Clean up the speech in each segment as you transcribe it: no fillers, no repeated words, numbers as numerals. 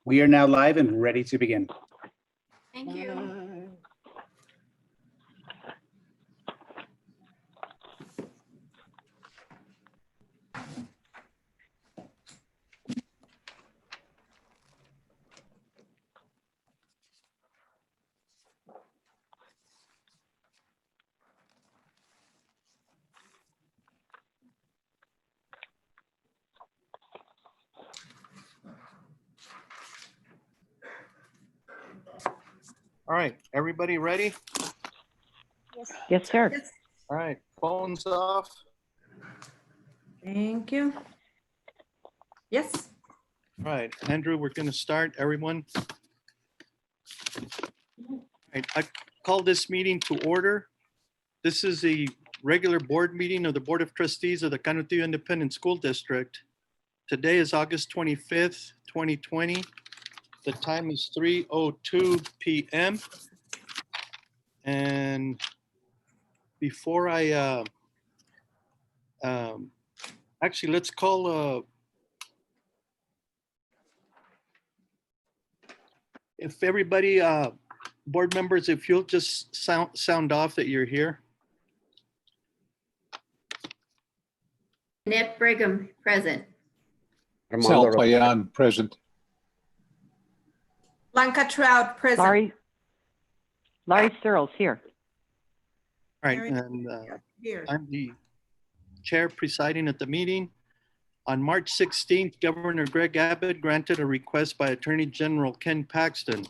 We are now live and ready to begin. Thank you. All right, everybody ready? Yes, sir. Yes. All right, phones off. Thank you. Yes. All right, Andrew, we're going to start, everyone. All right, I call this meeting to order. This is the regular board meeting of the Board of Trustees of the Canutillo Independent School District. Today is August 25th, 2020. The time is 3:02 p.m. And before I, actually, let's call, if everybody, board members, if you'll just sound off that you're here. Annette Brigham, present. Sal Payan, present. Blanca Trout, present. Laurie Searles here. All right, Mary- and Here. I'm the chair presiding at the meeting. On March 16th, Governor Greg Abbott granted a request by Attorney General Ken Paxton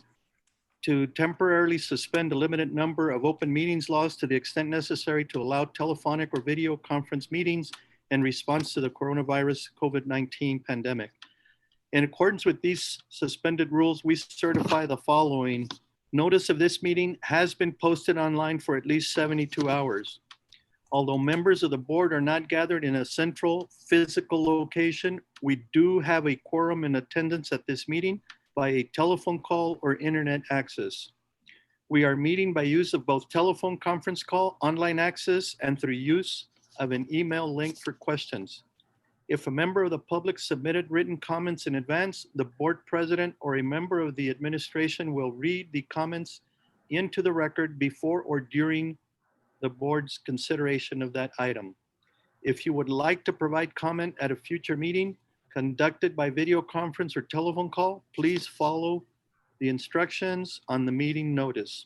to temporarily suspend a limited number of open meetings laws to the extent necessary to allow telephonic or video conference meetings in response to the coronavirus COVID-19 pandemic. In accordance with these suspended rules, we certify the following. Notice of this meeting has been posted online for at least 72 hours. Although members of the board are not gathered in a central physical location, we do have a quorum in attendance at this meeting by a telephone call or internet access. We are meeting by use of both telephone conference call, online access, and through use of an email link for questions. If a member of the public submitted written comments in advance, the board president or a member of the administration will read the comments into the record before or during the board's consideration of that item. If you would like to provide comment at a future meeting conducted by video conference or telephone call, please follow the instructions on the meeting notice.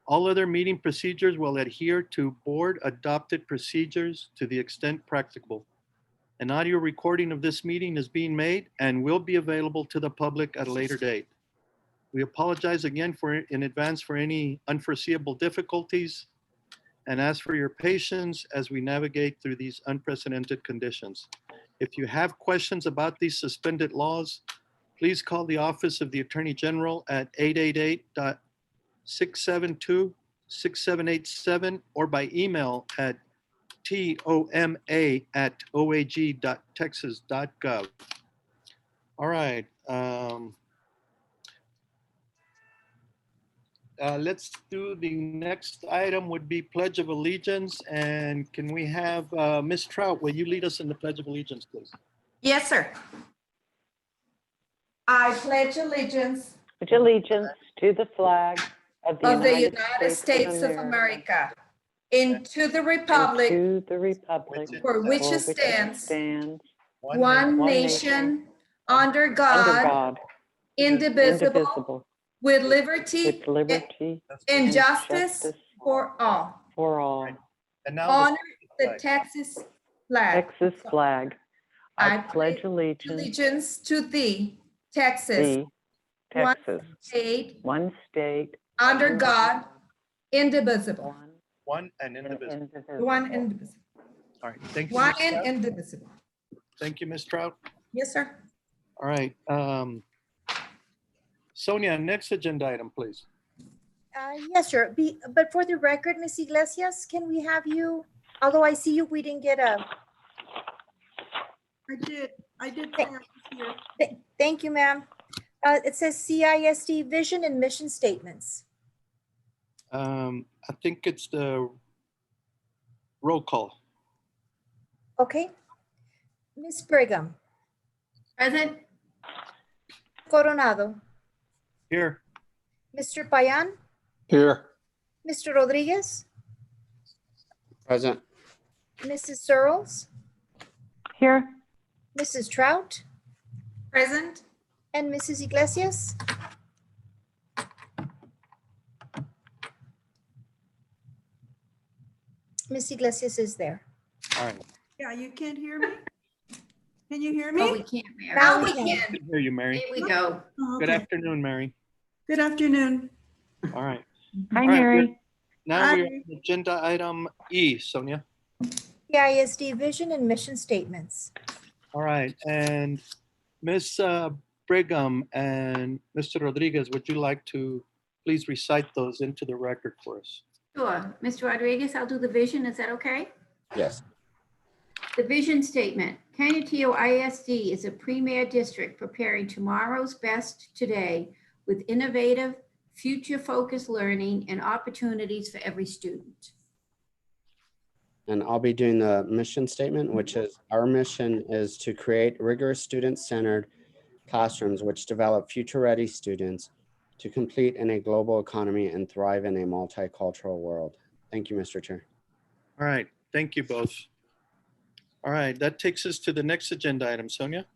All other meeting procedures will adhere to board adopted procedures to the extent practicable. An audio recording of this meeting is being made and will be available to the public at a later date. We apologize again in advance for any unforeseeable difficulties and ask for your patience as we navigate through these unprecedented conditions. If you have questions about these suspended laws, please call the Office of the Attorney General at 888-672-6787 or by email at toma@oag.texas.gov. All right. Let's do the next item would be Pledge of Allegiance. And can we have Ms. Trout, will you lead us in the Pledge of Allegiance, please? Yes, sir. I pledge allegiance With allegiance to the flag of the of the United States of America and to the republic to the republic for which it for stands, One one nation, under God, God, indivisible, indivisible, with liberty with liberty and justice for all. for all. And now Honor the flag. Texas flag. Texas flag. I I pledge allegiance Allegiance to thee, Texas, to one Texas, state, one state, under God, indivisible. One and indivisible. One indivisible. All right, thank you. One Ms. and Trout. indivisible. Thank you, Ms. Trout. Yes, sir. All right. Sonia, next agenda item, please. Yes, sir. But for the record, Ms. Iglesias, can we have you, although I see you, we didn't get a, I did. thank you, ma'am. It says CISD vision and mission statements. I think it's the roll call. Okay. Ms. Brigham, Present. Coronado, Here. Mr. Payan, Here. Mr. Rodriguez, Present. Mrs. Searles, Here. Mrs. Trout, Present. and Mrs. Iglesias. Miss Iglesias is there. All right. Yeah, you can't hear me? Can you hear Oh, we me? can't, Mary. Now Now we we can. I can. can hear you, Mary. There we go. Oh, Good okay. afternoon, Mary. Good afternoon. All right. Hi, All right, Mary. Now we're Hi. on agenda item E, Sonia. PISD vision and mission statements. All right, and Ms. Brigham and Mr. Rodriguez, would you like to please recite those into the record for us? Sure. Mr. Rodriguez, I'll do the vision. Is that okay? Yes. The vision statement, Canutillo ISD is a premier district preparing tomorrow's best today with innovative, future-focused learning and opportunities for every student. And I'll be doing the mission statement, which is our mission is to create rigorous student-centered classrooms which develop future-ready students to compete in a global economy and thrive in a multicultural world. Thank you, Mr. Chair. All right, thank you both. All right, that takes us to the next agenda item, Sonia.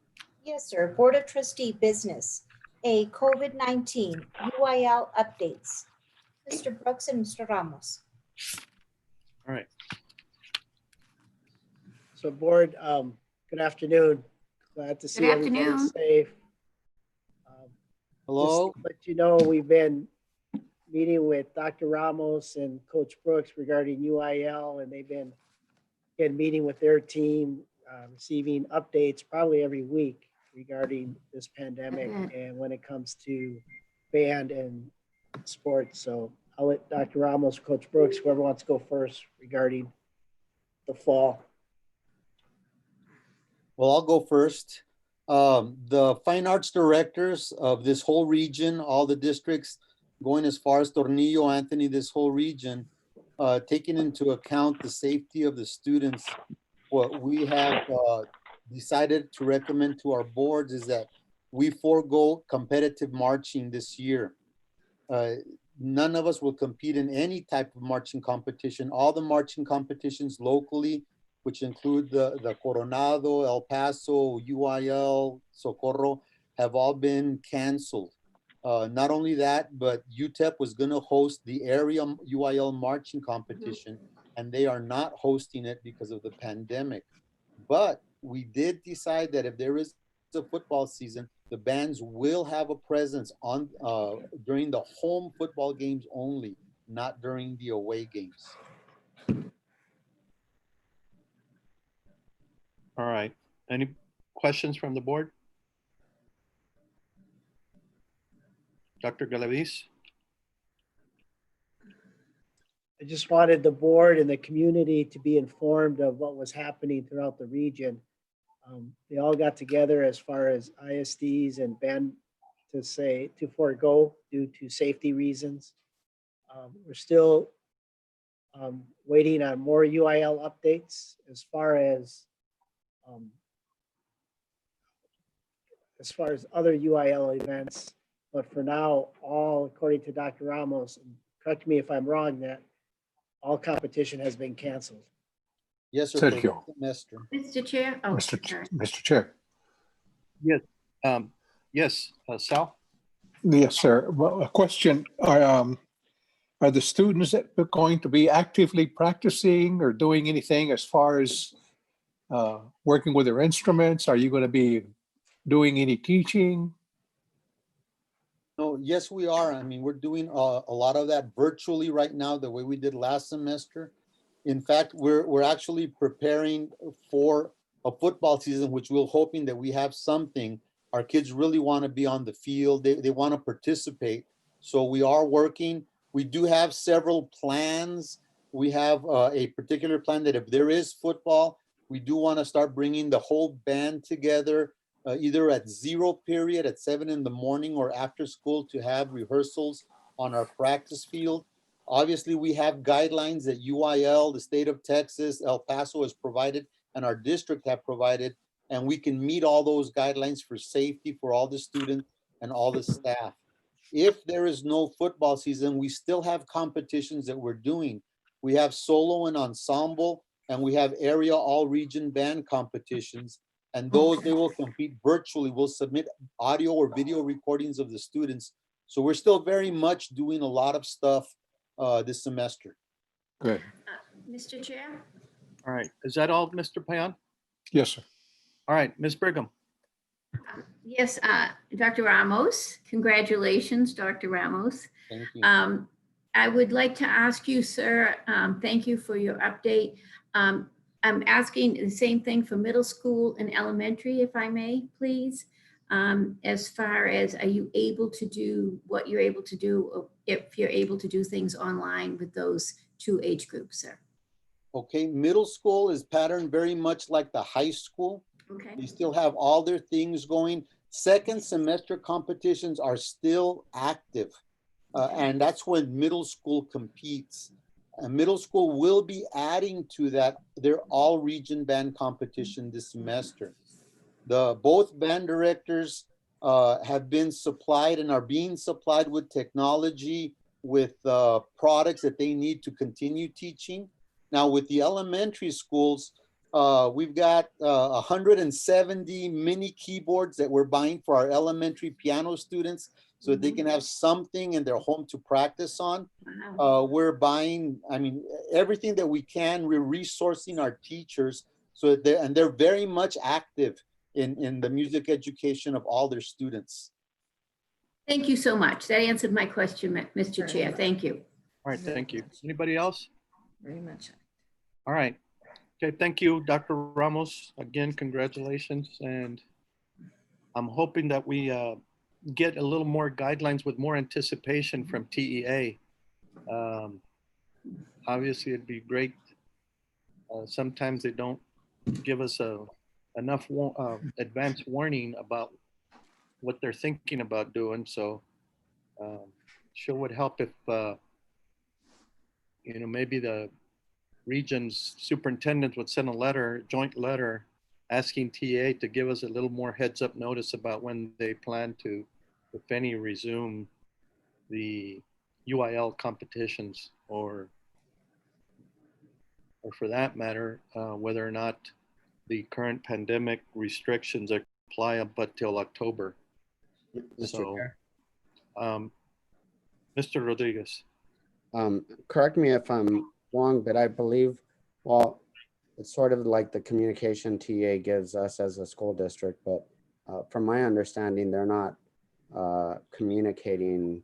Yes, sir. Board of Trustee business. A COVID-19 UIL updates. Mr. Brooks and Mr. Ramos. All right, So board, good afternoon. Glad to see Good everybody afternoon. safe. hello. Just to let you know, we've been meeting with Dr. Ramos and Coach Brooks regarding UIL, and they've been meeting with their team, receiving updates probably every week regarding this pandemic Mhm. and when it comes to band and sports. So I'll let Dr. Ramos, Coach Brooks, whoever wants to go first regarding the fall. Well, I'll go first. The fine arts directors of this whole region, all the districts, going as far as Tornillo, Anthony, this whole region, taking into account the safety of the students, what we have decided to recommend to our boards is that we forego competitive marching this year. None of us will compete in any type of marching competition. All the marching competitions locally, which include the Coronado, El Paso, UIL, Socorro, have all been canceled. Not only that, but UTEP was going to host the area UIL marching competition, and they are not hosting it because of the pandemic. But we did decide that if there is a football season, the bands will have a presence on during the home football games only, not during the away games. All right, any questions from the board? Dr. Galaviz? I just wanted the board and the community to be informed of what was happening throughout the region. They all got together as far as ISDs and band to forego due to safety reasons. We're still waiting on more UIL updates as far as other UIL events. But for now, all according to Dr. Ramos, and correct me if I'm wrong, that all competition has been canceled. Yes, sir. Thank for you. the semester. Mr. Chair? Oh, sorry. Mr. Chair. Yes, Sal? Yes, sir. Well, a question. Are the students going to be actively practicing or doing anything as far as working with their instruments? Are you going to be doing any teaching? No, yes, we are. I mean, we're doing a lot of that virtually right now, the way we did last semester. In fact, we're actually preparing for a football season, which we're hoping that we have something. Our kids really want to be on the field. They want to participate. So we are working. We do have several plans. We have a particular plan that if there is football, we do want to start bringing the whole band together, either at 0 period at 7 in the morning or after school to have rehearsals on our practice field. Obviously, we have guidelines that UIL, the state of Texas, El Paso has provided, and our district have provided, and we can meet all those guidelines for safety for all the students and all the staff. If there is no football season, we still have competitions that we're doing. We have solo and ensemble, and we have area all region band competitions. And those, they will compete virtually. We'll submit audio or video recordings of the students. So we're still very much doing a lot of stuff this semester. Good. Mr. Chair? All right, is that all, Mr. Payan? Yes, sir. All right, Ms. Brigham. Yes, Dr. Ramos, congratulations, Dr. Ramos. Thank you. I would like to ask you, sir, thank you for your update. I'm asking the same thing for middle school and elementary, if I may, please. As far as, are you able to do what you're able to do, if you're able to do things online with those two age groups, sir? Okay, middle school is patterned very much like the high school. Okay. They still have all their things going. Second semester competitions are still active. And that's when middle school competes. And middle school will be adding to that, their all region band competition this semester. Both band directors have been supplied and are being supplied with technology, with products that they need to continue teaching. Now with the elementary schools, we've got 170 mini keyboards that we're buying for our elementary piano students so that they can have something in their home to practice on. Wow. We're buying, I mean, everything that we can. We're resourcing our teachers so that they're very much active in the music education of all their students. Thank you so much. That answered my question, Mr. Chair. Thank you. All right, thank you. Anybody else? Very much. All right. Okay, thank you, Dr. Ramos. Again, congratulations. And I'm hoping that we get a little more guidelines with more anticipation from TEA. Obviously, it'd be great. Sometimes they don't give us enough advance warning about what they're thinking about doing. So sure would help if, maybe the region's superintendent would send a joint letter asking TA to give us a little more heads up notice about when they plan to, if any, resume the UIL competitions or for that matter, whether or not the current pandemic restrictions apply up until October. Mr. So, Chair. Mr. Rodriguez. Correct me if I'm wrong, but I believe, well, it's sort of like the communication TA gives us as a school district, but from my understanding, they're not communicating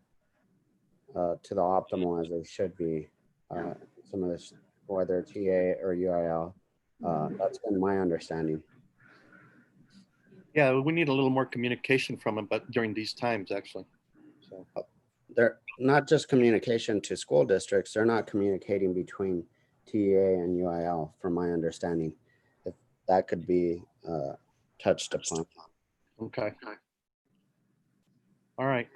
to the optimal as they should be. Some of this, whether TA or UIL, that's been my understanding. Yeah, we need a little more communication from them, but during these times, actually. So They're not just communication to school districts, they're not communicating between TEA and UIL, from my understanding. If that could be touched upon. okay. All right.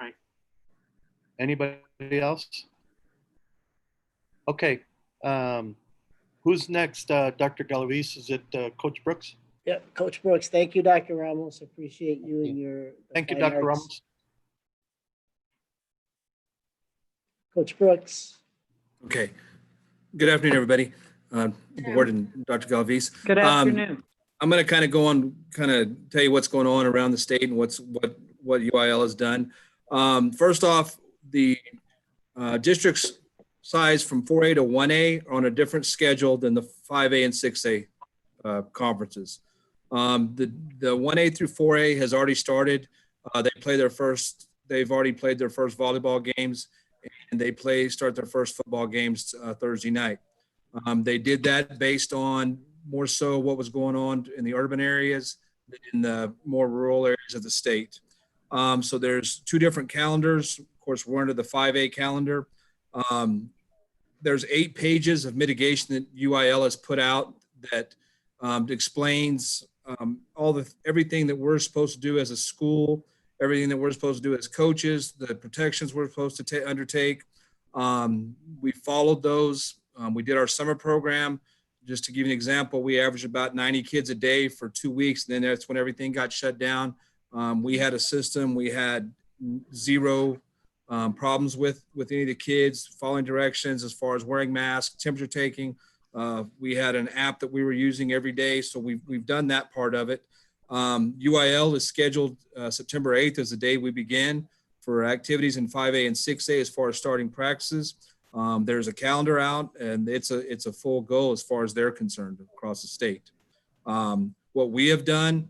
Anybody else? Okay. Who's next? Dr. Galavis? Is it Coach Brooks? Yep, Coach Brooks, thank you, Dr. Ramos. Appreciate you and your. Thank you, fine Dr. arts. Ramos. Coach Brooks. Okay. Good afternoon, everybody. Board and Dr. Galvez. Good afternoon. I'm going to kind of go on, kind of tell you what's going on around the state and what UIL has done. First off, the district's size from 4A to 1A are on a different schedule than the 5A and 6A conferences. The 1A through 4A has already started. They've already played their first volleyball games, and they start their first football games Thursday night. They did that based on more so what was going on in the urban areas than in the more rural areas of the state. So there's two different calendars. Of course, we're under the 5A calendar. There's 8 pages of mitigation that UIL has put out that explains everything that we're supposed to do as a school, everything that we're supposed to do as coaches, the protections we're supposed to undertake. We followed those. We did our summer program. Just to give you an example, we averaged about 90 kids a day for 2 weeks. And then that's when everything got shut down. We had a system. We had zero problems with any of the kids following directions as far as wearing masks, temperature taking. We had an app that we were using every day, so we've done that part of it. UIL is scheduled September 8th as the day we begin for activities in 5A and 6A as far as starting practices. There's a calendar out, and it's a full go as far as they're concerned across the state. What we have done,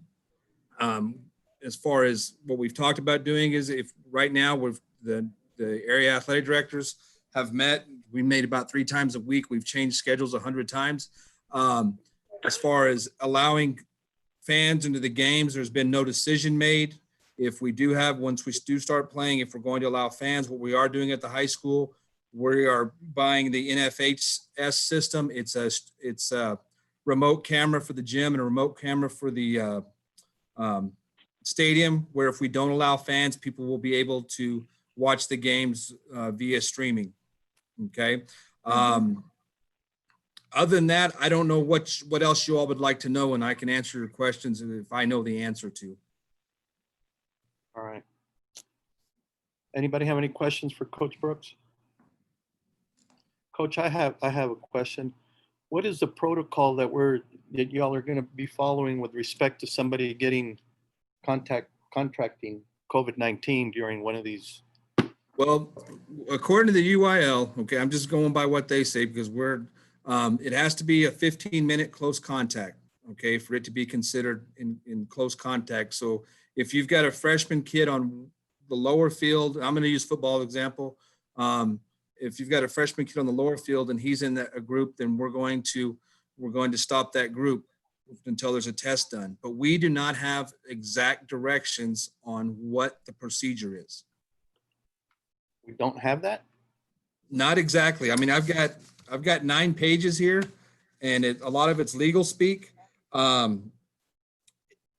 as far as what we've talked about doing, is if right now we've the area athletic directors have met. We made about 3 times a week. We've changed schedules 100 times. As far as allowing fans into the games, there's been no decision made. If we do have, once we do start playing, if we're going to allow fans, what we are doing at the high school, we are buying the NFHS system. It's a remote camera for the gym and a remote camera for the stadium, where if we don't allow fans, people will be able to watch the games via streaming. Okay. Other than that, I don't know what else you all would like to know, and I can answer your questions if I know the answer to. All right. Anybody have any questions for Coach Brooks? Coach, I have a question. What is the protocol that y'all are going to be following with respect to somebody getting contracting COVID-19 during one of these? Well, according to the UIL, okay, I'm just going by what they say because it has to be a 15-minute close contact, okay, for it to be considered in close contact. So if you've got a freshman kid on the lower field, I'm going to use football example. If you've got a freshman kid on the lower field and he's in a group, then we're going to stop that group until there's a test done. But we do not have exact directions on what the procedure is. We don't have that? Not exactly. I mean, I've got 9 pages here, and a lot of it's legal speak.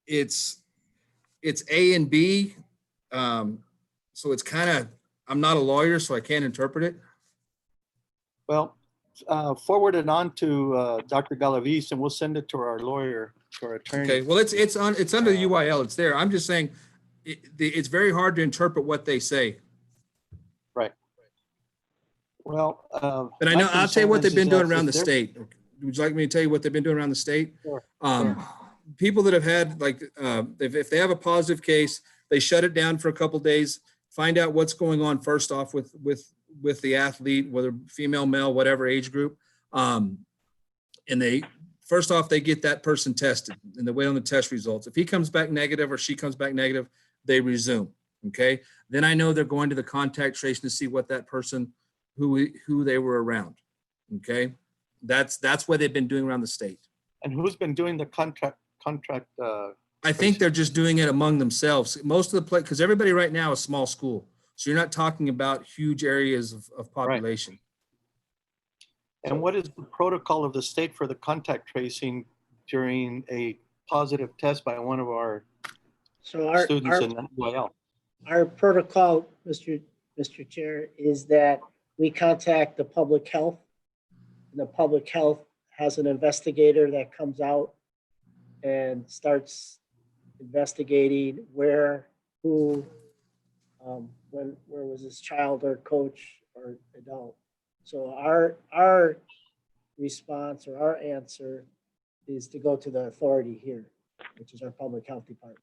It's A and B. So it's kind of, I'm not a lawyer, so I can't interpret it. Well, forward it on to Dr. Galavis, and we'll send it to our lawyer, to our attorney. Okay. Well, it's under the UIL. It's there. I'm just saying it's very hard to interpret what they say. Right. Well, And I know, I'll tell you what they've been doing around the state. Would you like me to tell you what they've been doing around the state? Sure. People that have had, like, if they have a positive case, they shut it down for a couple days, find out what's going on first off with the athlete, whether female, male, whatever age group. And they get that person tested and they wait on the test results. If he comes back negative or she comes back negative, they resume. Okay. Then I know they're going to the contact tracing to see what that person, who they were around. Okay. That's what they've been doing around the state. And who's been doing the contract? I think they're just doing it among themselves. Most of the because everybody right now is small school. So you're not talking about huge areas of population. Right. And what is the protocol of the state for the contact tracing during a positive test by one of our students in the UIL? Our protocol, Mr. Chair, is that we contact the public health, and the public health has an investigator that comes out and starts investigating where was this child or coach or adult. So our response or our answer is to go to the authority here, which is our public health department.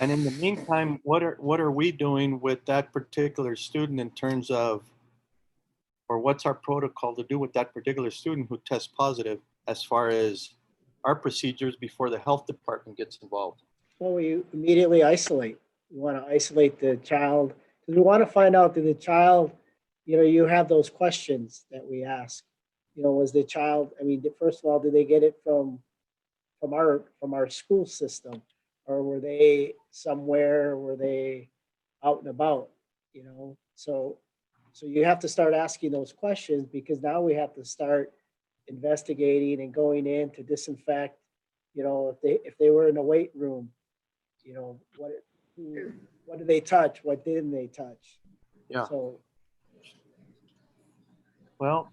And in the meantime, what are we doing with that particular student in terms of, or what's our protocol to do with that particular student who tests positive as far as our procedures before the health department gets involved? Well, we immediately isolate. We want to isolate the child because we want to find out that the child, you have those questions that we ask. Was the child, first of all, did they get it from our school system, or were they somewhere, were they out and about, So you have to start asking those questions because now we have to start investigating and going in to disinfect, if they were in a weight room, what did they touch? What didn't they touch? Yeah. So, Well,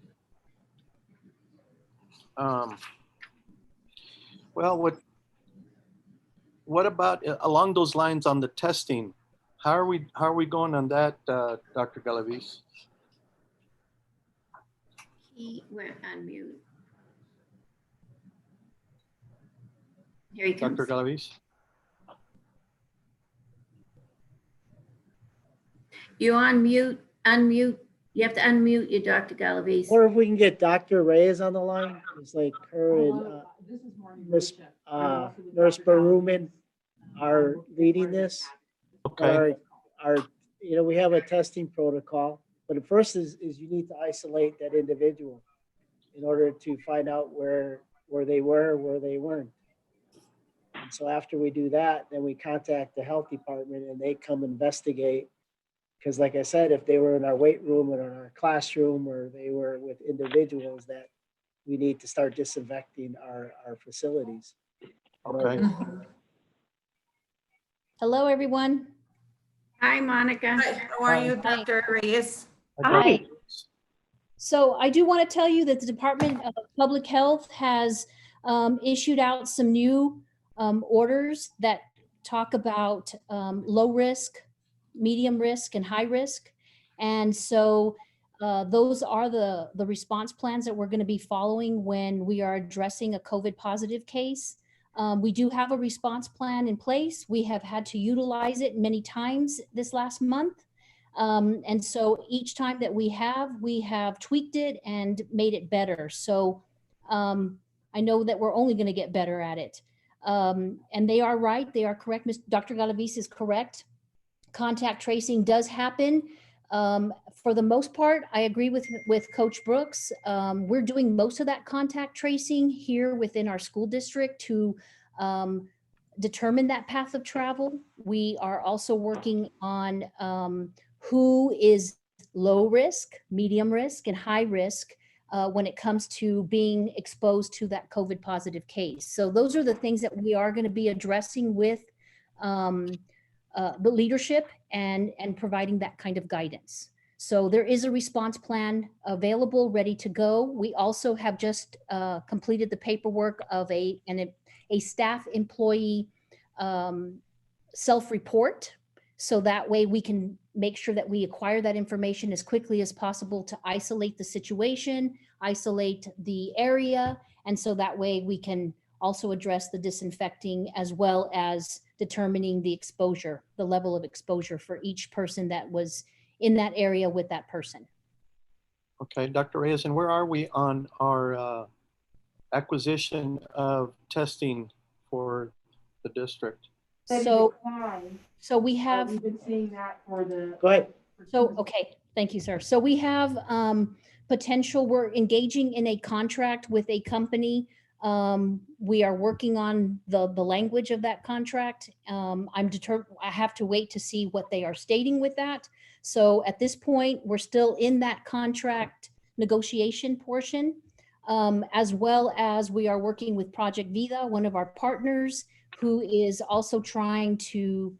what about along those lines on the testing? How are we going on that, Dr. Galaviz? He went on mute. Here he comes. Dr. Galaviz? You on mute, unmute. You have to unmute you, Dr. Galaviz. Or if we can get Dr. Reyes on the line, it's like her and Nurse Baruman are leading this. Okay, We have a testing protocol, but the first is you need to isolate that individual in order to find out where they were, where they weren't. And so after we do that, then we contact the health department and they come investigate. Because like I said, if they were in our weight room or in our classroom, or they were with individuals, that we need to start disinfecting our facilities. okay. Hello, everyone. Hi, Monica. Hi, how are you, Hi. Dr. Reyes? Hi. So I do want to tell you that the Department of Public Health has issued out some new orders that talk about low risk, medium risk, and high risk. And so those are the response plans that we're going to be following when we are addressing a COVID positive case. We do have a response plan in place. We have had to utilize it many times this last month. And so each time that we have tweaked it and made it better. So I know that we're only going to get better at it. And they are right. They are correct. Dr. Galaviz is correct. Contact tracing does happen. For the most part, I agree with Coach Brooks. We're doing most of that contact tracing here within our school district to determine that path of travel. We are also working on who is low risk, medium risk, and high risk when it comes to being exposed to that COVID positive case. So those are the things that we are going to be addressing with the leadership and providing that kind of guidance. So there is a response plan available, ready to go. We also have just completed the paperwork of a staff employee self-report. So that way we can make sure that we acquire that information as quickly as possible to isolate the situation, isolate the area. And so that way we can also address the disinfecting as well as determining the exposure, the level of exposure for each person that was in that area with that person. Okay, Dr. Reyes, and where are we on our acquisition of testing for the district? So we have, We've been seeing that for the. Go ahead. so, okay, thank you, sir. So we have potential, we're engaging in a contract with a company. We are working on the language of that contract. I'm determined, I have to wait to see what they are stating with that. So at this point, we're still in that contract negotiation portion, as well as we are working with Project Vida, one of our partners, who is also trying to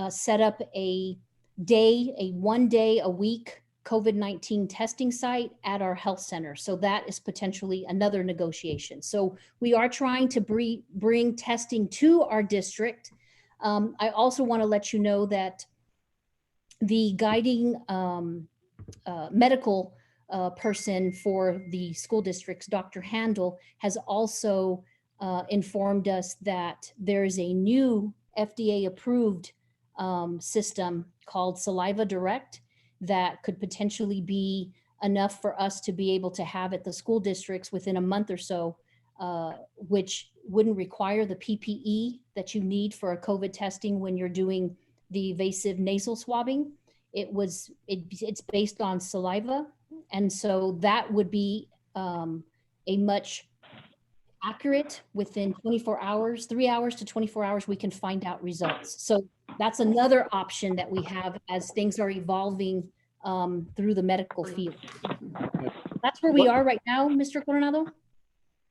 set up a 1 day a week COVID-19 testing site at our health center. So that is potentially another negotiation. So we are trying to bring testing to our district. I also want to let you know that the guiding medical person for the school districts, Dr. Handel, has also informed us that there is a new FDA approved system called Saliva Direct that could potentially be enough for us to be able to have at the school districts within a month or so, which wouldn't require the PPE that you need for a COVID testing when you're doing the evasive nasal swabbing. It's based on saliva. And so that would be a much accurate within 24 hours, 3 hours to 24 hours, we can find out results. So that's another option that we have as things are evolving through the medical field. That's where we are right now, Mr. Coronado.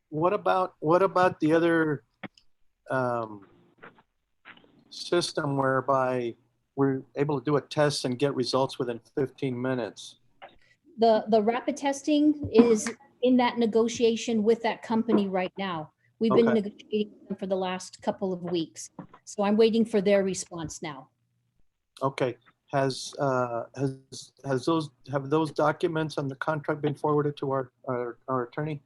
What about the other system whereby we're able to do a test and get results within 15 minutes? The rapid testing is in that negotiation with that company right now. We've been Okay. negotiating with them for the last couple of weeks. So I'm waiting for their response now. Okay. Have those documents on the contract been forwarded to our attorney?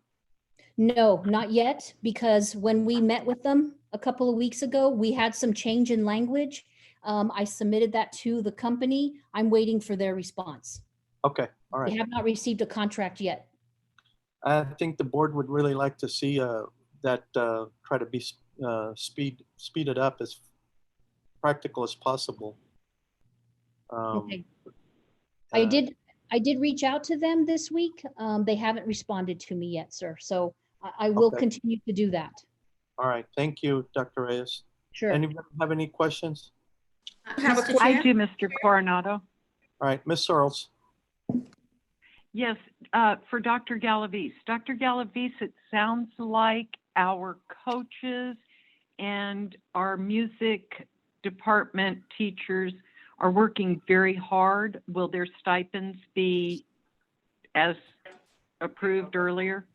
No, not yet, because when we met with them a couple of weeks ago, we had some change in language. I submitted that to the company. I'm waiting for their response. Okay, all They right. have not received a contract yet. I think the board would really like to see that try to be speeded up as practical as possible. Okay. uh, I did reach out to them this week. They haven't responded to me yet, sir. So I will Okay. continue to do that. All right, thank you, Dr. Reyes. Sure. Anybody have any questions? Have a Mr. I Chair? do, Mr. Coronado. All right, Ms. Searles. Yes, for Dr. Galavis. Dr. Galavis, it sounds like our coaches and our music department teachers are working very hard. Will their stipends be as approved earlier?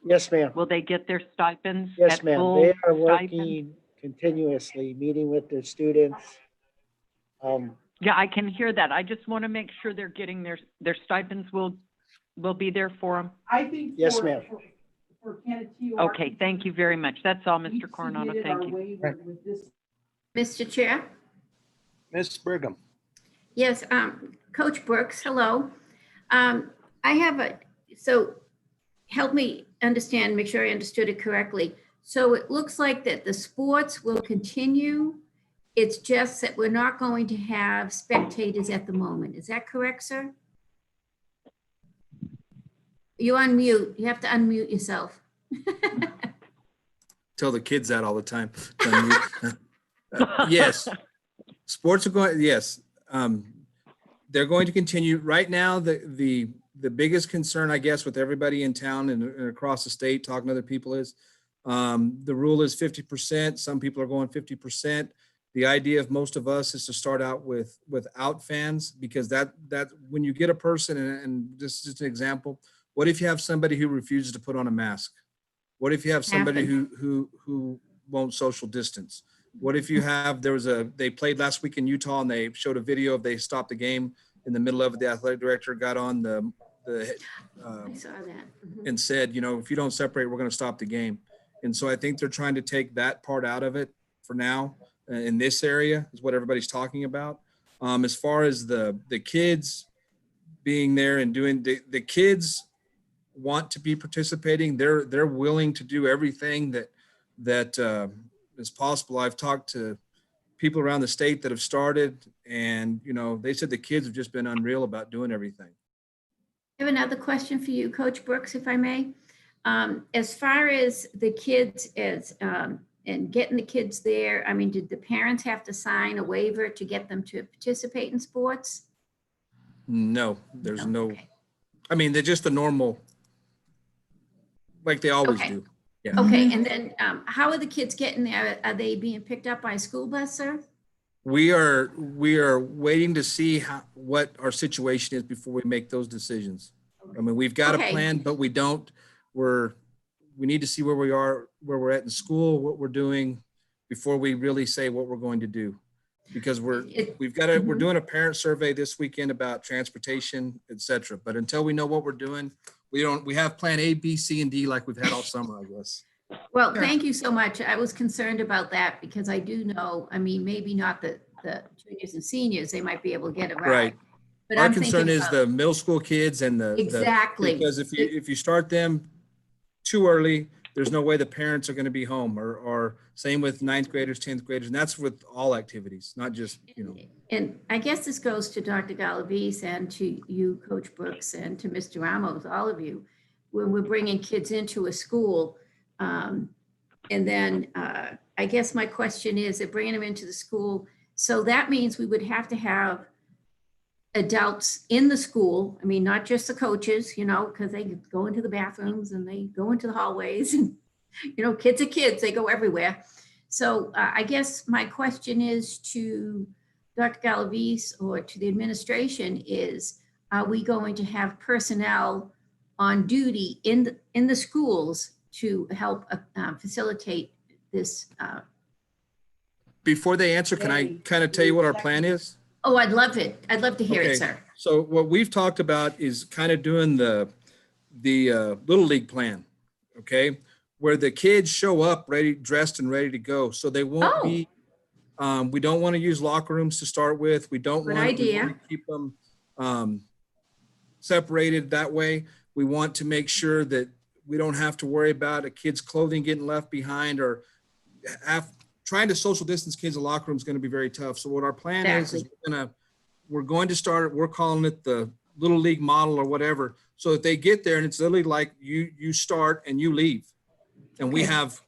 Yes, ma'am. Will they get their stipends Yes, at ma'am. full They are stipend? working continuously, meeting with their students. Yeah, I can hear that. I just want to make sure they're getting their stipends will be there for them. I think. Yes, ma'am. For Canateo. Okay, thank you very much. That's all, Mr. Coronado. Thank you. Mr. Chair? Ms. Brigham. Yes, Coach Brooks, hello. I have so help me understand, make sure I understood it correctly. So it looks like that the sports will continue. It's just that we're not going to have spectators at the moment. Is that correct, sir? You unmute. You have to unmute yourself. Tell the kids that all the time. Yes, sports are going. Yes, they're going to continue. Right now, the biggest concern, I guess, with everybody in town and across the state, talking to other people, is the rule is 50%. Some people are going 50%. The idea of most of us is to start out without fans, because that when you get a person, and this is just an example. What if you have somebody who refuses to put on a mask? What if you have somebody who won't social distance? What if you have, they played last week in Utah and they showed a video of they stopped the game in the middle of it. The athletic director got on I saw that. Mhm. and said, if you don't separate, we're going to stop the game. And so I think they're trying to take that part out of it for now in this area is what everybody's talking about. As far as the kids being there and doing, the kids want to be participating. They're willing to do everything that is possible. I've talked to people around the state that have started, and they said the kids have just been unreal about doing everything. I have another question for you, Coach Brooks, if I may. As far as the kids and getting the kids there, I mean, did the parents have to sign a waiver to get them to participate in sports? No, there's no. Okay. I mean, they're just the normal, like they always do. Yeah. Okay, and then how are the kids getting there? Are they being picked up by a school bus, sir? We are waiting to see what our situation is before we make those decisions. I mean, we've got a plan, but we don't. We need to see where we are, where we're at in school, what we're doing before we really say what we're going to do. Because we're doing a parent survey this weekend about transportation, et cetera. But until we know what we're doing, we have plan A, B, C, and D like we've had all summer, I guess. Well, thank you so much. I was concerned about that because I do know, I mean, maybe not the juniors and seniors, they might be able to get it Right. But Our I'm concern thinking is about- the middle school kids and Exactly. because if you start them too early, there's no way the parents are going to be home, or same with 9th graders, 10th graders. And that's with all activities, not just, And I guess this goes to Dr. Galavis and to you, Coach Brooks, and to Mr. Ramos, all of you, when we're bringing kids into a school. And then I guess my question is, they're bringing them into the school. So that means we would have to have adults in the school. I mean, not just the coaches, because they go into the bathrooms and they go into the hallways and, kids are kids, they go everywhere. So I guess my question is to Dr. Galavis or to the administration is, are we going to have personnel on duty in the schools to help facilitate this? Before they answer, can I kind of tell you what our plan is? Oh, I'd love it. I'd love to hear Okay. it, sir. So what we've talked about is kind of doing the Little League plan, okay? Where the kids show up ready, dressed and ready to go. So they won't be, we don't want to use locker rooms to start with. We don't Good want idea. to keep them separated that way. We want to make sure that we don't have to worry about a kid's clothing getting left behind or trying to social distance kids in the locker room is going to be very tough. So what our plan is we're going to start, we're calling it the Little League model or whatever, so that they get there and it's literally like you start and you leave. And we have,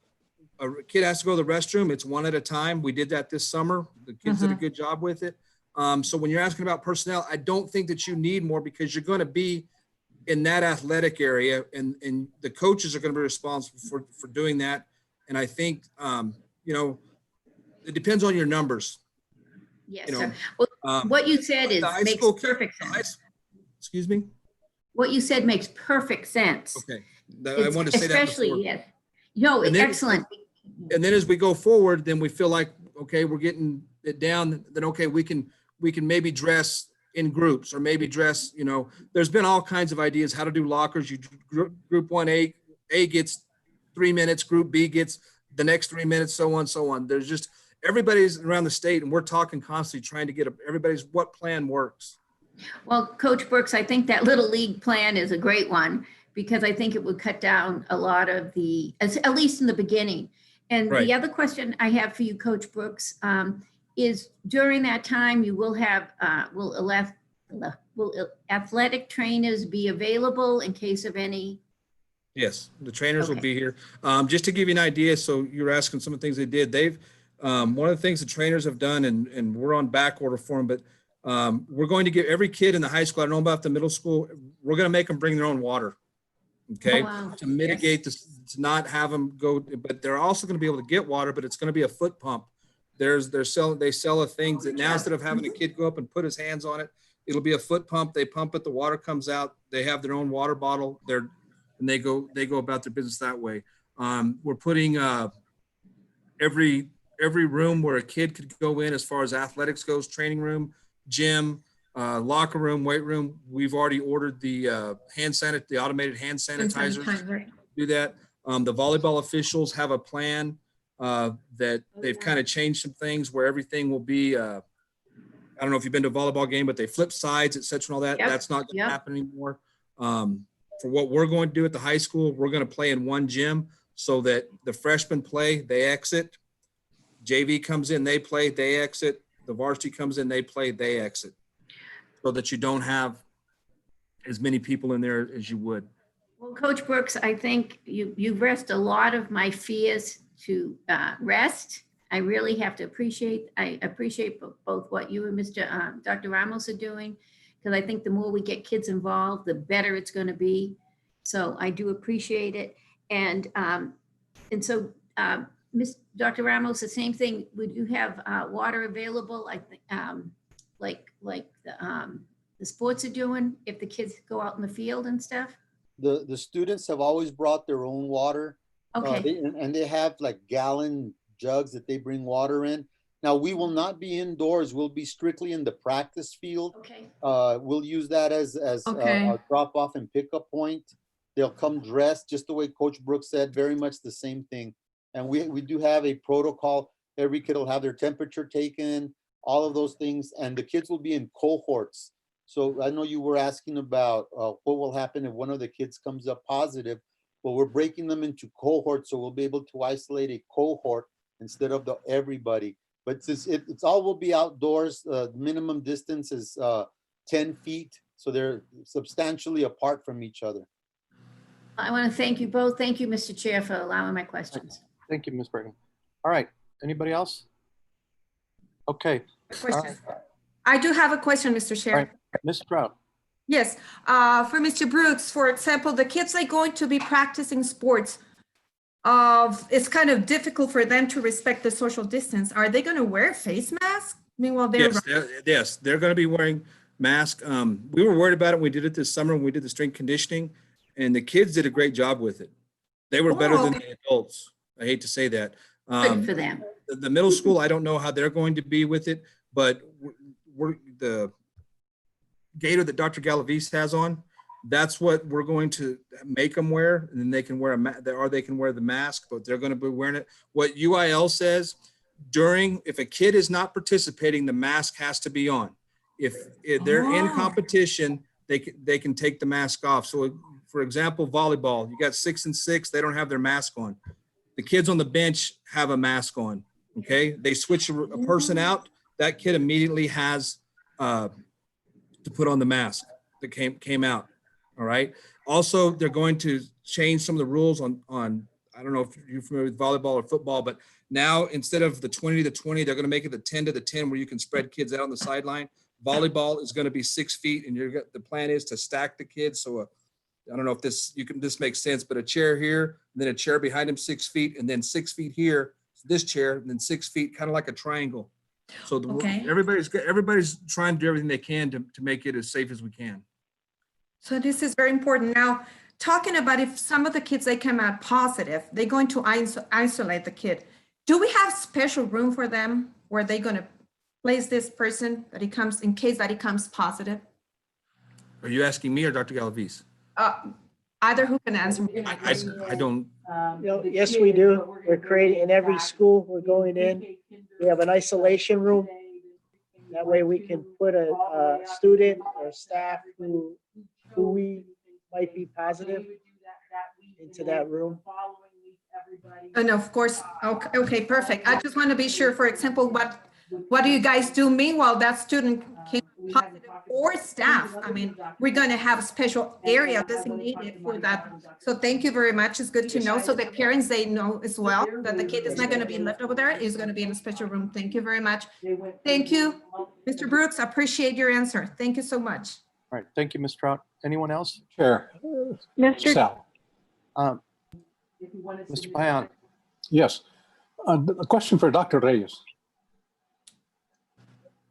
a kid has to go to the restroom. It's one at a time. We did that this summer. The kids did a good job with it. So when you're asking about personnel, I don't think that you need more because you're going to be in that athletic area and the coaches are going to be responsible for doing that. And I think, you know, it depends on your numbers. Yes, You know, sir. Well, what you said makes perfect sense. Excuse me? What you said makes perfect sense. Okay. I wanted to say that Especially, before. yes. No, And then- excellent. And then as we go forward, then we feel like, okay, we're getting it down, then okay, we can maybe dress in groups or maybe dress, you know, there's been all kinds of ideas how to do lockers. You group 1A gets 3 minutes, group B gets the next 3 minutes, so on, so on. There's just, everybody's around the state and we're talking constantly trying to get everybody's what plan works. Well, Coach Brooks, I think that Little League plan is a great one because I think it would cut down a lot of at least in the beginning. And Right. the other question I have for you, Coach Brooks, is during that time you will have, will athletic trainers be available in case of any? Yes, the trainers will Okay. be here. Just to give you an idea, so you're asking some of the things they did. They've, one of the things the trainers have done, and we're on back order for them, but we're going to give every kid in the high school, I don't know about the middle school, we're going to make them bring their own water. Okay, Oh, wow. to mitigate this, to not have them go, but they're also going to be able to get water, but it's going to be a foot pump. They sell a thing that now instead of having a kid go up and put his hands on it, it'll be a foot pump. They pump it, the water comes out. They have their own water bottle. And they go about their business that way. We're putting every room where a kid could go in as far as athletics goes, training room, gym, locker room, weight room. We've already ordered the the automated hand sanitizers. Do that. The volleyball officials have a plan that they've kind of changed some things where everything will be, I don't know if you've been to a volleyball game, but they flip sides, et cetera, and all that. Yep. That's not going to happen anymore. For what we're going to do at the high school, we're going to play in one gym so that the freshmen play, they exit. JV comes in, they play, they exit. The varsity comes in, they play, they exit. So that you don't have as many people in there as you would. Well, Coach Brooks, I think you rest a lot of my fears to rest. I really have to appreciate both what you and Dr. Ramos are doing, because I think the more we get kids involved, the better it's going to be. So I do appreciate it. And so, Dr. Ramos, the same thing. Would you have water available? I think like the sports are doing if the kids go out in the field and stuff? The students have always brought their own water. Okay. And they have like gallon jugs that they bring water in. Now, we will not be indoors. We'll be strictly in the practice field. Okay. We'll use that as a drop off and pickup point. They'll come dressed just the way Coach Brooks said, very much the same thing. And we do have a protocol. Every kid will have their temperature taken, all of those things. And the kids will be in cohorts. So I know you were asking about what will happen if one of the kids comes up positive. Well, we're breaking them into cohorts, so we'll be able to isolate a cohort instead of everybody. But since it's all will be outdoors, minimum distance is 10 feet. So they're substantially apart from each other. I want to thank you both. Thank you, Mr. Chair, for allowing my questions. Thank you, Ms. Bergen. All right, anybody else? Okay. All right. I do have a question, Mr. Chair. All right. Ms. Stroud. Yes, for Mr. Brooks, for example, the kids are going to be practicing sports. It's kind of difficult for them to respect the social distance. Are they going to wear face masks? Meanwhile, Yes, they're going to be wearing masks. We were worried about it when we did it this summer when we did the strength conditioning, and the kids did a great job with it. They were better Oh, than okay. the adults. I hate to say that. Good for them. The middle school, I don't know how they're going to be with it, but we're the gator that Dr. Galavis has on, that's what we're going to make them wear, and then they can wear they can wear the mask, but they're going to be wearing it. What UIL says, if a kid is not participating, the mask has to be on. If they're in competition, they can take the mask off. So for example, volleyball, you got 6 and 6, they don't have their mask on. The kids on the bench have a mask on. Okay, they switch a person out, that kid immediately has to put on the mask that came out. All right. Also, they're going to change some of the rules on I don't know if you're familiar with volleyball or football, but now instead of the 20 to 20, they're going to make it the 10 to the 10 where you can spread kids out on the sideline. Volleyball is going to be 6 feet, and the plan is to stack the kids. So I don't know if this makes sense, but a chair here, and then a chair behind him 6 feet, and then 6 feet here, this chair, and then 6 feet, kind of like a triangle. So everybody's trying to do everything they can to make it as safe as we can. So this is very important. Now, talking about if some of the kids, they come out positive, they're going to isolate the kid. Do we have special room for them where they're going to place this person that he comes in case that he comes positive? Are you asking me or Dr. Galavis? Either who can answer me. I don't. Yes, we do. We're creating, in every school we're going in, we have an isolation room. That way we can put a student or staff who we might be positive into that room. And of course, okay, perfect. I just want to be sure, for example, what do you guys do meanwhile that student came positive, or staff? I mean, we're going to have a special area designated for that. So thank you very much. It's good to know. So the parents, they know as well that the kid is not going to be left over there. He's going to be in a special room. Thank you very much. Thank you, Mr. Brooks. I appreciate your answer. Thank you so much. All right, thank you, Ms. Trout. Anyone else? Chair. Mr. Sal. Mr. Payan. Yes. A question for Dr. Reyes.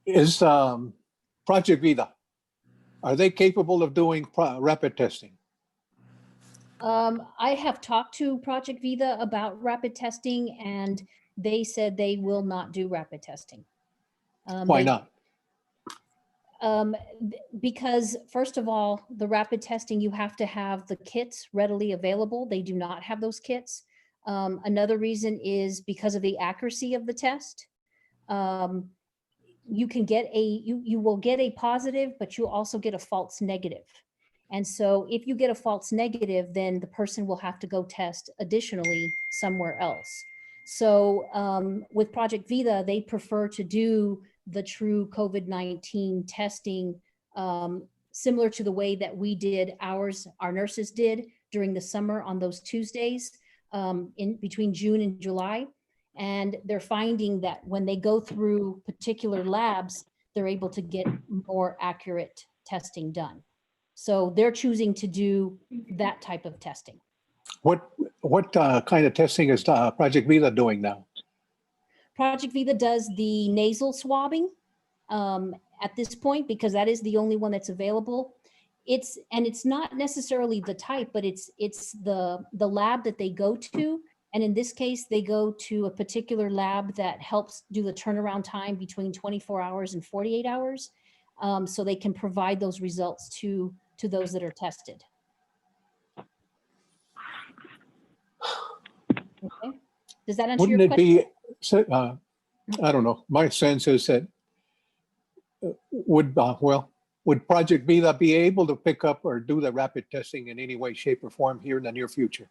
Is Project Vida, are they capable of doing rapid testing? I have talked to Project Vida about rapid testing, and they said they will not do rapid testing. Why not? Because first of all, the rapid testing, you have to have the kits readily available. They do not have those kits. Another reason is because of the accuracy of the test. You can get you will get a positive, but you also get a false negative. And so if you get a false negative, then the person will have to go test additionally somewhere else. So with Project Vida, they prefer to do the true COVID-19 testing, similar to the way that we did our nurses did during the summer on those Tuesdays in between June and July. And they're finding that when they go through particular labs, they're able to get more accurate testing done. So they're choosing to do that type of testing. What kind of testing is Project Vida doing now? Project Vida does the nasal swabbing at this point, because that is the only one that's available. It's not necessarily the type, but it's the lab that they go to. And in this case, they go to a particular lab that helps do the turnaround time between 24 hours and 48 hours. So they can provide those results to those that are tested. Okay. Does that answer your question? Wouldn't it be, I don't know, my sense is that would Project Vida be able to pick up or do the rapid testing in any way, shape, or form here in the near future?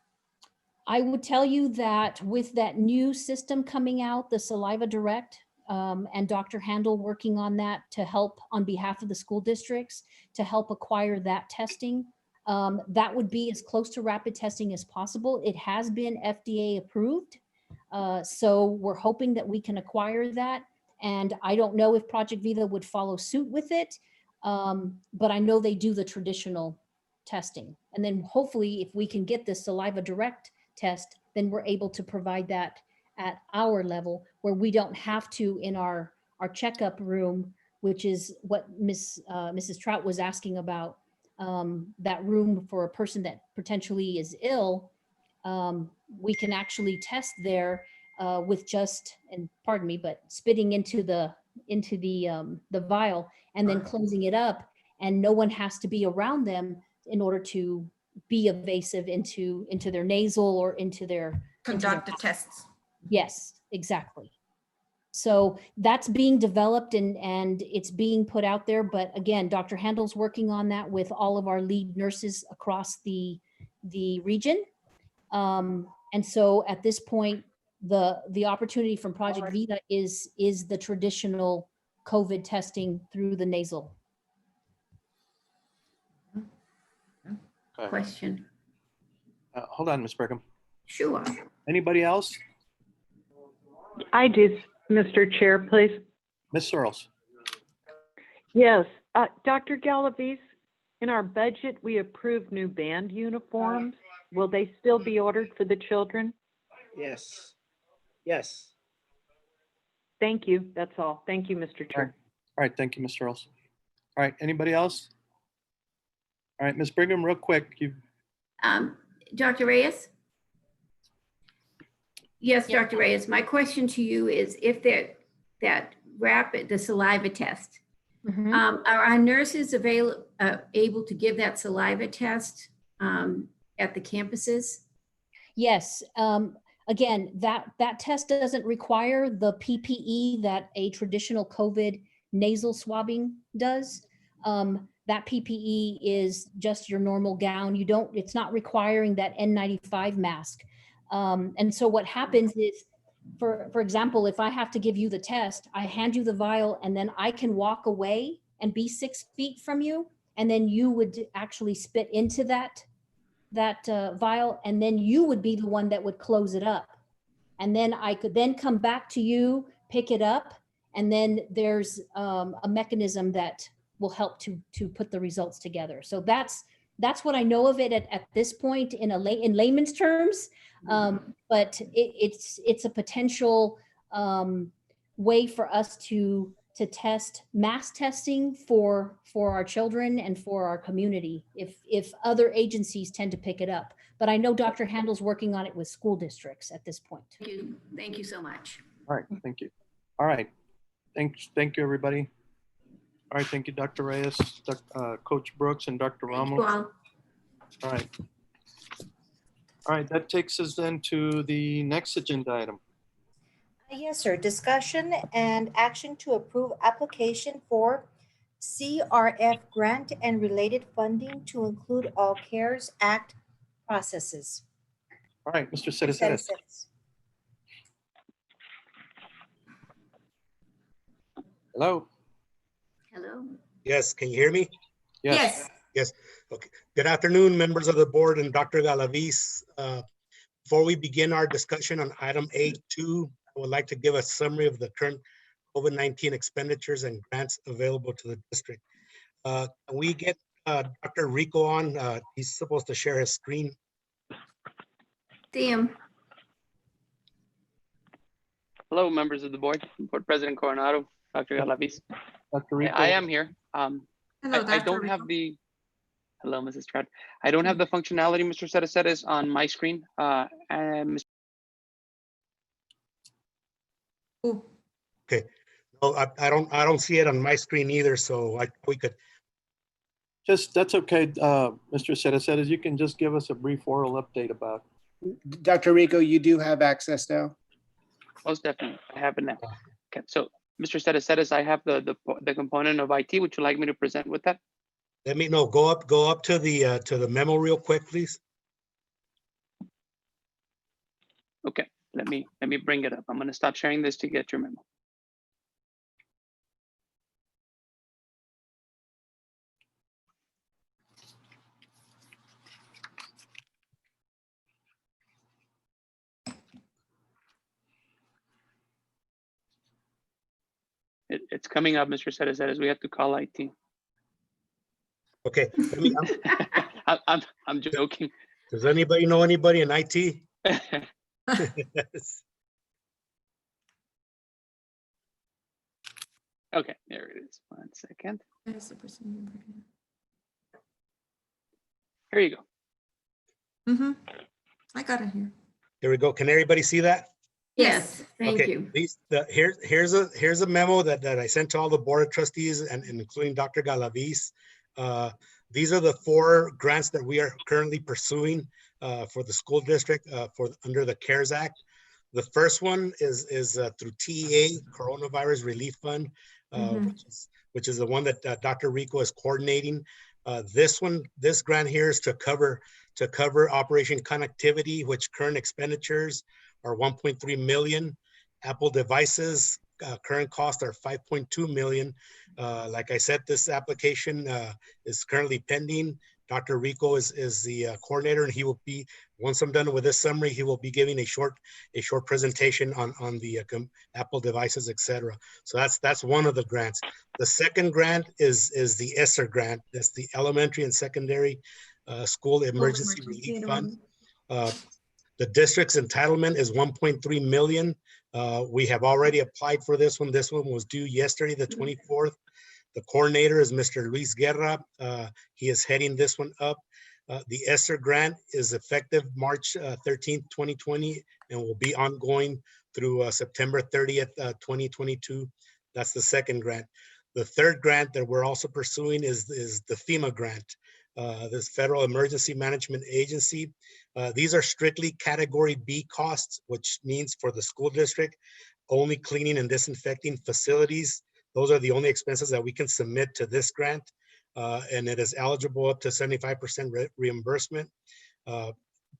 I would tell you that with that new system coming out, the Saliva Direct, and Dr. Handel working on that to help on behalf of the school districts to help acquire that testing, that would be as close to rapid testing as possible. It has been FDA approved. So we're hoping that we can acquire that. And I don't know if Project Vida would follow suit with it, but I know they do the traditional testing. And then hopefully if we can get this Saliva Direct test, then we're able to provide that at our level where we don't have to in our checkup room, which is what Mrs. Trout was asking about, that room for a person that potentially is ill. we can actually test there with just, and pardon me, but spitting into the vial and then closing it up, and no one has to be around them in order to be evasive into their nasal or into their Conduct the tests. Yes, exactly. So that's being developed and it's being put out there. But again, Dr. Handel's working on that with all of our lead nurses across the region. And so at this point, the opportunity from Project Vita is the traditional COVID testing through the nasal. Okay. Question. Hold on, Ms. Brigham. Sure. Anybody else? I do, Mr. Chair, please. Ms. Searles? Yes, Dr. Galavis, in our budget, we approved new band uniforms. Will they still be ordered for the children? Yes. Yes. Thank you. That's all. Thank you, Mr. Chair. All right, thank you, Ms. Searles. All right, anybody else? All right, Ms. Brigham, real quick, Dr. Reyes? Yes, Dr. Reyes, my question to you is if the saliva test, are our nurses able to give that saliva test at the campuses? Yes. Again, that test doesn't require the PPE that a traditional COVID nasal swabbing does. That PPE is just your normal gown. It's not requiring that N95 mask. And so what happens is, for example, if I have to give you the test, I hand you the vial and then I can walk away and be 6 feet from you. And then you would actually spit into that vial, and then you would be the one that would close it up. And then I could then come back to you, pick it up, and then there's a mechanism that will help to put the results together. So that's what I know of it at this point in layman's terms. But it's a potential way for us to test mass testing for our children and for our community if other agencies tend to pick it up. But I know Dr. Handel's working on it with school districts at this point. Thank you so much. all right, thank you. All right, thank you, everybody. All right, thank you, Dr. Reyes, Coach Brooks, and Dr. Thank you Ramos. all. All right. All right, that takes us then to the next agenda item. Yes, sir. Discussion and action to approve application for CRF grant and related funding to include all CARES Act processes. All right, Mr. Cereces. Hello? Hello. Yes, can you hear me? Yes. Yes. Okay. Good afternoon, members of the board and Dr. Galavis. Before we begin our discussion on item A2, I would like to give a summary of the current COVID-19 expenditures and grants available to the district. Can we get Dr. Rico on? He's supposed to share his screen. See him. Hello, members of the board President Coronado, Dr. Galavis. Dr. Rico. I am here. Hello, I don't have the, hello, Mrs. Trout. I don't have the functionality, Mr. Cereces, on my screen. And Okay. No, I don't see it on my screen either, so we could. That's okay, Mr. Cereces, you can just give us a brief oral update about. Dr. Rico, you do have access now? most definitely, I have it now. Okay, so Mr. Cereces, I have the component of IT. Would you like me to present with that? Let me know. Go up to the memo real quick, please. Okay, let me bring it up. I'm gonna stop sharing this to get your memo. It's coming up, Mr. Cereces. We have to call IT. Okay, let me. I'm joking. Does anybody know anybody in IT? Okay, there it is. 1 second. Here you go. I got it here. Here we go. Can everybody see that? Yes, thank Okay, you. here's a memo that I sent to all the board of trustees and including Dr. Galaviz. These are the 4 grants that we are currently pursuing for the school district for under the CARES Act. The first one is through TEA, Coronavirus Relief Fund, which is the one that Dr. Rico is coordinating. This grant here is to cover Operation Connectivity, which current expenditures are 1.3 million. Apple devices, current costs are 5.2 million. Like I said, this application is currently pending. Dr. Rico is the coordinator, and he will be, once I'm done with this summary, he will be giving a short presentation on the Apple devices, etc. So that's one of the grants. The second grant is the Esser Grant. That's the Elementary and Secondary School Emergency Relief Fund. The district's entitlement is 1.3 million. We have already applied for this one. This one was due yesterday, the 24th. The coordinator is Mr. Luis Guerra. He is heading this one up. The Esser Grant is effective March 13th, 2020, and will be ongoing through September 30th, 2022. That's the second grant. The third grant that we're also pursuing is the Fema Grant, this Federal Emergency Management Agency. These are strictly Category B costs, which means for the school district, only cleaning and disinfecting facilities. Those are the only expenses that we can submit to this grant, and it is eligible up to 75% reimbursement.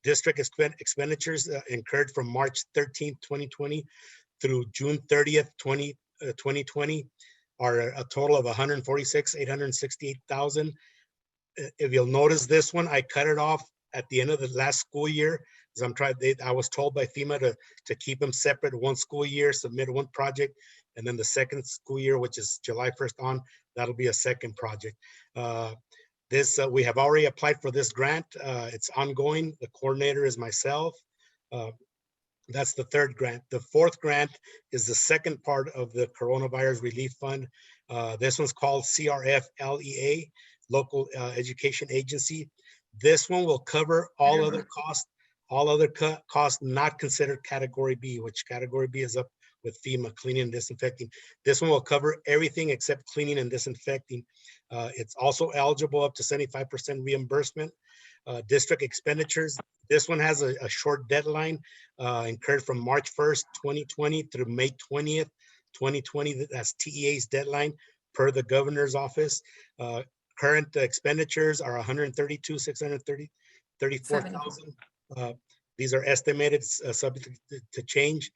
District expenditures incurred from March 13th, 2020 through June 30th, 2020 are a total of 146,868,000. If you'll notice this one, I cut it off at the end of the last school year. I was told by FEMA to keep them separate, one school year, submit one project, and then the second school year, which is July 1st on, that'll be a second project. We have already applied for this grant. It's ongoing. The coordinator is myself. That's the third grant. The fourth grant is the second part of the Coronavirus Relief Fund. This one's called CRF-LEA, Local Education Agency. This one will cover all other costs not considered Category B, which Category B is up with FEMA, cleaning and disinfecting. This one will cover everything except cleaning and disinfecting. It's also eligible up to 75% reimbursement. District expenditures, this one has a short deadline incurred from March 1st, 2020 through May 20th, 2020. That's TEA's deadline per the governor's office. Current expenditures are 132,634,000. These are estimated, subject to change.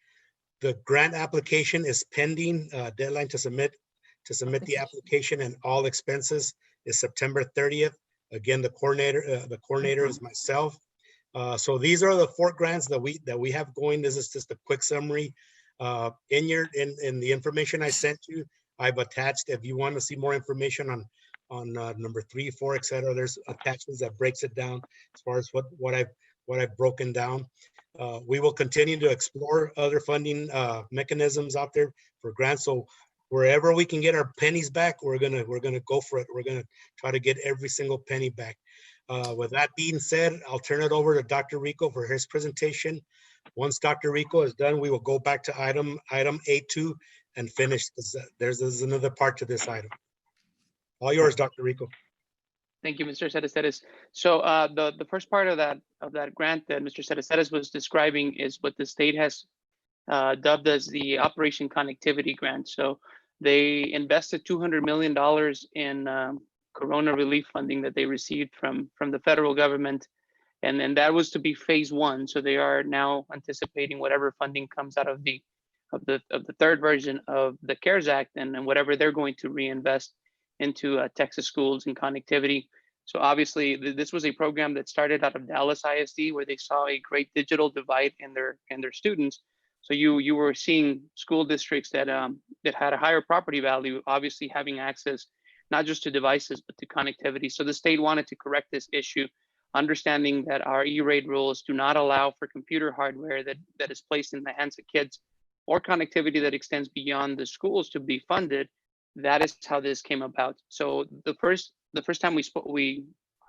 The grant application is pending. Deadline to submit the application and all expenses is September 30th. Again, the coordinator is myself. So these are the 4 grants that we have going. This is just a quick summary. In the information I sent you, I've attached. If you want to see more information on number 3, 4, etc., there's attachments that breaks it down as far as what I've broken down. We will continue to explore other funding mechanisms out there for grants. So wherever we can get our pennies back, we're gonna go for it. We're gonna try to get every single penny back. With that being said, I'll turn it over to Dr. Rico for his presentation. Once Dr. Rico is done, we will go back to item A2 and finish, because there's another part to this item. All yours, Dr. Rico. Thank you, Mr. Cereces. So the first part of that grant that Mr. Cereces was describing is what the state has dubbed as the Operation Connectivity Grant. So they invested $200 million in Corona relief funding that they received from the federal government, and then that was to be phase 1. So they are now anticipating whatever funding comes out of the third version of the CARES Act, and then whatever they're going to reinvest into Texas schools and connectivity. So obviously this was a program that started out of Dallas ISD, where they saw a great digital divide in their students. So you were seeing school districts that had a higher property value, obviously having access not just to devices, but to connectivity. So the state wanted to correct this issue, understanding that our E-rate rules do not allow for computer hardware that is placed in the hands of kids, or connectivity that extends beyond the schools to be funded. That is how this came about. So the first time we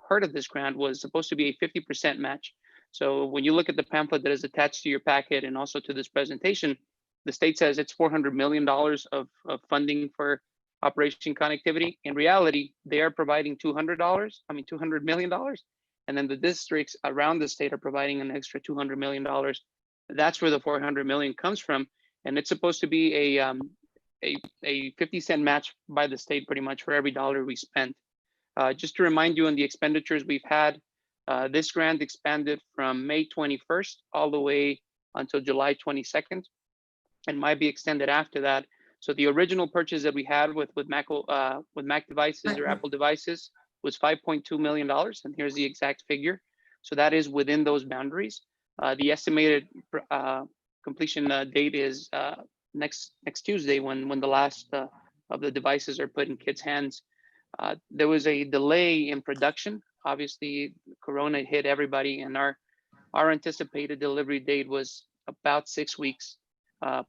heard of this grant was supposed to be a 50% match. So when you look at the pamphlet that is attached to your packet and also to this presentation, the state says it's $400 million of funding for Operation Connectivity. In reality, they are providing $200 million. And then the districts around the state are providing an extra $200 million. That's where the $400 million comes from. And it's supposed to be a 50-cent match by the state pretty much for every dollar we spend. Just to remind you on the expenditures we've had, this grant expanded from May 21st all the way until July 22nd and might be extended after that. So the original purchase that we had with Mac devices or Apple devices was $5.2 million. And here's the exact figure. So that is within those boundaries. The estimated completion date is next Tuesday when the last of the devices are put in kids' hands. There was a delay in production. Obviously, Corona hit everybody, and our anticipated delivery date was about 6 weeks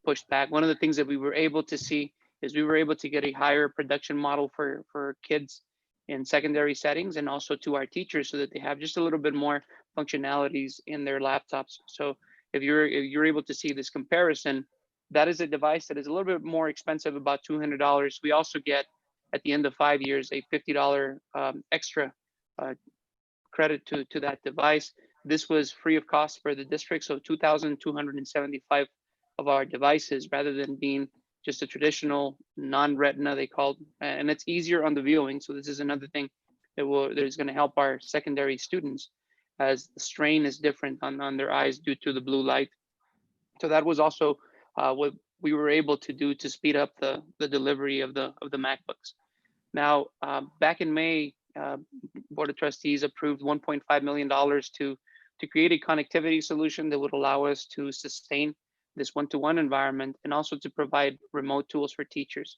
pushed back. One of the things that we were able to see is we were able to get a higher production model for kids in secondary settings and also to our teachers so that they have just a little bit more functionalities in their laptops. So if you're able to see this comparison, that is a device that is a little bit more expensive, about $200. We also get at the end of 5 years a $50 extra credit to that device. This was free of cost for the district, so 2,275 of our devices rather than being just a traditional non-retina, they called, and it's easier on the viewing. So this is another thing that is going to help our secondary students as the strain is different on their eyes due to the blue light. So that was also what we were able to do to speed up the delivery of the MacBooks. Now, back in May, Board of Trustees approved $1.5 million to create a connectivity solution that would allow us to sustain this one-to-one environment and also to provide remote tools for teachers.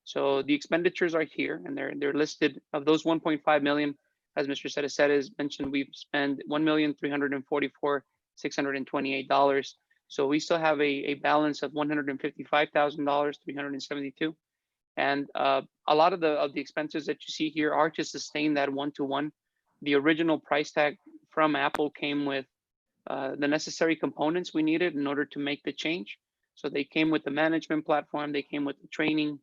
So the expenditures are here and they're listed. Of those 1.5 million, as Mr. Cedesedes mentioned, we've spent $1,344,628. So we still have a balance of $155,372. And a lot of the expenses that you see here are to sustain that one-to-one. The original price tag from Apple came with the necessary components we needed in order to make the change. So they came with the management platform, they came with the training,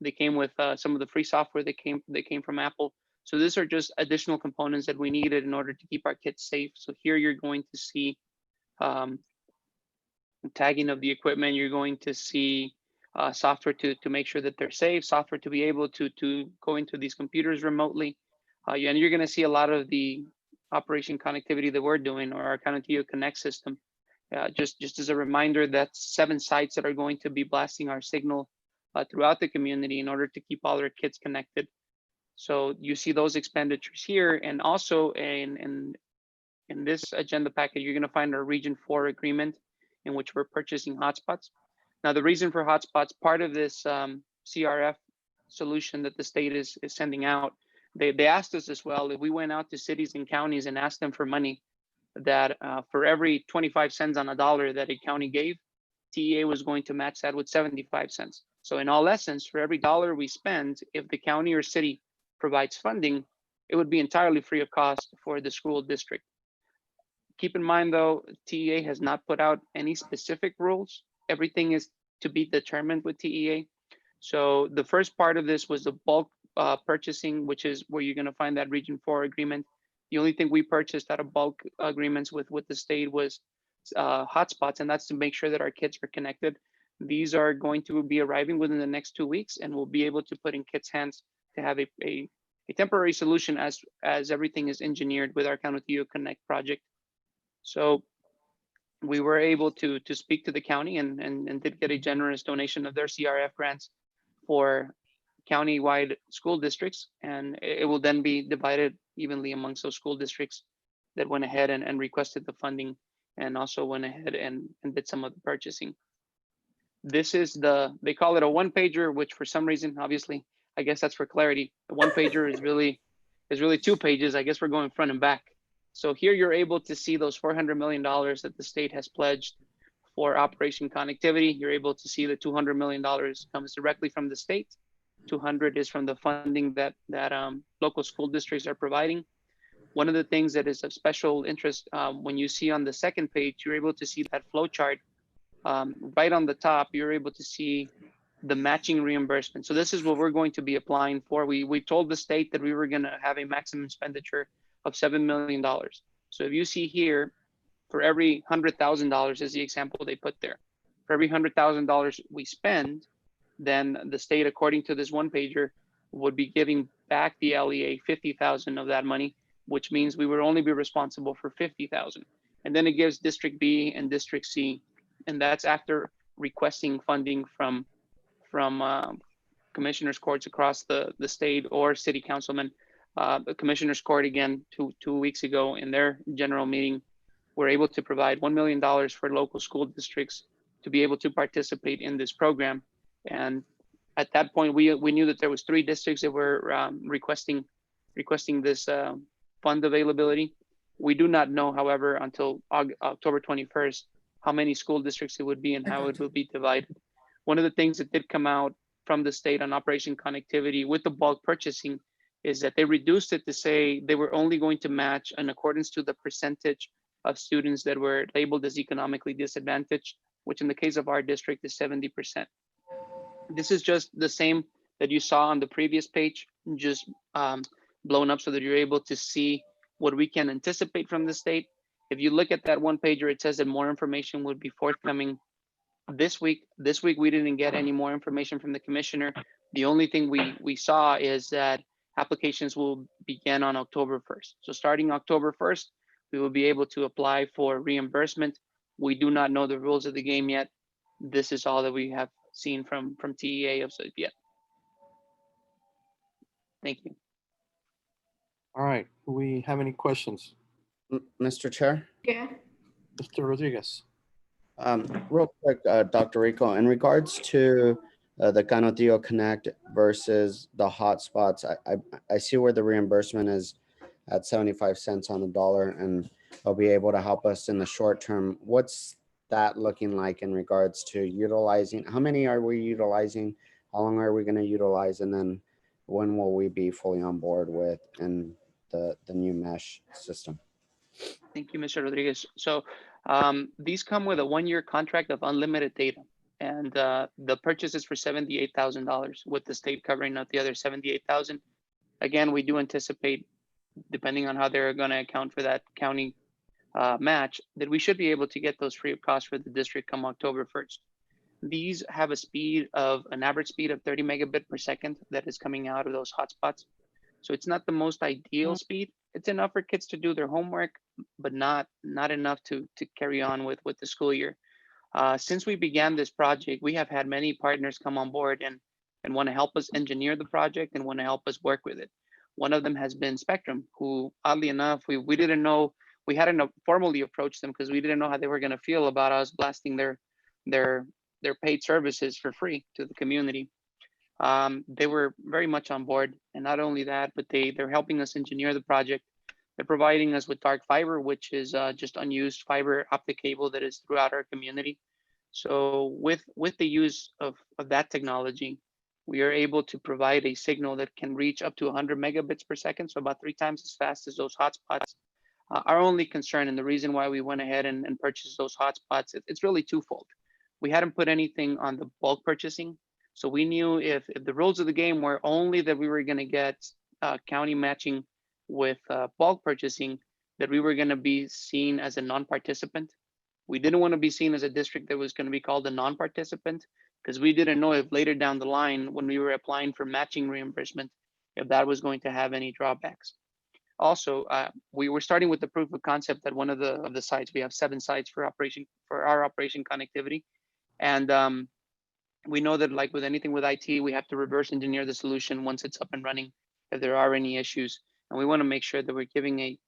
they came with some of the free software that came from Apple. So these are just additional components that we needed in order to keep our kids safe. So here you're going to see tagging of the equipment. You're going to see software to make sure that they're safe, software to be able to go into these computers remotely. And you're going to see a lot of the Operation Connectivity that we're doing, or our Connectivity Connect system. Just as a reminder, that's 7 sites that are going to be blasting our signal throughout the community in order to keep all our kids connected. So you see those expenditures here, and also in this agenda packet, you're going to find our Region 4 agreement in which we're purchasing hotspots. Now, the reason for hotspots, part of this CRF solution that the state is sending out, they asked us as well, if we went out to cities and counties and asked them for money, that for every 25 cents on a dollar that a county gave, TEA was going to match that with 75 cents. So in all essence, for every dollar we spend, if the county or city provides funding, it would be entirely free of cost for the school district. Keep in mind though, TEA has not put out any specific rules. Everything is to be determined with TEA. So the first part of this was the bulk purchasing, which is where you're going to find that Region 4 agreement. The only thing we purchased out of bulk agreements with the state was hotspots, and that's to make sure that our kids are connected. These are going to be arriving within the next 2 weeks, and we'll be able to put in kids' hands to have a temporary solution as everything is engineered with our Connectivity Connect project. So we were able to speak to the county and did get a generous donation of their CRF grants for county-wide school districts, and it will then be divided evenly amongst those school districts that went ahead and requested the funding and also went ahead and did some of the purchasing. This is they call it a one-pager, which for some reason, obviously, I guess that's for clarity. The one-pager is really 2 pages. I guess we're going front and back. So here you're able to see those $400 million that the state has pledged for Operation Connectivity. You're able to see the $200 million comes directly from the state. 200 is from the funding that local school districts are providing. One of the things that is of special interest, when you see on the second page, you're able to see that flow chart. Right on the top, you're able to see the matching reimbursement. So this is what we're going to be applying for. We told the state that we were going to have a maximum expenditure of $7 million. So if you see here, for every $100,000 is the example they put there. For every $100,000 we spend, then the state, according to this one pager, would be giving back the LEA 50,000 of that money, which means we would only be responsible for 50,000. And then it gives District B and District C, and that's after requesting funding from commissioners courts across the state or city councilmen. The commissioners court, again, two weeks ago in their general meeting, were able to provide $1 million for local school districts to be able to participate in this program. And at that point, we knew that there was 3 districts that were requesting this fund availability. We do not know, however, until October 21st, how many school districts it would be and how it will be divided. One of the things that did come out from the state on Operation Connectivity with the bulk purchasing is that they reduced it to say they were only going to match in accordance to the percentage of students that were labeled as economically disadvantaged, which in the case of our district is 70%. This is just the same that you saw on the previous page, just blown up so that you're able to see what we can anticipate from the state. If you look at that one pager, it says that more information would be forthcoming this week. This week, we didn't get any more information from the commissioner. The only thing we saw is that applications will begin on October 1st. So starting October 1st, we will be able to apply for reimbursement. We do not know the rules of the game yet. This is all that we have seen from TEA of yet. Thank you. All right, do we have any questions? Mr. Chair? Yeah. Mr. Rodriguez. Real quick, Dr. Rico, in regards to the Canotillo Connect versus the hotspots, I see where the reimbursement is at 75 cents on the dollar, and they'll be able to help us in the short term. What's that looking like in regards to utilizing? How many are we utilizing? How long are we going to utilize? And then when will we be fully on board with and the new mesh system? Thank you, Mr. Rodriguez. So these come with a 1-year contract of unlimited data, and the purchase is for $78,000 with the state covering up the other $78,000. Again, we do anticipate, depending on how they're going to account for that county match, that we should be able to get those free of cost for the district come October 1st. These have an average speed of 30 megabit per second that is coming out of those hotspots. So it's not the most ideal speed. It's enough for kids to do their homework, but not enough to carry on with the school year. Since we began this project, we have had many partners come on board and want to help us engineer the project and want to help us work with it. One of them has been Spectrum, who oddly enough, we didn't know, we hadn't formally approached them because we didn't know how they were going to feel about us blasting their paid services for free to the community. They were very much on board, and not only that, but they're helping us engineer the project. They're providing us with dark fiber, which is just unused fiber optic cable that is throughout our community. So with the use of that technology, we are able to provide a signal that can reach up to 100 megabits per second, so about 3 times as fast as those hotspots. Our only concern, and the reason why we went ahead and purchased those hotspots, it's really twofold. We hadn't put anything on the bulk purchasing. So we knew if the rules of the game were only that we were going to get county matching with bulk purchasing, that we were going to be seen as a non-participant. We didn't want to be seen as a district that was going to be called a non-participant, because we didn't know if later down the line, when we were applying for matching reimbursement, if that was going to have any drawbacks. Also, we were starting with the proof of concept at one of the sites. We have 7 sites for our Operation Connectivity. And we know that, like with anything with IT, we have to reverse engineer the solution once it's up and running if there are any issues. And we want to make sure that we're giving a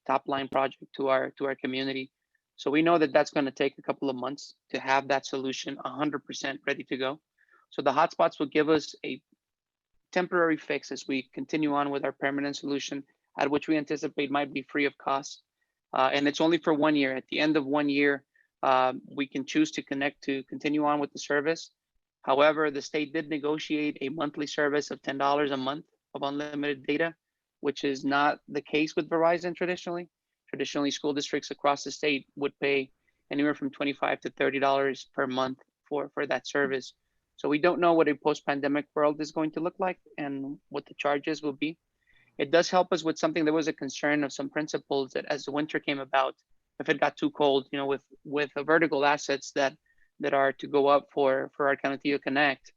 top line project to our community. So we know that that's going to take a couple of months to have that solution 100% ready to go. So the hotspots will give us a temporary fix as we continue on with our permanent solution, at which we anticipate might be free of cost. And it's only for 1 year. At the end of 1 year, we can choose to continue on with the service. However, the state did negotiate a monthly service of $10 a month of unlimited data, which is not the case with Verizon traditionally. Traditionally, school districts across the state would pay anywhere from $25 to $30 per month for that service. So we don't know what a post-pandemic world is going to look like and what the charges will be. It does help us with something. There was a concern of some principals that as the winter came about, if it got too cold, you know, with the vertical assets that are to go up for our Canutillo Connect,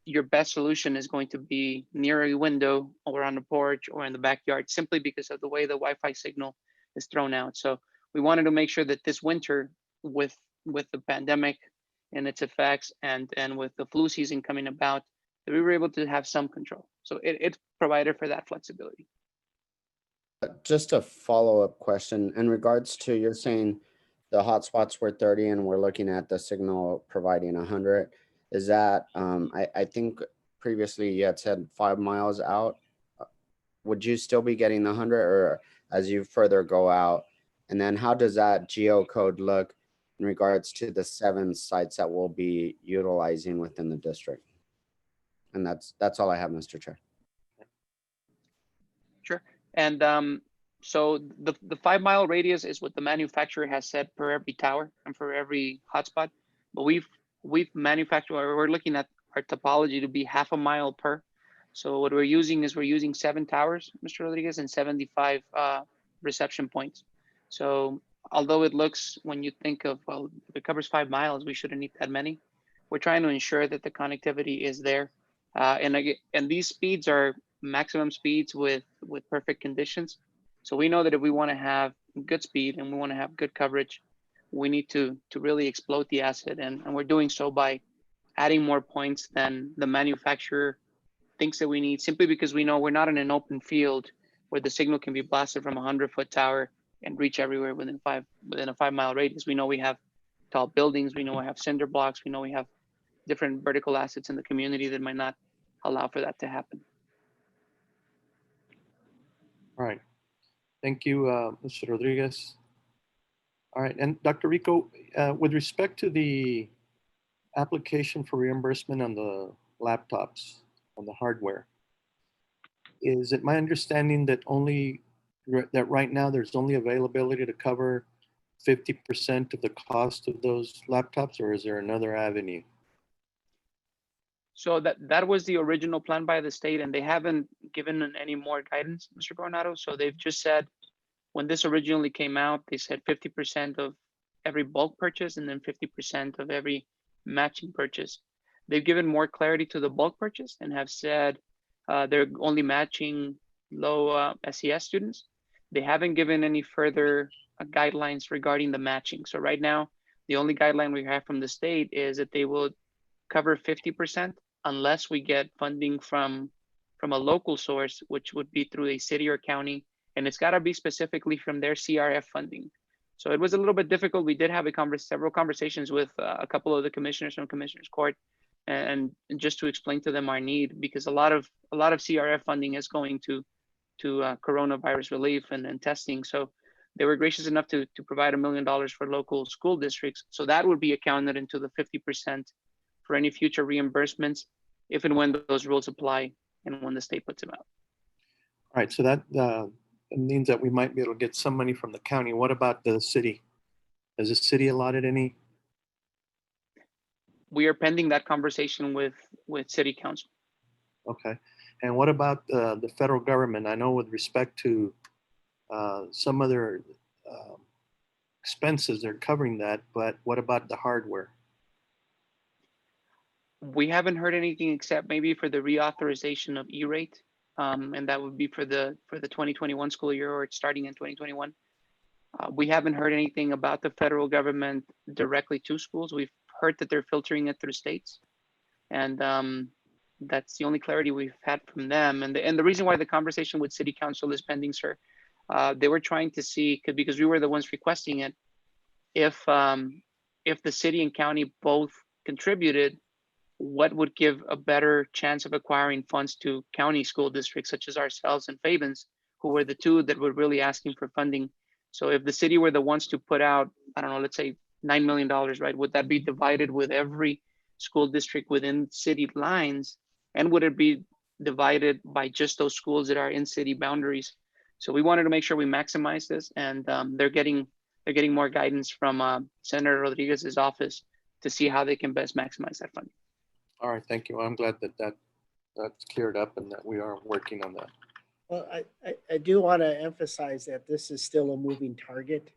your best solution is going to be near a window or on the porch or in the backyard, simply because of the way the Wi-Fi signal is thrown out. So we wanted to make sure that this winter, with the pandemic and its effects and with the flu season coming about, that we were able to have some control. So it provided for that flexibility. Just a follow-up question in regards to, you're saying the hotspots were 30 and we're looking at the signal providing 100. Is that, I think previously you had said 5 miles out. Would you still be getting the 100 or as you further go out? And then how does that geocode look in regards to the 7 sites that we'll be utilizing within the district? And that's all I have, Mr. Chair. Sure. And so the 5 mile radius is what the manufacturer has set per every tower and for every hotspot. But we've manufactured, we're looking at our topology to be half a mile per. So what we're using 7 towers, Mr. Rodriguez, and 75 reception points. So although it looks, when you think of, well, if it covers 5 miles, we shouldn't need that many. We're trying to ensure that the connectivity is there. And these speeds are maximum speeds with perfect conditions. So we know that if we want to have good speed and we want to have good coverage, we need to really exploit the asset. And we're doing so by adding more points than the manufacturer thinks that we need, simply because we know we're not in an open field where the signal can be blasted from a 100-foot tower and reach everywhere within a 5 mile radius. We know we have tall buildings. We know we have cinder blocks. We know we have different vertical assets in the community that might not allow for that to happen. All right. Thank you, Mr. Rodriguez. All right, and Dr. Rico, with respect to the application for reimbursement on the laptops, on the hardware, is it my understanding that that right now there's only availability to cover 50% of the cost of those laptops, or is there another avenue? So that was the original plan by the state, and they haven't given any more guidance, Mr. Coronado. So they've just said, when this originally came out, they said 50% of every bulk purchase and then 50% of every matching purchase. They've given more clarity to the bulk purchase and have said they're only matching low SES students. They haven't given any further guidelines regarding the matching. So right now, the only guideline we have from the state is that they will cover 50% unless we get funding from a local source, which would be through a city or county, and it's got to be specifically from their CRF funding. So it was a little bit difficult. We did have several conversations with a couple of the commissioners from Commissioners Court, and just to explain to them our need, because a lot of CRF funding is going to coronavirus relief and testing. So they were gracious enough to provide $1 million for local school districts. So that would be accounted into the 50% for any future reimbursements, if and when those rules apply and when the state puts them out. All right, so that means that we might be able to get some money from the county. What about the city? Has the city allotted any? We are pending that conversation with city council. Okay, and what about the federal government? I know with respect to some other expenses, they're covering that, but what about the hardware? We haven't heard anything except maybe for the reauthorization of E-rate, and that would be for the 2021 school year, or it's starting in 2021. We haven't heard anything about the federal government directly to schools. We've heard that they're filtering it through states, and that's the only clarity we've had from them. And the reason why the conversation with City Council is pending, sir, they were trying to see, because we were the ones requesting it, if the city and county both contributed, what would give a better chance of acquiring funds to county school districts such as ourselves and Fabens, who were the two that were really asking for funding. So if the city were the ones to put out, I don't know, let's say $9 million, right? Would that be divided with every school district within city lines? And would it be divided by just those schools that are in city boundaries. So we wanted to make sure we maximize this, and they're getting more guidance from Senator Rodriguez's office to see how they can best maximize that funding. All right, thank you. I'm glad that's cleared up and that we are working on that. Well, I do want to emphasize that this is still a moving target.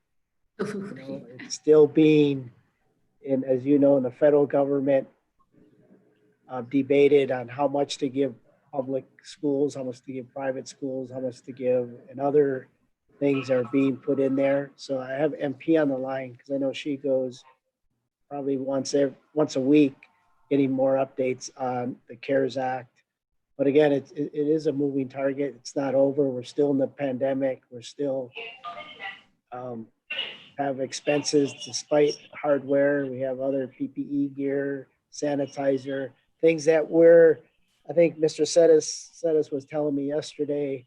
You know, it's still being, as you know, in the federal government, debated on how much to give public schools, how much to give private schools, how much to give, and other things are being put in there. So I have MP on the line because I know she goes probably once a week, getting more updates on the CARES Act. But again, it is a moving target. It's not over. We're still in the pandemic. We're still have expenses despite hardware. We have other PPE gear, sanitizer, things that I think Mr. Sedis was telling me yesterday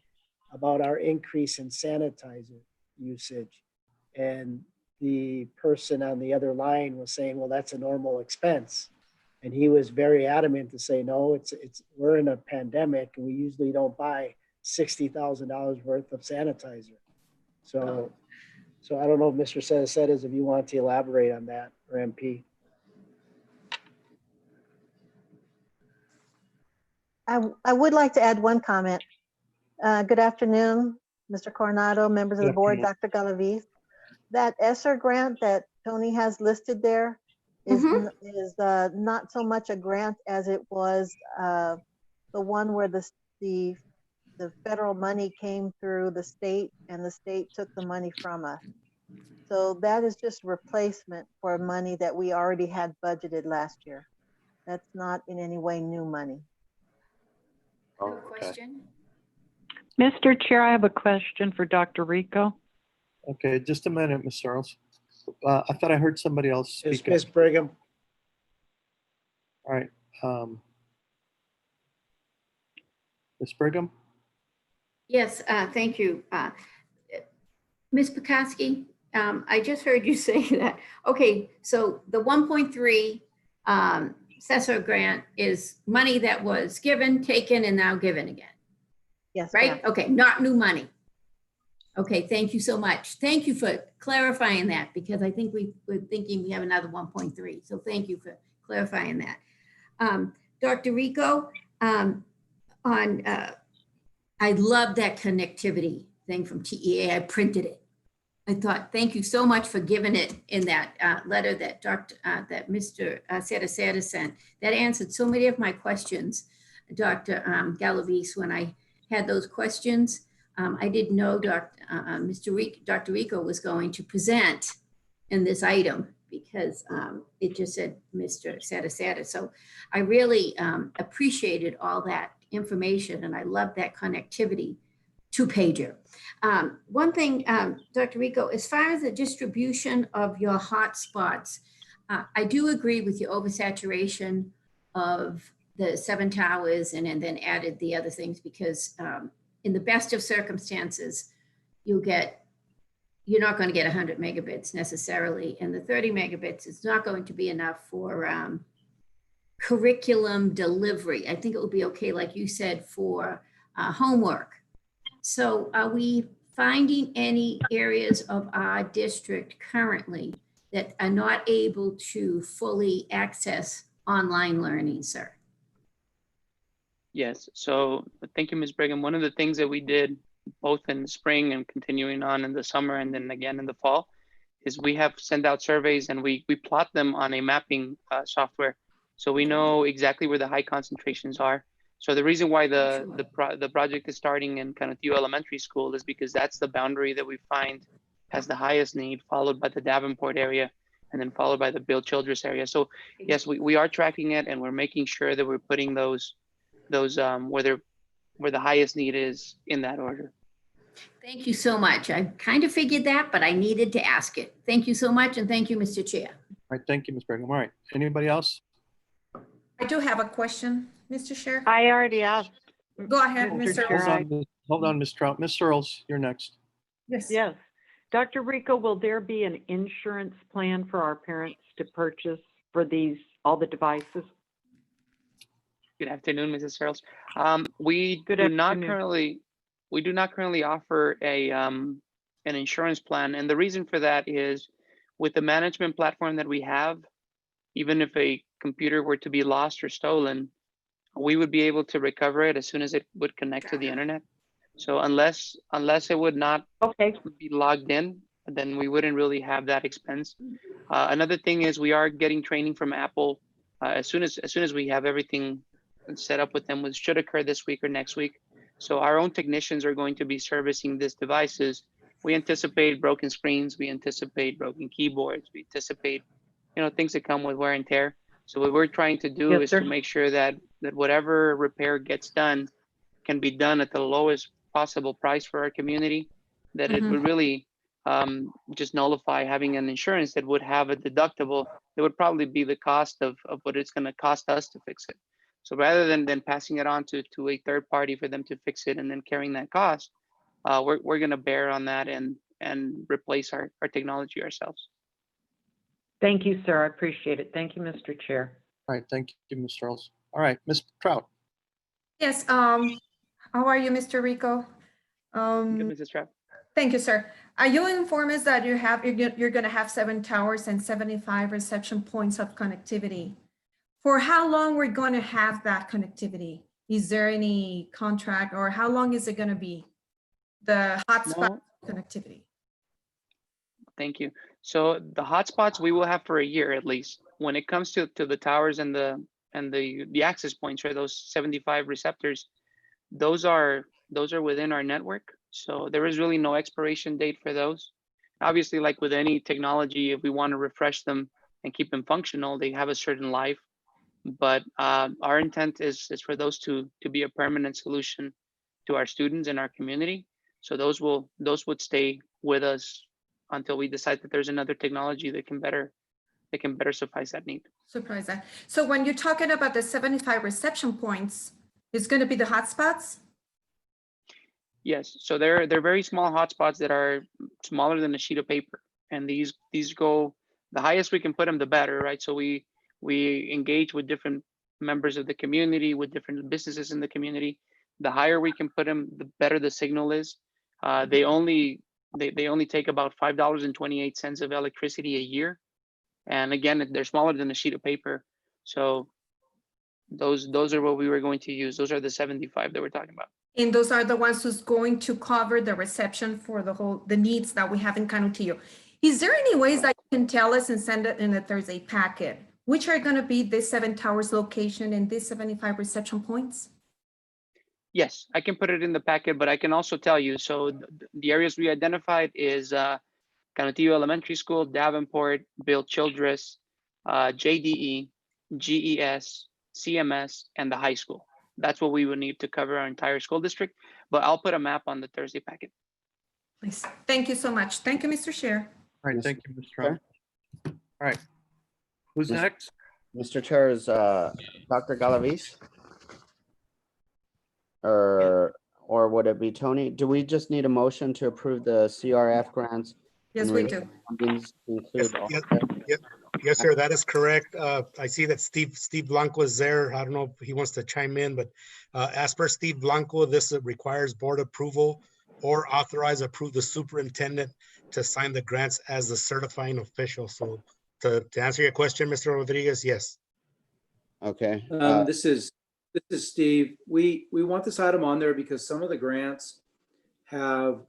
about our increase in sanitizer usage. And the person on the other line was saying, well, that's a normal expense. And he was very adamant to say, no, we're in a pandemic and we usually don't buy $60,000 worth of sanitizer. So I don't know if Mr. Sedis, if you want to elaborate on that, or MP. I would like to add one comment. Good afternoon, Mr. Coronado, members of the board, Dr. Galaviz. That Esser grant that Tony has listed there is not so much a grant as it was the one where the federal money came through the state and the state took the money from us. So that is just replacement for money that we already had budgeted last year. That's not in any way new money. Question? Mr. Chair, I have a question for Dr. Rico. Okay, just a minute, Ms. Searles. I thought I heard somebody else speak. It's Ms. Brigham. All right. Ms. Brigham? Yes, thank you. Ms. Pekoski, I just heard you say that. Okay, so the 1.3 Esser Grant is money that was given, taken, and now given again. Yes. Right? Okay, not new money. Okay, thank you so much. Thank you for clarifying that, because I think we're thinking we have another 1.3. So thank you for clarifying that. Dr. Rico, I love that connectivity thing from TEA. I printed it. I thought, thank you so much for giving it in that letter that that Mr. Sedis sent. That answered so many of my questions, Dr. Galaviz, when I had those questions. I didn't know Dr. Rico was going to present in this item because it just said Mr. Sedis. So I really appreciated all that information, and I love that connectivity two-pager. One thing, Dr. Rico, as far as the distribution of your hotspots, I do agree with your oversaturation of the 7 towers and then added the other things, because in the best of circumstances, you're not going to get 100 megabits necessarily, and the 30 megabits is not going to be enough for curriculum delivery. I think it will be okay, like you said, for homework. So are we finding any areas of our district currently that are not able to fully access online learning, sir? Yes, so thank you, Ms. Brigham. One of the things that we did both in the spring and continuing on in the summer and then again in the fall is we have sent out surveys and we plot them on a mapping software. So we know exactly where the high concentrations are. So the reason why the project is starting in Canutillo Elementary School is because that's the boundary that we find has the highest need, followed by the Davenport area, and then followed by the Bill Childress area. So yes, we are tracking it, and we're making sure that we're putting those where the highest need is in that order. Thank you so much. I kind of figured that, but I needed to ask it. Thank you so much, and thank you, Mr. Chair. All right, thank you, Ms. Brigham. All right, anybody else? I do have a question, Mr. Chair. I already asked. Go ahead, Mr. Mr. Chair. Hold on, Ms. Trout. Ms. Searles, you're next. Yes. Yes. Dr. Rico, will there be an insurance plan for our parents to purchase for all the devices? Good afternoon, Mrs. Searles. We Good do not afternoon. currently offer an insurance plan, and the reason for that is with the management platform that we have, even if a computer were to be lost or stolen, we would be able to recover it as soon as it would connect to the internet. So unless it would not be logged in, then we wouldn't really have that expense. Another thing is we are getting training from Apple as soon as we have everything set up with them, which should occur this week or next week. So our own technicians are going to be servicing these devices. We anticipate broken screens, we anticipate broken keyboards, we anticipate, things that come with wear and tear. So what we're trying to do Yes, is sir. to make sure that whatever repair gets done can be done at the lowest possible price for our community, that it would really just nullify having an insurance that would have a deductible that would probably be the cost of what it's going to cost us to fix it. So rather than passing it on to a third party for them to fix it and then carrying that cost, we're going to bear on that and replace our technology ourselves. Thank you, sir. I appreciate it. Thank you, Mr. Chair. All right, thank you, Ms. Searles. All right, Ms. Trout. Yes, how are you, Mr. Rico? Good, Mrs. Trapp. Thank you, sir. You inform us that you're going to have 7 towers and 75 reception points of connectivity. For how long we're going to have that connectivity? Is there any contract, or how long is it going to be? The hotspot connectivity. Thank you. So the hotspots we will have for a year at least. When it comes to the towers and the access points, or those 75 receptors, those are within our network. So there is really no expiration date for those. Obviously, like with any technology, if we want to refresh them and keep them functional, they have a certain life. But our intent is for those to be a permanent solution to our students and our community. So those would stay with us until we decide that there's another technology that can better suffice that need. Surprise that. So when you're talking about the 75 reception points, it's going to be the hotspots? Yes, so they're very small hotspots that are smaller than a sheet of paper, and these go, the highest we can put them, the better, right? So we engage with different members of the community, with different businesses in the community. The higher we can put them, the better the signal is. They only take about $5.28 of electricity a year, and again, they're smaller than a sheet of paper. So those are what we were going to use. Those are the 75 that we're talking about. And those are the ones who's going to cover the reception for the needs that we have in Canutillo. Is there any ways that you can tell us and send it in a Thursday packet, which are going to be the 7 towers location and these 75 reception points? Yes, I can put it in the packet, but I can also tell you. So the areas we identified is Canutillo Elementary School, Davenport, Bill Childress, JDE, GES, CMS, and the high school. That's what we would need to cover our entire school district, but I'll put a map on the Thursday packet. Please. Thank you so much. Thank you, Mr. Chair. All right, thank you, Ms. Trout. All right, who's next? Mr. Chair, is Dr. Galaviz? Or would it be Tony? Do we just need a motion to approve the CRF grants? Yes, we do. Yes, sir, that is correct. I see that Steve Blanco is there. I don't know if he wants to chime in, but as per Steve Blanco, this requires board approval or approve the superintendent to sign the grants as the certifying official. So to answer your question, Mr. Rodriguez, yes. Okay. This is Steve. We want this item on there because some of the grants have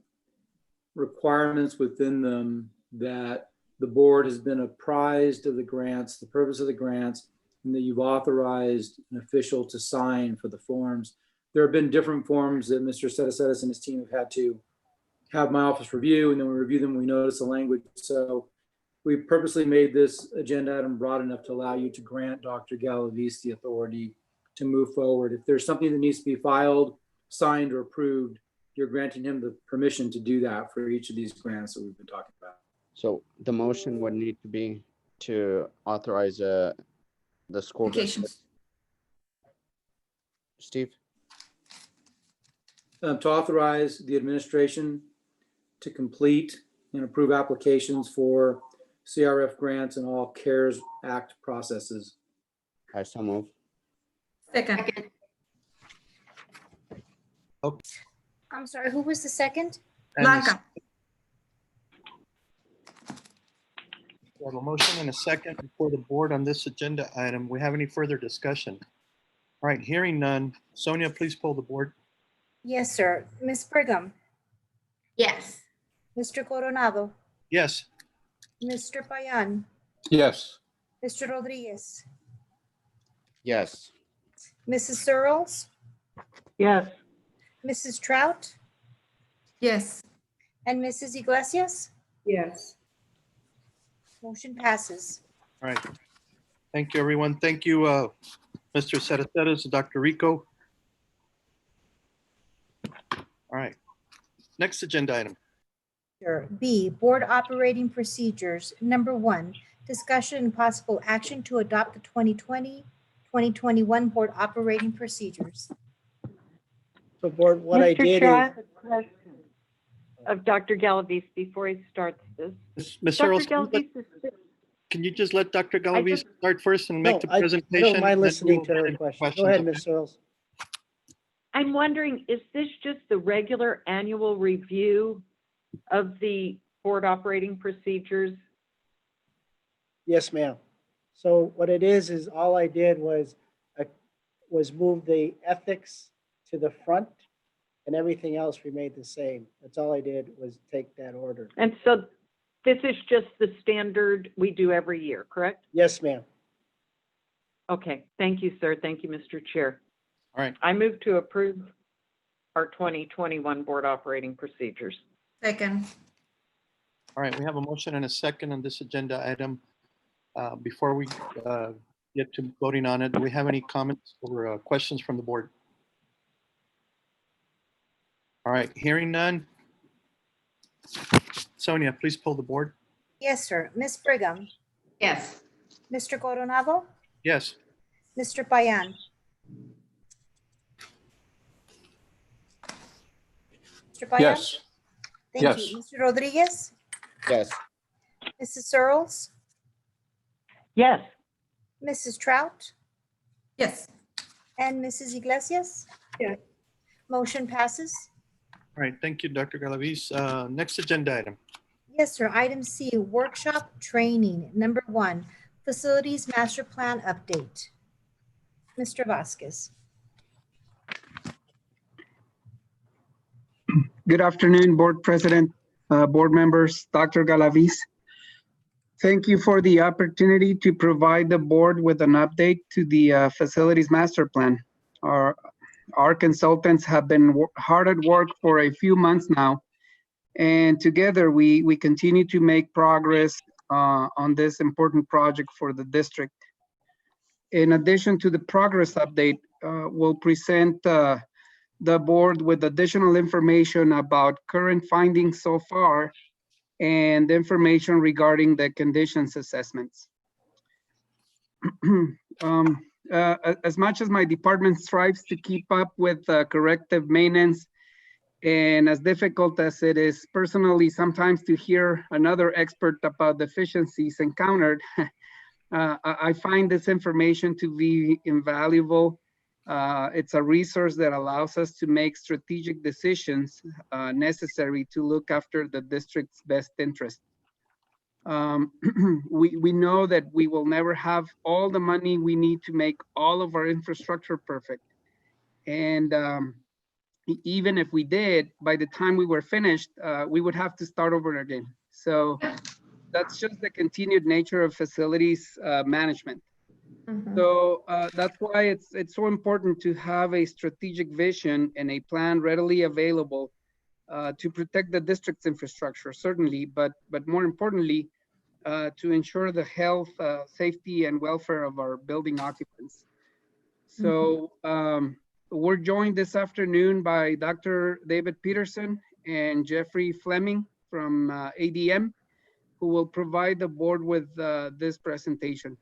requirements within them that the board has been apprised of the grants, the purpose of the grants, and that you've authorized an official to sign for the forms. There have been different forms that Mr. Setacetis and his team have had to have my office review, and then we review them, we notice the language. So we purposely made this agenda item broad enough to allow you to grant Dr. Galaviz the authority to move forward. If there's something that needs to be filed, signed, or approved, you're granting him the permission to do that for each of these grants that we've been talking about. So the motion would need to be to authorize the school. Steve? To authorize the administration to complete and approve applications for CRF grants and all CARES Act processes. I so move. Second. I'm sorry, who was the second? Blanca. We have a motion and a second before the board on this agenda item. We have any further discussion? All right, hearing none. Sonia, please poll the board. Yes, sir. Ms. Brigham, Yes. Mr. Coronado, Yes. Mr. Payan, Yes. Mr. Rodriguez, Yes. Mrs. Searles, Yes. Mrs. Trout, Yes. and Mrs. Iglesias. Yes. Motion passes. All right. Thank you, everyone. Thank you, Mr. Cereceres, Dr. Rico. All right. Next agenda item. B, Board Operating Procedures. Number 1, discussion and possible action to adopt the 2020-2021 Board Operating Procedures. So board, what I Mr. did Chair, I is, have a question of Dr. Galavis before he starts this. Ms. Dr. Searles, Galavis, can you just let Dr. Galavis just- start first and no, make the I presentation? don't mind and then listening we'll to get her into question. questions, Go ahead, okay? Ms. Searles. I'm wondering, is this just the regular annual review of the board operating procedures? Yes, ma'am. So what it is all I did was move the ethics to the front and everything else remained the same. That's all I did was take that order. And so this is just the standard we do every year, correct? Yes, ma'am. Okay, thank you, sir. Thank you, Mr. Chair. All right. I move to approve our 2021 board operating procedures. Second. All right, we have a motion and a second on this agenda item. Before we get to voting on it, do we have any comments or questions from the board? All right, hearing none. Sonia, please pull the board. Yes, sir. Ms. Brigham, Yes. Mr. Coronado, Yes. Mr. Payan, Mr. Payan? Yes. Thank Yes. you. Mr. Rodriguez, Yes. Mrs. Searles, Yes. Mrs. Trout, Yes. and Mrs. Iglesias. Yes. Motion passes. All right, thank you, Dr. Galavis. Next agenda item. Yes, sir. Item C, workshop training. Number 1, facilities master plan update. Mr. Vasquez. Good afternoon, Board President, board members, Dr. Galavis. Thank you for the opportunity to provide the board with an update to the facilities master plan. Our consultants have been hard at work for a few months now, and together we continue to make progress on this important project for the district. In addition to the progress update, we'll present the board with additional information about current findings so far and information regarding the conditions assessments. As much as my department strives to keep up with corrective maintenance, and as difficult as it is personally sometimes to hear another expert about deficiencies encountered, I find this information to be invaluable. It's a resource that allows us to make strategic decisions necessary to look after the district's best interest. We know that we will never have all the money we need to make all of our infrastructure perfect. And even if we did, by the time we were finished, we would have to start over again. So that's just the continued nature of facilities management. So that's why it's so important to have a strategic vision and a plan readily available to protect the district's infrastructure, certainly, but more importantly, to ensure the health, safety, and welfare of our building occupants. So we're joined this afternoon by Dr. David Peterson and Jeffrey Fleming from ADM, who will provide the board with this presentation.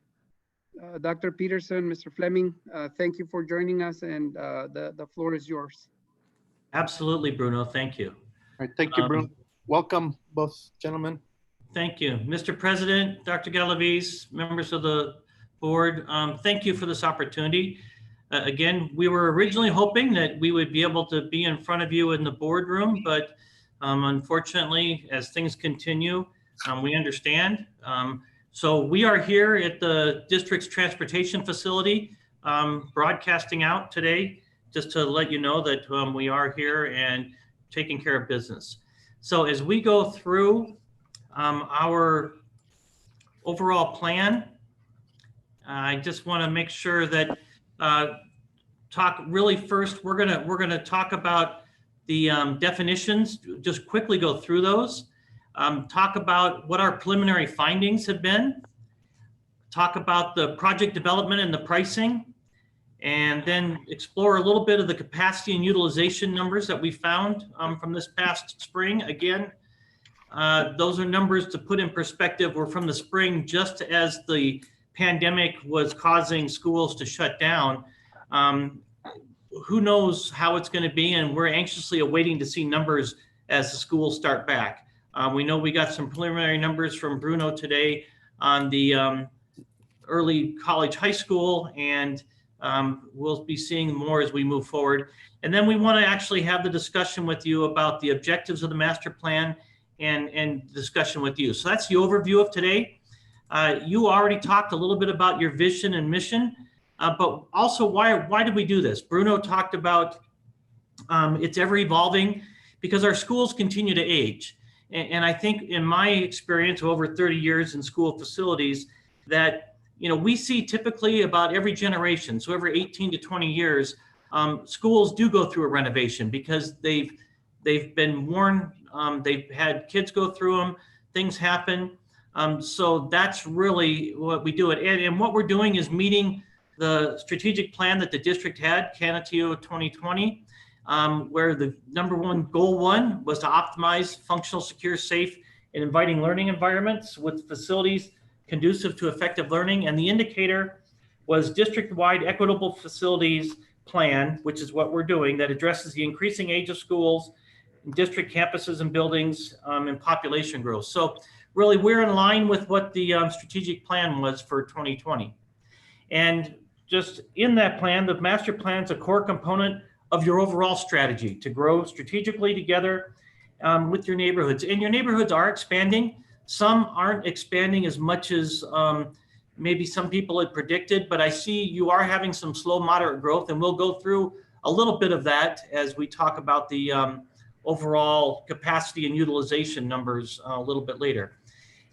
Dr. Peterson, Mr. Fleming, thank you for joining us, and the floor is yours. Absolutely, Bruno. Thank you. All right, thank you, Bruno. Welcome, both gentlemen. Thank you. Mr. President, Dr. Galavis, members of the board, thank you for this opportunity. Again, we were originally hoping that we would be able to be in front of you in the boardroom, but unfortunately, as things continue, we understand. So we are here at the district's transportation facility, broadcasting out today, just to let you know that we are here and taking care of business. So as we go through our overall plan, I just want to make sure that talk really first. We're gonna talk about the definitions. Just quickly go through those. Talk about what our preliminary findings have been. Talk about the project development and the pricing, and then explore a little bit of the capacity and utilization numbers that we found from this past spring. Again, those are numbers to put in perspective. Were from the spring, just as the pandemic was causing schools to shut down. Who knows how it's going to be, and we're anxiously awaiting to see numbers as the schools start back. We know we got some preliminary numbers from Bruno today on the early college high school, and we'll be seeing more as we move forward. And then we want to actually have the discussion with you about the objectives of the master plan and discussion with you. So that's the overview of today. You already talked a little bit about your vision and mission, but also why did we do this? Bruno talked about it's ever evolving because our schools continue to age. And I think in my experience of over 30 years in school facilities that, you know, we see typically about every generation, so every 18 to 20 years, schools do go through a renovation because they've been worn, they've had kids go through them, things happen. So that's really what we do. And what we're doing is meeting the strategic plan that the district had, Canatio 2020, where the goal one was to optimize functional, secure, safe, and inviting learning environments with facilities conducive to effective learning. And the indicator was district-wide equitable facilities plan, which is what we're doing, that addresses the increasing age of schools, district campuses and buildings, and population growth. So really, we're in line with what the strategic plan was for 2020. And just in that plan, the master plan is a core component of your overall strategy to grow strategically together with your neighborhoods. And your neighborhoods are expanding. Some aren't expanding as much as maybe some people had predicted, but I see you are having some slow, moderate growth, and we'll go through a little bit of that as we talk about the overall capacity and utilization numbers a little bit later.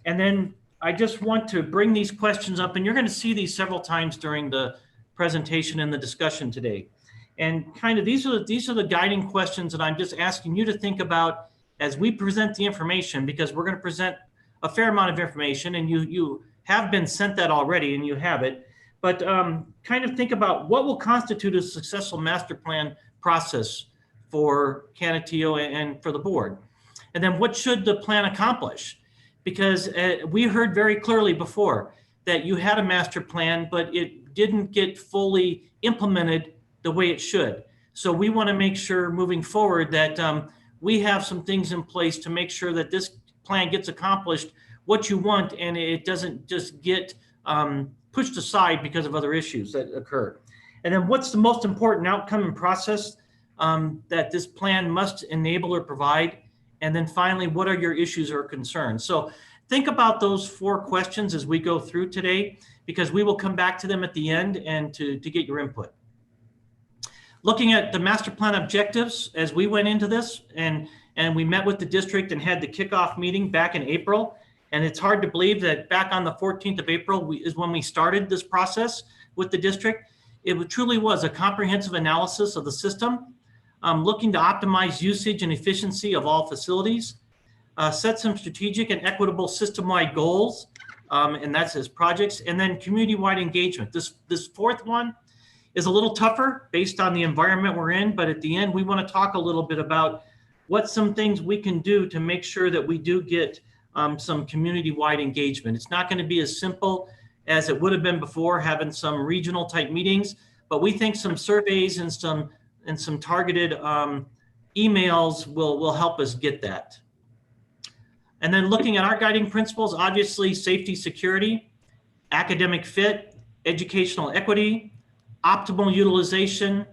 And then I just want to bring these questions up, and you're going to see these several times during the presentation and the discussion today. And kind of these are the guiding questions that I'm just asking you to think about as we present the information, because we're going to present a fair amount of information, and you have been sent that already, and you have it. But kind of think about what will constitute a successful master plan process for Canatio and for the board. And then what should the plan accomplish? Because we heard very clearly before that you had a master plan, but it didn't get fully implemented the way it should. So we want to make sure moving forward that we have some things in place to make sure that this plan gets accomplished what you want, and it doesn't just get pushed aside because of other issues that occur. And then what's the most important outcome and process that this plan must enable or provide? And then finally, what are your issues or concerns? So think about those 4 questions as we go through today, because we will come back to them at the end and to get your input. Looking at the master plan objectives, as we went into this and we met with the district and had the kickoff meeting back in April. And it's hard to believe that back on the 14th of April is when we started this process with the district. It truly was a comprehensive analysis of the system, looking to optimize usage and efficiency of all facilities, set some strategic and equitable system-wide goals, and that's as projects, and then community-wide engagement. This 4th one is a little tougher based on the environment we're in, but at the end, we want to talk a little bit about what some things we can do to make sure that we do get some community-wide engagement. It's not going to be as simple as it would have been before, having some regional type meetings, but we think some surveys and some targeted emails will help us get that. And then looking at our guiding principles, obviously safety, security, academic fit, educational equity, optimal utilization,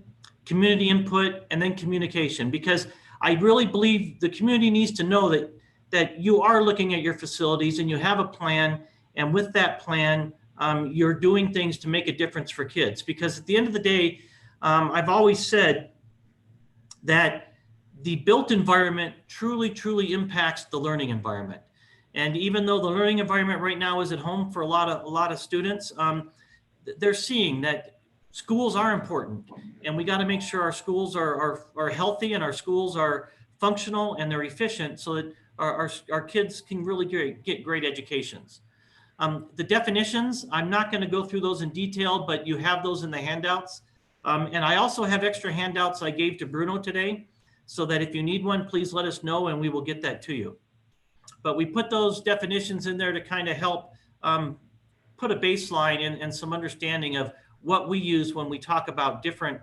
community input, and then communication, because I really believe the community needs to know that you are looking at your facilities and you have a plan, and with that plan, you're doing things to make a difference for kids. Because at the end of the day, I've always said that the built environment truly impacts the learning environment. And even though the learning environment right now is at home for a lot of students, they're seeing that schools are important, and we got to make sure our schools are healthy and our schools are functional and they're efficient, so that our kids can really get great educations. The definitions, I'm not going to go through those in detail, but you have those in the handouts. And I also have extra handouts I gave to Bruno today, so that if you need one, please let us know and we will get that to you. But we put those definitions in there to kind of help put a baseline and some understanding of what we use when we talk about different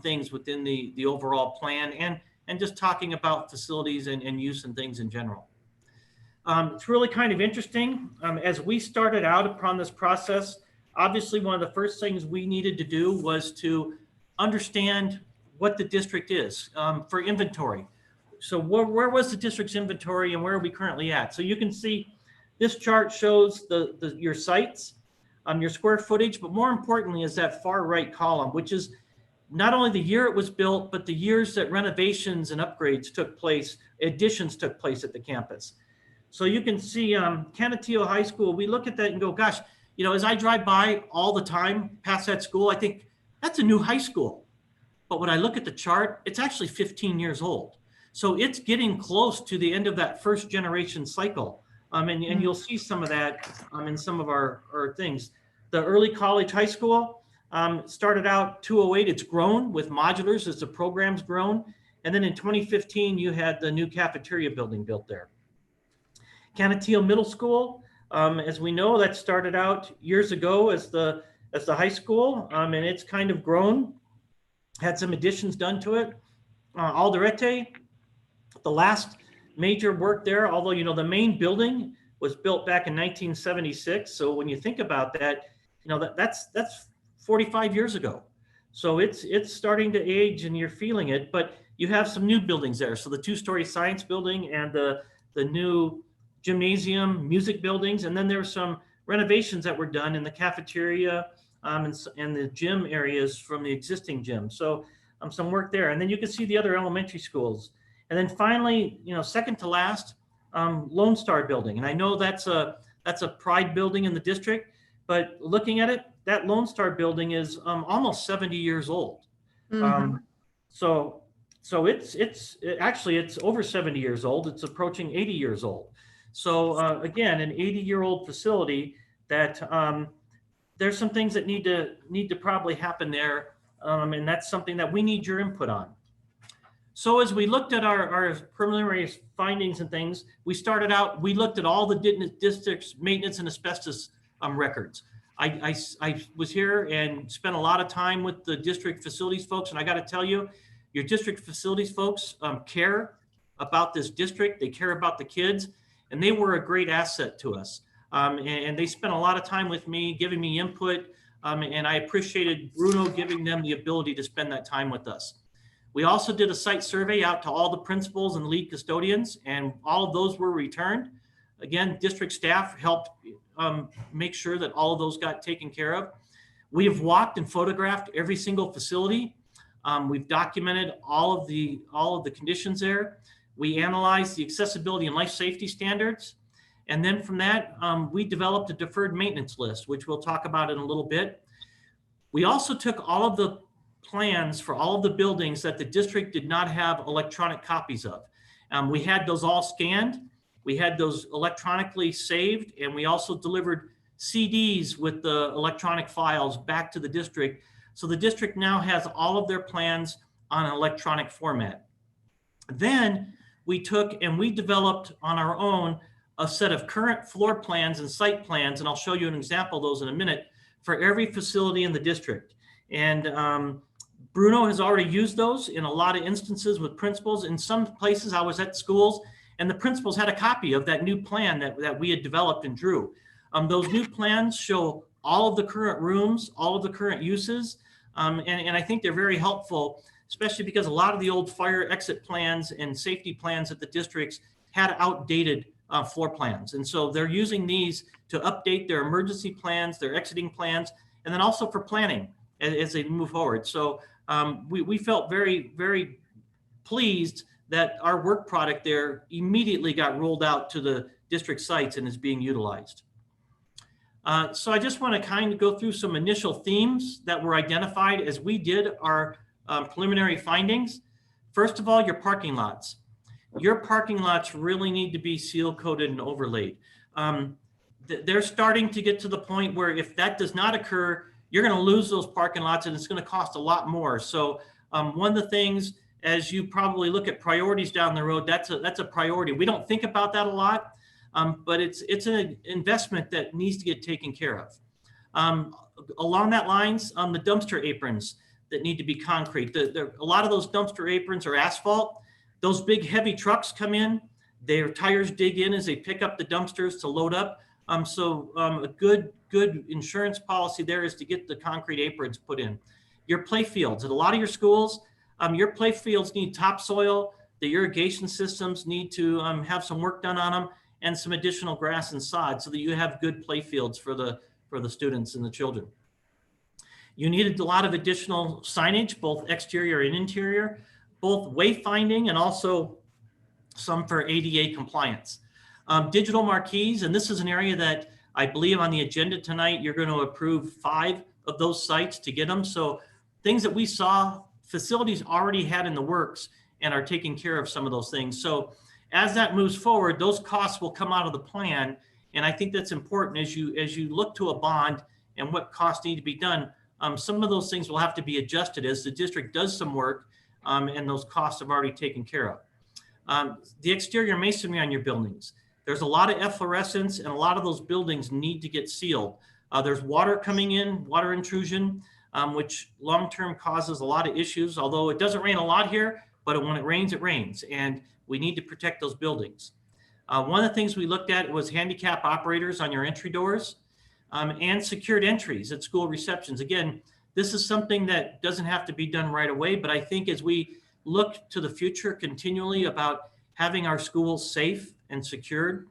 things within the overall plan, and just talking about facilities and use and things in general. It's really kind of interesting. As we started out upon this process, obviously one of the first things we needed to do was to understand what the district is for inventory. So where was the district's inventory and where are we currently at? So you can see this chart shows your sites, your square footage, but more importantly is that far right column, which is not only the year it was built, but the years that renovations and upgrades took place, additions took place at the campus. So you can see Canutillo High School, we look at that and go, gosh, you know, as I drive by all the time past that school, I think that's a new high school. But when I look at the chart, it's actually 15 years old. So it's getting close to the end of that first generation cycle. And you'll see some of that in some of our things. The early college high school started out 208. It's grown with modulars as the program's grown. And then in 2015, you had the new cafeteria building built there. Canutillo Middle School, as we know, that started out years ago as the high school, and it's kind of grown, had some additions done to it. Alderete, the last major work there, although, you know, the main building was built back in 1976. So when you think about that, you know, that's 45 years ago. So it's starting to age and you're feeling it, but you have some new buildings there. So the two-story science building and the new gymnasium, music buildings, and then there were some renovations that were done in the cafeteria and the gym areas from the existing gym. So some work there. And then you can see the other elementary schools. And then finally, you know, second to last, Lone Star building. And I know that's a pride building in the district, but looking at it, that Lone Star building is almost 70 years old. Mm-hmm. So it's over 70 years old. It's approaching 80 years old. So again, an 80-year-old facility that there's some things that need to probably happen there. And that's something that we need your input on. So as we looked at our preliminary findings and things, we looked at all the district's maintenance and asbestos records. I was here and spent a lot of time with the district facilities folks, and I got to tell you, your district facilities folks care about this district. They care about the kids, and they were a great asset to us. And they spent a lot of time with me, giving me input, and I appreciated Bruno giving them the ability to spend that time with us. We also did a site survey out to all the principals and lead custodians, and all of those were returned. Again, district staff helped make sure that all of those got taken care of. We have walked and photographed every single facility. We've documented all of the conditions there. We analyzed the accessibility and life safety standards. And then from that, we developed a deferred maintenance list, which we'll talk about in a little bit. We also took all of the plans for all of the buildings that the district did not have electronic copies of. We had those all scanned. We had those electronically saved, and we also delivered CDs with the electronic files back to the district. So the district now has all of their plans on an electronic format. Then we took and we developed on our own a set of current floor plans and site plans, and I'll show you an example of those in a minute, for every facility in the district. And Bruno has already used those in a lot of instances with principals. In some places I was at schools and the principals had a copy of that new plan that we had developed and drew. Those new plans show all of the current rooms, all of the current uses. And I think they're very helpful, especially because a lot of the old fire exit plans and safety plans at the districts had outdated floor plans. And so they're using these to update their emergency plans, their exiting plans, and then also for planning as they move forward. So we felt very, very pleased that our work product there immediately got rolled out to the district sites and is being utilized. So I just want to kind of go through some initial themes that were identified as we did our preliminary findings. First of all, your parking lots. Your parking lots really need to be seal coated and overlaid. They're starting to get to the point where if that does not occur, you're going to lose those parking lots and it's going to cost a lot more. So one of the things, as you probably look at priorities down the road, that's a priority. We don't think about that a lot, but it's an investment that needs to get taken care of. Along that lines, the dumpster aprons that need to be concrete. A lot of those dumpster aprons are asphalt. Those big heavy trucks come in, their tires dig in as they pick up the dumpsters to load up. So a good insurance policy there is to get the concrete aprons put in. Your play fields at a lot of your schools, your play fields need topsoil. The irrigation systems need to have some work done on them and some additional grass and sod so that you have good play fields for the students and the children. You needed a lot of additional signage, both exterior and interior, both wayfinding and also some for ADA compliance. Digital marquees, and this is an area that I believe on the agenda tonight, you're going to approve 5 of those sites to get them. So things that we saw, facilities already had in the works and are taking care of some of those things. So as that moves forward, those costs will come out of the plan. And I think that's important as you look to a bond and what costs need to be done. Some of those things will have to be adjusted as the district does some work and those costs have already taken care of. The exterior masonry on your buildings. There's a lot of efflorescence and a lot of those buildings need to get sealed. There's water coming in, water intrusion, which long-term causes a lot of issues, although it doesn't rain a lot here, but when it rains, and we need to protect those buildings. One of the things we looked at was handicap operators on your entry doors and secured entries at school receptions. Again, this is something that doesn't have to be done right away, but I think as we look to the future continually about having our schools safe and secured,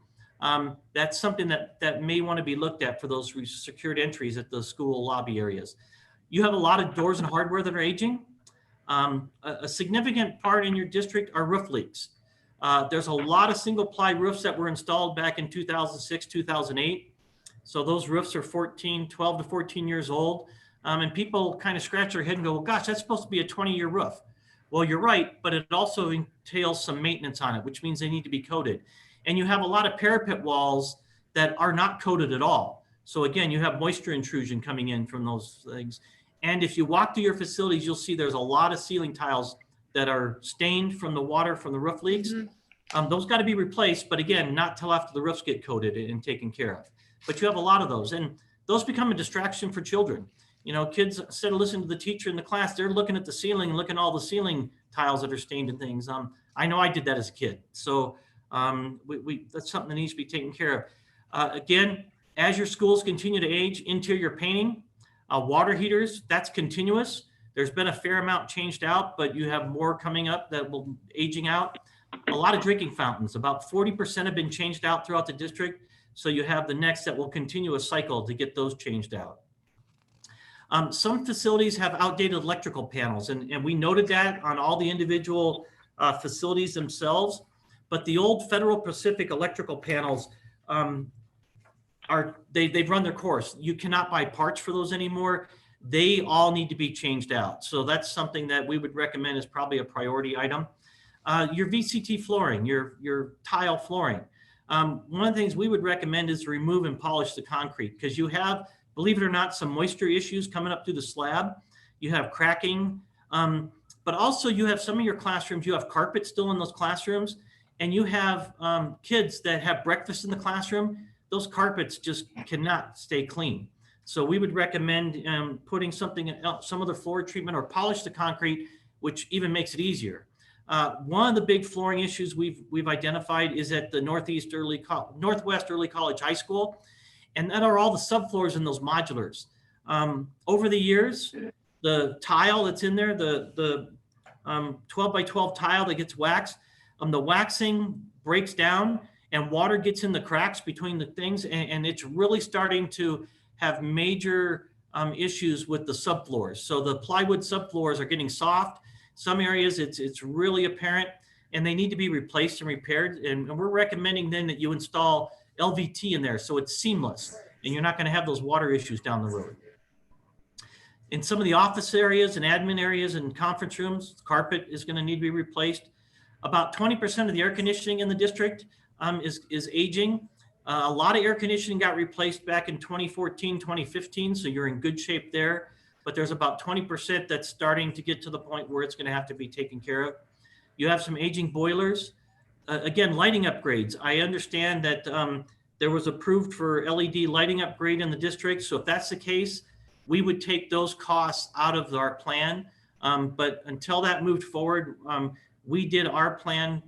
that's something that may want to be looked at for those secured entries at the school lobby areas. You have a lot of doors and hardware that are aging. A significant part in your district are roof leaks. There's a lot of single ply roofs that were installed back in 2006, 2008. So those roofs are 12 to 14 years old. And people kind of scratch their head and go, well, gosh, that's supposed to be a 20-year roof. Well, you're right, but it also entails some maintenance on it, which means they need to be coated. And you have a lot of parapet walls that are not coated at all. So again, you have moisture intrusion coming in from those things. And if you walk through your facilities, you'll see there's a lot of ceiling tiles that are stained from the water from the roof leaks. Those got to be replaced, but again, not till after the roofs get coated and taken care of. But you have a lot of those, and those become a distraction for children. You know, kids, instead of listening to the teacher in the class, they're looking at the ceiling, looking at all the ceiling tiles that are stained and things. I know I did that as a kid. So that's something that needs to be taken care of. Again, as your schools continue to age, interior painting, water heaters, that's continuous. There's been a fair amount changed out, but you have more coming up that will aging out. A lot of drinking fountains, about 40% have been changed out throughout the district. So you have the next that will continue a cycle to get those changed out. Some facilities have outdated electrical panels, and we noted that on all the individual facilities themselves. But the old Federal Pacific electrical panels, they've run their course. You cannot buy parts for those anymore. They all need to be changed out. So that's something that we would recommend as probably a priority item. Your VCT flooring, your tile flooring. One of the things we would recommend is to remove and polish the concrete because you have, believe it or not, some moisture issues coming up through the slab. You have cracking, but also you have some of your classrooms, you have carpet still in those classrooms, and you have kids that have breakfast in the classroom. Those carpets just cannot stay clean. So we would recommend putting something else, some other floor treatment or polish the concrete, which even makes it easier. One of the big flooring issues we've identified is at the Northwest Early College High School, and that are all the subfloors in those modulars. Over the years, the tile that's in there, the 12 by 12 tile that gets waxed, the waxing breaks down and water gets in the cracks between the things, and it's really starting to have major issues with the subfloors. So the plywood subfloors are getting soft. Some areas it's really apparent, and they need to be replaced and repaired. And we're recommending then that you install LVT in there so it's seamless and you're not going to have those water issues down the road. In some of the office areas and admin areas and conference rooms, carpet is going to need to be replaced. About 20% of the air conditioning in the district is aging. A lot of air conditioning got replaced back in 2014, 2015, so you're in good shape there. But there's about 20% that's starting to get to the point where it's going to have to be taken care of. You have some aging boilers. Again, lighting upgrades. I understand that there was approved for LED lighting upgrade in the district. So if that's the case, we would take those costs out of our plan. But until that moved forward, we did our plan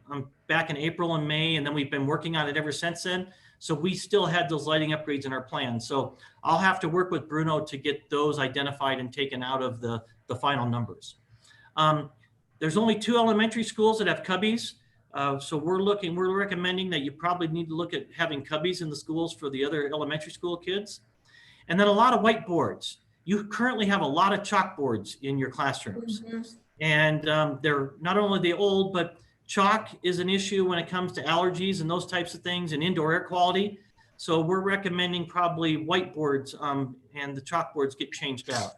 back in April and May, and then we've been working on it ever since then. So we still had those lighting upgrades in our plan. So I'll have to work with Bruno to get those identified and taken out of the final numbers. There's only 2 elementary schools that have cubbies. So we're recommending that you probably need to look at having cubbies in the schools for the other elementary school kids. And then a lot of whiteboards. You currently have a lot of chalkboards in your classrooms. And they're not only the old, but chalk is an issue when it comes to allergies and those types of things and indoor air quality. So we're recommending probably whiteboards and the chalkboards get changed out.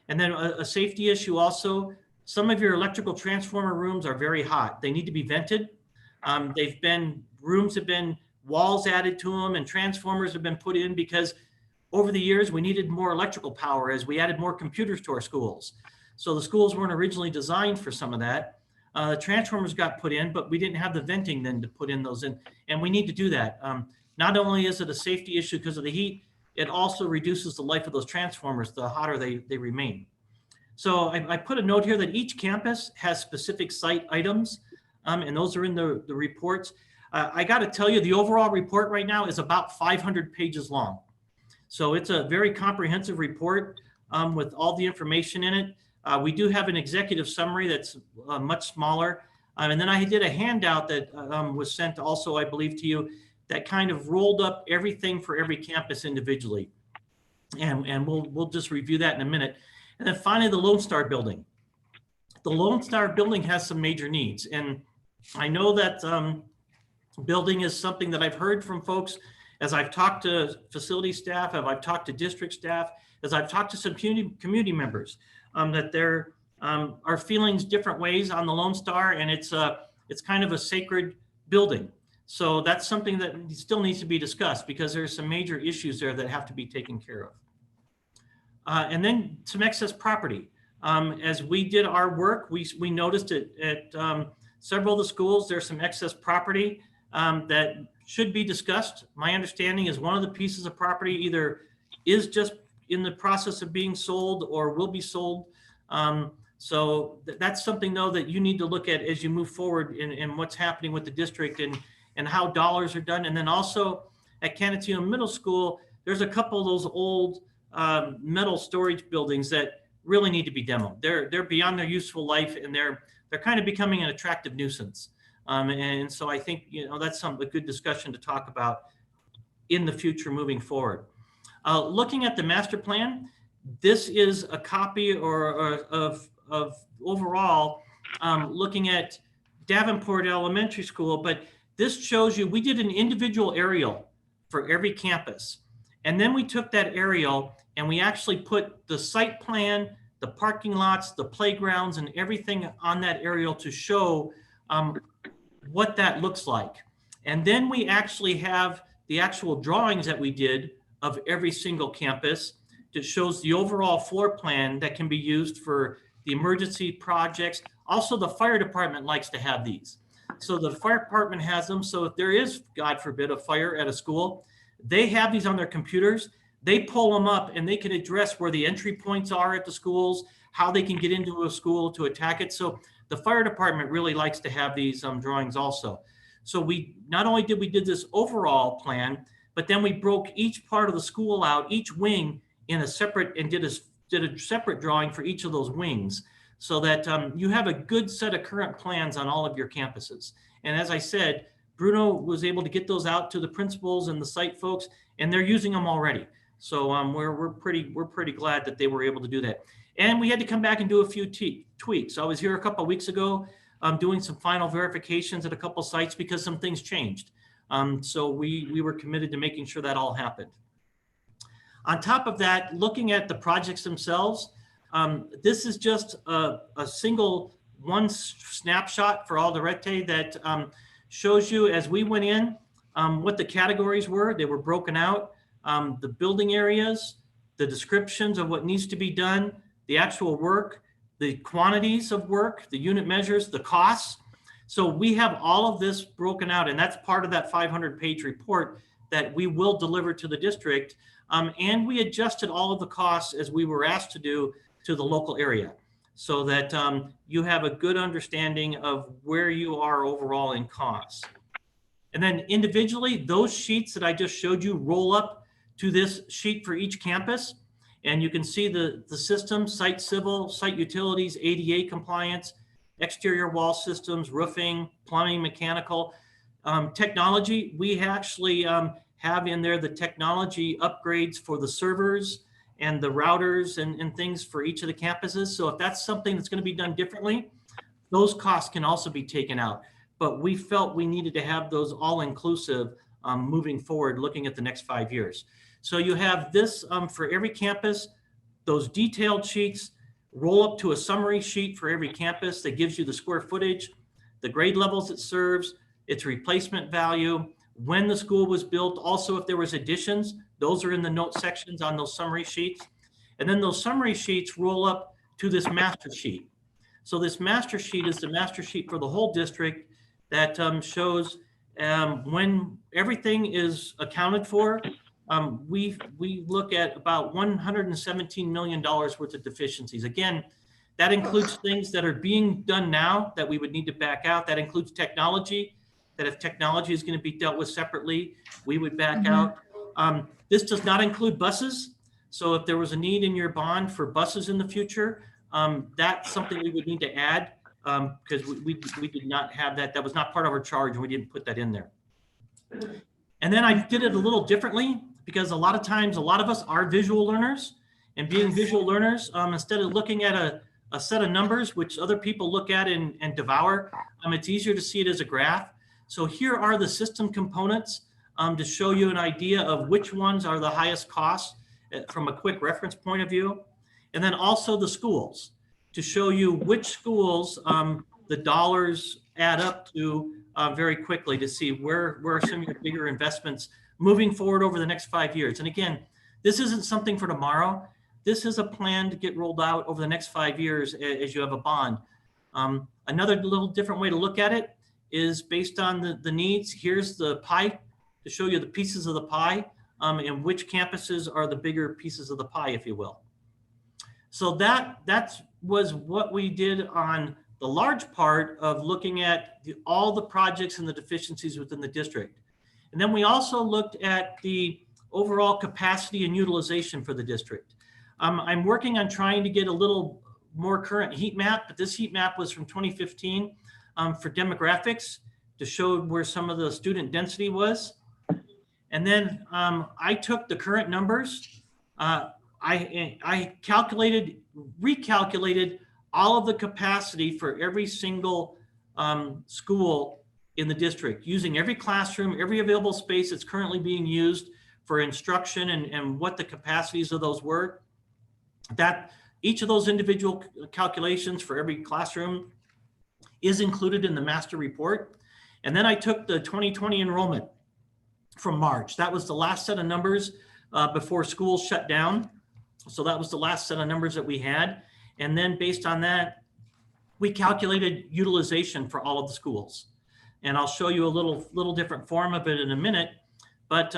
And then a safety issue also, some of your electrical transformer rooms are very hot. They need to be vented. Rooms have been walls added to them and transformers have been put in because over the years we needed more electrical power as we added more computers to our schools. So the schools weren't originally designed for some of that. The transformers got put in, but we didn't have the venting then to put in those in, and we need to do that. Not only is it a safety issue because of the heat, it also reduces the life of those transformers the hotter they remain. So I put a note here that each campus has specific site items, and those are in the reports. I got to tell you, the overall report right now is about 500 pages long. So it's a very comprehensive report with all the information in it. We do have an executive summary that's much smaller. And then I did a handout that was sent also, I believe, to you that kind of rolled up everything for every campus individually. And we'll just review that in a minute. And then finally, the Lone Star building. The Lone Star building has some major needs. And I know that building is something that I've heard from folks as I've talked to facility staff, as I've talked to district staff, as I've talked to some community members, that there are feelings different ways on the Lone Star, and it's kind of a sacred building. So that's something that still needs to be discussed because there's some major issues there that have to be taken care of. And then some excess property. As we did our work, we noticed it at several of the schools, there's some excess property that should be discussed. My understanding is one of the pieces of property either is just in the process of being sold or will be sold. So that's something though that you need to look at as you move forward in what's happening with the district and how dollars are done. And then also at Canatino Middle School, there's a couple of those old metal storage buildings that really need to be demoed. They're beyond their useful life and they're kind of becoming an attractive nuisance. And so I think, that's a good discussion to talk about in the future moving forward. Looking at the master plan, this is a copy of overall looking at Davenport Elementary School, but this shows you, we did an individual aerial for every campus. And then we took that aerial and we actually put the site plan, the parking lots, the playgrounds, and everything on that aerial to show what that looks like. And then we actually have the actual drawings that we did of every single campus that shows the overall floor plan that can be used for the emergency projects. Also, the fire department likes to have these. So the fire department has them. So if there is, God forbid, a fire at a school, they have these on their computers. They pull them up and they can address where the entry points are at the schools, how they can get into a school to attack it. So the fire department really likes to have these drawings also. So we not only did this overall plan, but then we broke each part of the school out, each wing in a separate, and did a did a separate drawing for each of those wings so that you have a good set of current plans on all of your campuses. And as I said, Bruno was able to get those out to the principals and the site folks, and they're using them already. So we're pretty glad that they were able to do that. And we had to come back and do a few tweaks. I was here a couple of weeks ago doing some final verifications at a couple sites because some things changed. So we were committed to making sure that all happened. On top of that, looking at the projects themselves, this is just a single one snapshot for Alderete that shows you as we went in what the categories were. They were broken out, the building areas, the descriptions of what needs to be done, the actual work, the quantities of work, the unit measures, the costs. So we have all of this broken out, and that's part of that 500-page report that we will deliver to the district. And we adjusted all of the costs as we were asked to do to the local area so that you have a good understanding of where you are overall in costs. And then individually, those sheets that I just showed you roll up to this sheet for each campus. And you can see the system, site civil, site utilities, ADA compliance, exterior wall systems, roofing, plumbing, mechanical. Technology, we actually have in there the technology upgrades for the servers and the routers and things for each of the campuses. So if that's something that's going to be done differently, those costs can also be taken out. But we felt we needed to have those all-inclusive moving forward, looking at the next 5 years. So you have this for every campus, those detailed sheets roll up to a summary sheet for every campus that gives you the square footage, the grade levels it serves, its replacement value, when the school was built. Also, if there was additions, those are in the note sections on those summary sheets. And then those summary sheets roll up to this master sheet. So this master sheet is the master sheet for the whole district that shows when everything is accounted for. We look at about $117 million worth of deficiencies. Again, that includes things that are being done now that we would need to back out. That includes technology, that if technology is going to be dealt with separately, we would back out. This does not include buses. So if there was a need in your bond for buses in the future, that's something we would need to add because we did not have that. That was not part of our charge, and we didn't put that in there. And then I did it a little differently because a lot of times, a lot of us are visual learners, and being visual learners, instead of looking at a set of numbers, which other people look at and devour, it's easier to see it as a graph. So here are the system components to show you an idea of which ones are the highest cost from a quick reference point of view. And then also the schools to show you which schools the dollars add up to very quickly to see where are some of your bigger investments moving forward over the next 5 years. And again, this isn't something for tomorrow. This is a plan to get rolled out over the next 5 years as you have a bond. Another little different way to look at it is based on the needs. Here's the pie to show you the pieces of the pie and which campuses are the bigger pieces of the pie, if you will. So that was what we did on the large part of looking at all the projects and the deficiencies within the district. And then we also looked at the overall capacity and utilization for the district. I'm working on trying to get a little more current heat map, but this heat map was from 2015 for demographics to show where some of the student density was. And then I took the current numbers. I recalculated all of the capacity for every single school in the district, using every classroom, every available space that's currently being used for instruction and what the capacities of those were. That each of those individual calculations for every classroom is included in the master report. And then I took the 2020 enrollment from March. That was the last set of numbers before schools shut down. So that was the last set of numbers that we had. And then based on that, we calculated utilization for all of the schools. And I'll show you a little different form of it in a minute. But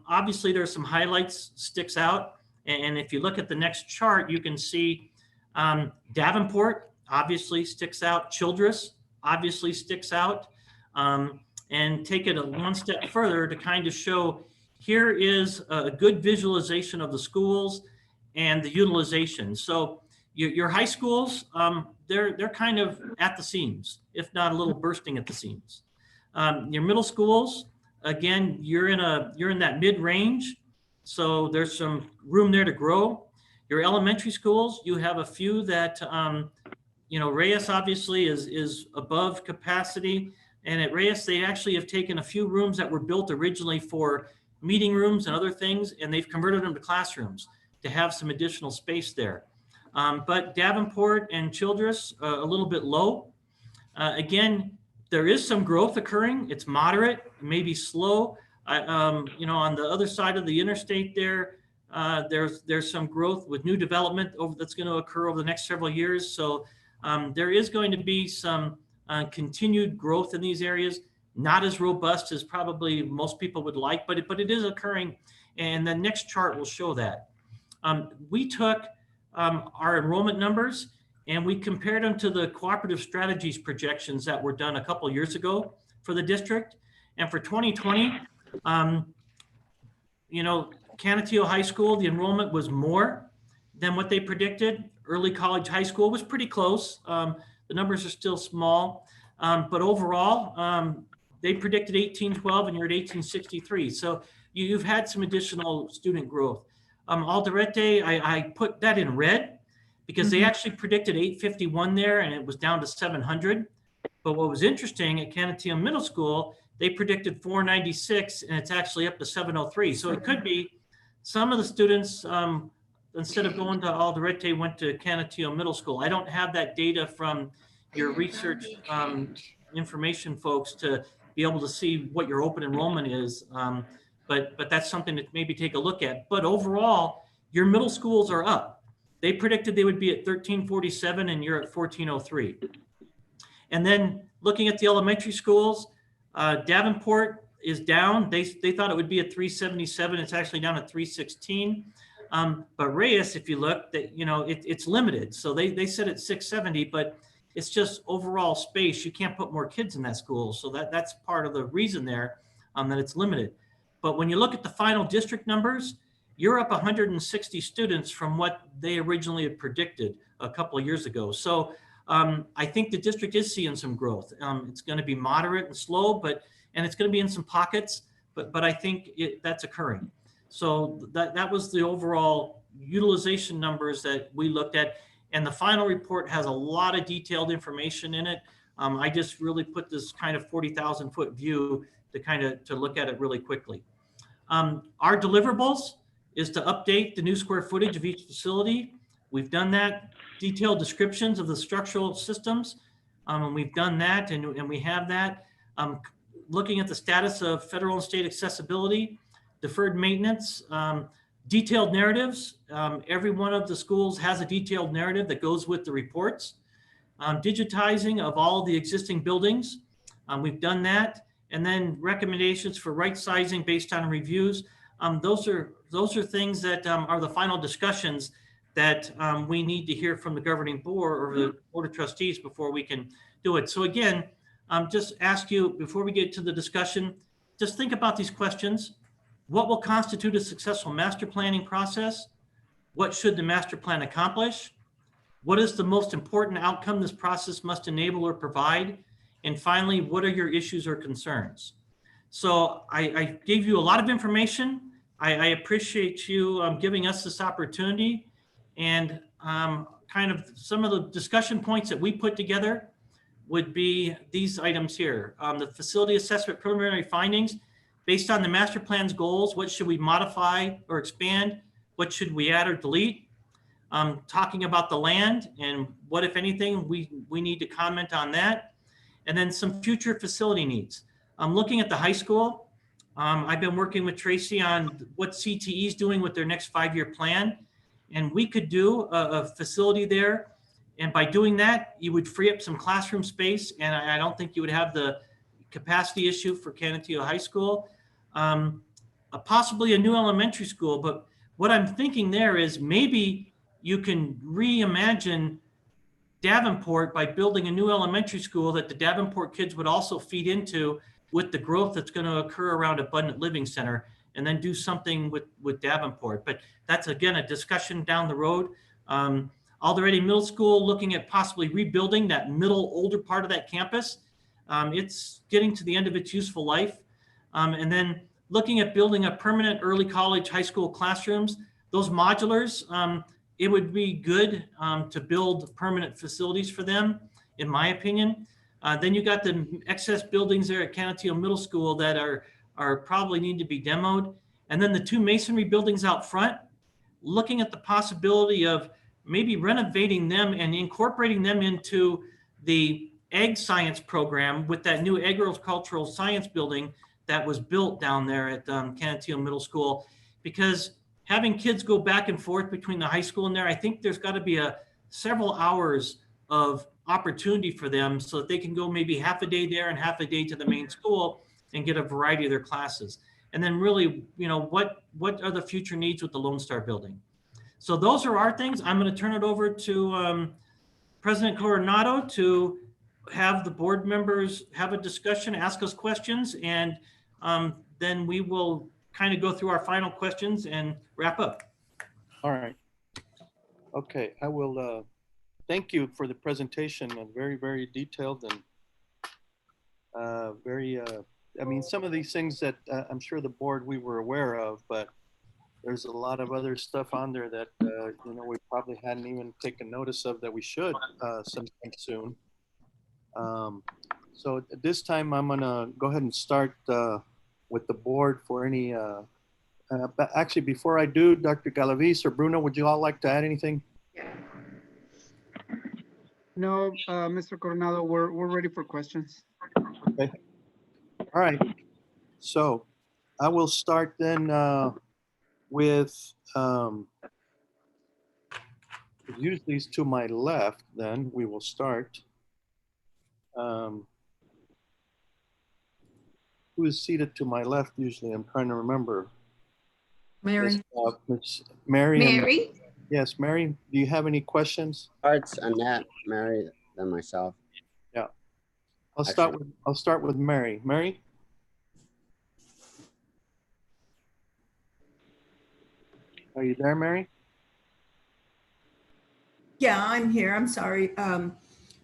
obviously there's some highlights sticks out. And if you look at the next chart, you can see Davenport obviously sticks out. Childress obviously sticks out. And take it one step further to kind of show here is a good visualization of the schools and the utilization. So your high schools, they're kind of at the seams, if not a little bursting at the seams. Your middle schools, again, you're in that mid-range, so there's some room there to grow. Your elementary schools, you have a few that, Reyes obviously is above capacity. And at Reyes, they actually have taken a few rooms that were built originally for meeting rooms and other things, and they've converted them to classrooms to have some additional space there. But Davenport and Childress, a little bit low. Again, there is some growth occurring. It's moderate, maybe slow. On the other side of the interstate there, there's some growth with new development that's going to occur over the next several years. So there is going to be some continued growth in these areas, not as robust as probably most people would like, but it is occurring. And the next chart will show that. We took our enrollment numbers and we compared them to the cooperative strategies projections that were done a couple years ago for the district. And for 2020, Canutillo High School, the enrollment was more than what they predicted. Early College High School was pretty close. The numbers are still small, but overall, they predicted 1812 and you're at 1863. So you've had some additional student growth. Alderete, I put that in red because they actually predicted 851 there and it was down to 700. But what was interesting at Canutillo Middle School, they predicted 496 and it's actually up to 703. So it could be some of the students, instead of going to Alderete, went to Canutillo Middle School. I don't have that data from your research information folks to be able to see what your open enrollment is. But that's something to maybe take a look at. But overall, your middle schools are up. They predicted they would be at 1347 and you're at 1403. And then looking at the elementary schools, Davenport is down. They thought it would be at 377. It's actually down at 316. But Reyes, if you look, that it's limited. So they said it's 670, but it's just overall space. You can't put more kids in that school. So that's part of the reason there that it's limited. But when you look at the final district numbers, you're up 160 students from what they originally had predicted a couple of years ago. So I think the district is seeing some growth. It's going to be moderate and slow, and it's going to be in some pockets, but I think that's occurring. So that was the overall utilization numbers that we looked at. And the final report has a lot of detailed information in it. I just really put this kind of 40,000 foot view to look at it really quickly. Our deliverables is to update the new square footage of each facility. We've done that. Detailed descriptions of the structural systems. And we've done that and we have that. Looking at the status of federal and state accessibility, deferred maintenance, detailed narratives. Every one of the schools has a detailed narrative that goes with the reports. Digitizing of all the existing buildings. We've done that. And then recommendations for right sizing based on reviews. Those are things that are the final discussions that we need to hear from the governing board or the board of trustees before we can do it. So again, just ask you before we get to the discussion, just think about these questions. What will constitute a successful master planning process? What should the master plan accomplish? What is the most important outcome this process must enable or provide? And finally, what are your issues or concerns? So I gave you a lot of information. I appreciate you giving us this opportunity, and kind of some of the discussion points that we put together would be these items here. The facility assessment preliminary findings, based on the master plan's goals, what should we modify or expand? What should we add or delete? Talking about the land and what, if anything, we need to comment on that. And then some future facility needs. Looking at the high school, I've been working with Tracy on what CTE is doing with their next 5-year plan. And we could do a facility there. And by doing that, you would free up some classroom space. And I don't think you would have the capacity issue for Canutillo High School. Possibly a new elementary school. But what I'm thinking there is maybe you can reimagine Davenport by building a new elementary school that the Davenport kids would also feed into with the growth that's going to occur around Abundant Living Center. and then do something with Davenport. But that's, again, a discussion down the road. Already Middle School, looking at possibly rebuilding that middle older part of that campus. It's getting to the end of its useful life. And then looking at building a permanent early college, high school classrooms, those modulars, it would be good to build permanent facilities for them, in my opinion. Then you got the excess buildings there at Canutillo Middle School that are probably need to be demoed. And then the two masonry buildings out front, looking at the possibility of maybe renovating them and incorporating them into the ag science program with that new agricultural science building that was built down there at Canutillo Middle School. Because having kids go back and forth between the high school and there, I think there's got to be several hours of opportunity for them so that they can go maybe half a day there and half a day to the main school and get a variety of their classes. And then really, what are the future needs with the Lone Star building? So those are our things. I'm going to turn it over to President Coronado to have the board members have a discussion, ask us questions, and then we will kind of go through our final questions and wrap up. All right. Okay, I will thank you for the presentation, and very, very detailed and I mean, some of these things that I'm sure the board we were aware of, but there's a lot of other stuff on there that we probably hadn't even taken notice of that we should sometime soon. So at this time, I'm gonna go ahead and start with the board for any. But actually, before I do, Dr. Galaviz or Bruno, would you all like to add anything? No, Mr. Coronado, we're ready for questions. Okay. All right. So I will start then with use these to my left. Then we will start. Who is seated to my left usually? I'm trying to remember. Mary. Miss Mary. Mary? Yes, Mary, do you have any questions? Arts, Annette, Mary, then myself. Yeah. I'll start with Mary. Mary? Are you there, Mary? Yeah, I'm here. I'm sorry.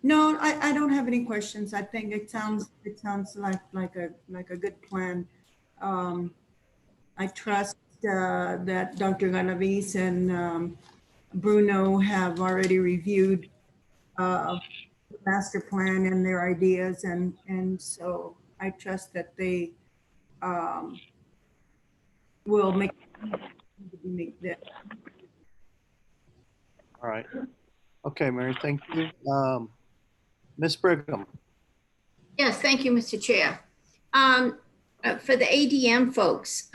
No, I don't have any questions. I think it sounds like a good plan. I trust that Dr. Galaviz and Bruno have already reviewed the master plan and their ideas, and so I trust that they will make that. All right. Okay, Mary, thank you. Ms. Brigham. Yes, thank you, Mr. Chair. For the ADM folks,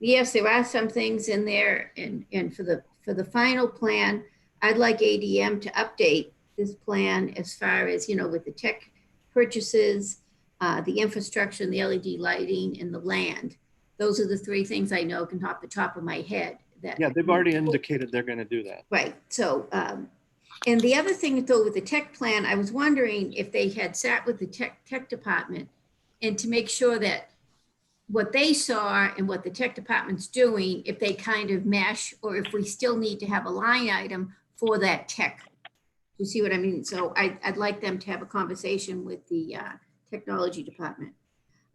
yes, there are some things in there, and for the final plan, I'd like ADM to update this plan as far as, with the tech purchases, the infrastructure, and the LED lighting, and the land. Those are the three things I know off the top of my head. Yeah, they've already indicated they're going to do that. Right. So, and the other thing though, with the tech plan, I was wondering if they had sat with the tech department and to make sure that what they saw and what the tech department's doing, if they kind of mesh, or if we still need to have a line item for that tech. You see what I mean? So I'd like them to have a conversation with the technology department.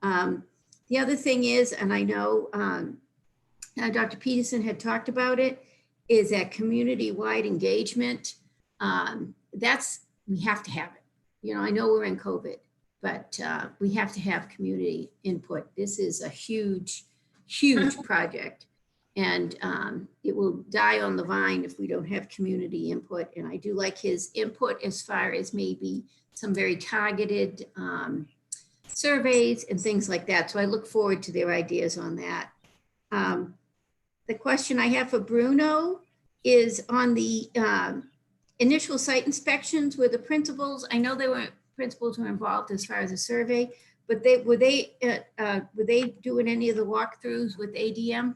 The other thing is, and I know Dr. Peterson had talked about it, is that community-wide engagement. We have to have it. I know we're in COVID, but we have to have community input. This is a huge, huge project, and it will die on the vine if we don't have community input. And I do like his input as far as maybe some very targeted surveys and things like that. So I look forward to their ideas on that. The question I have for Bruno is on the initial site inspections with the principals. I know principals were involved as far as a survey, but were they doing any of the walkthroughs with ADM?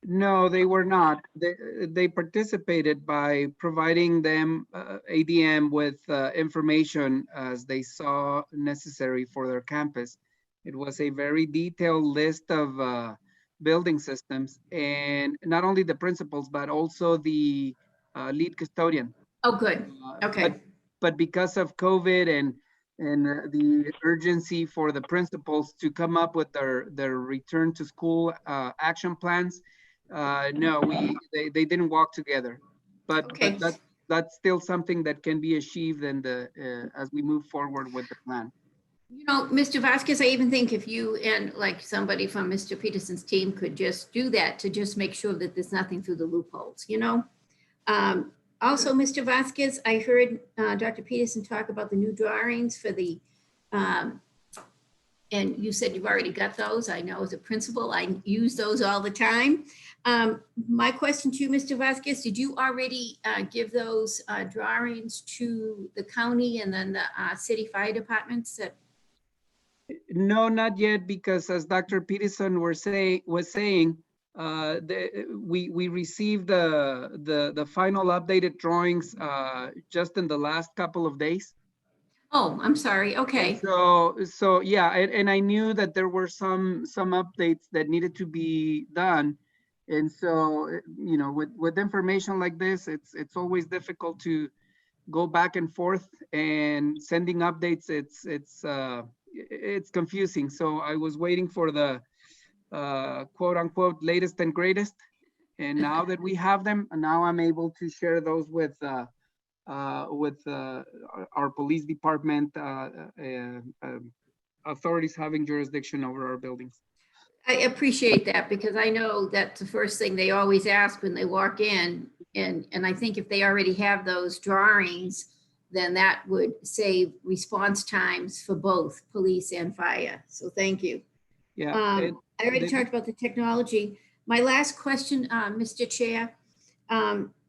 No, they were not. They participated by providing them, ADM, with information as they saw necessary for their campus. It was a very detailed list of building systems, and not only the principals, but also the lead custodian. Oh, good. Okay. But because of COVID and the urgency for the principals to come up with their return to school action plans, no, they didn't walk together. But that's still something that can be achieved in as we move forward with the plan. You know, Mr. Vasquez, I even think if you and like somebody from Mr. Peterson's team could just do that to just make sure that there's nothing through the loopholes, you know? Also, Mr. Vasquez, I heard Dr. Peterson talk about the new drawings for the, and you said you've already got those. I know as a principal, I use those all the time. My question to you, Mr. Vasquez, did you already give those drawings to the county and then the city fire departments that? No, not yet, because as Dr. Peterson was saying, we received the final updated drawings just in the last couple of days. Oh, I'm sorry. Okay. So yeah, and I knew that there were some updates that needed to be done, and so you know, with information like this, it's always difficult to go back and forth, and sending updates, it's confusing. So I was waiting for the quote unquote latest and greatest, and now that we have them, now I'm able to share those with our police department authorities having jurisdiction over our buildings. I appreciate that, because I know that's the first thing they always ask when they walk in. And I think if they already have those drawings, then that would save response times for both police and fire. So thank you. Yeah. I already talked about the technology. My last question, Mr. Chair,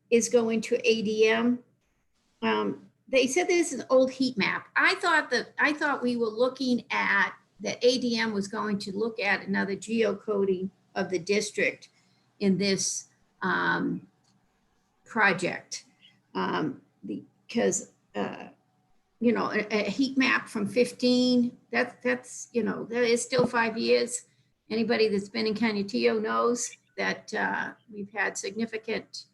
is going to ADM. They said this is an old heat map. I thought we were looking at that ADM was going to look at another geocoding of the district in this project, because you know, a heat map from 15, that's you know, that is still 5 years. Anybody that's been in Canutillo knows that we've had significant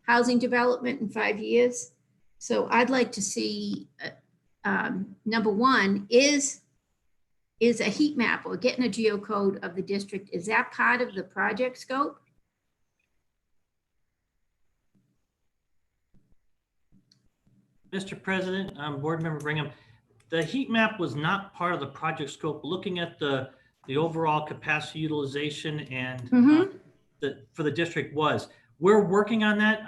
housing development in 5 years. So I'd like to see, number one, is a heat map or getting a geocode of the district, is that part of the project scope? Mr. President, Board Member Brigham, the heat map was not part of the project scope. Looking at the overall capacity utilization and for the district was. We're working on that.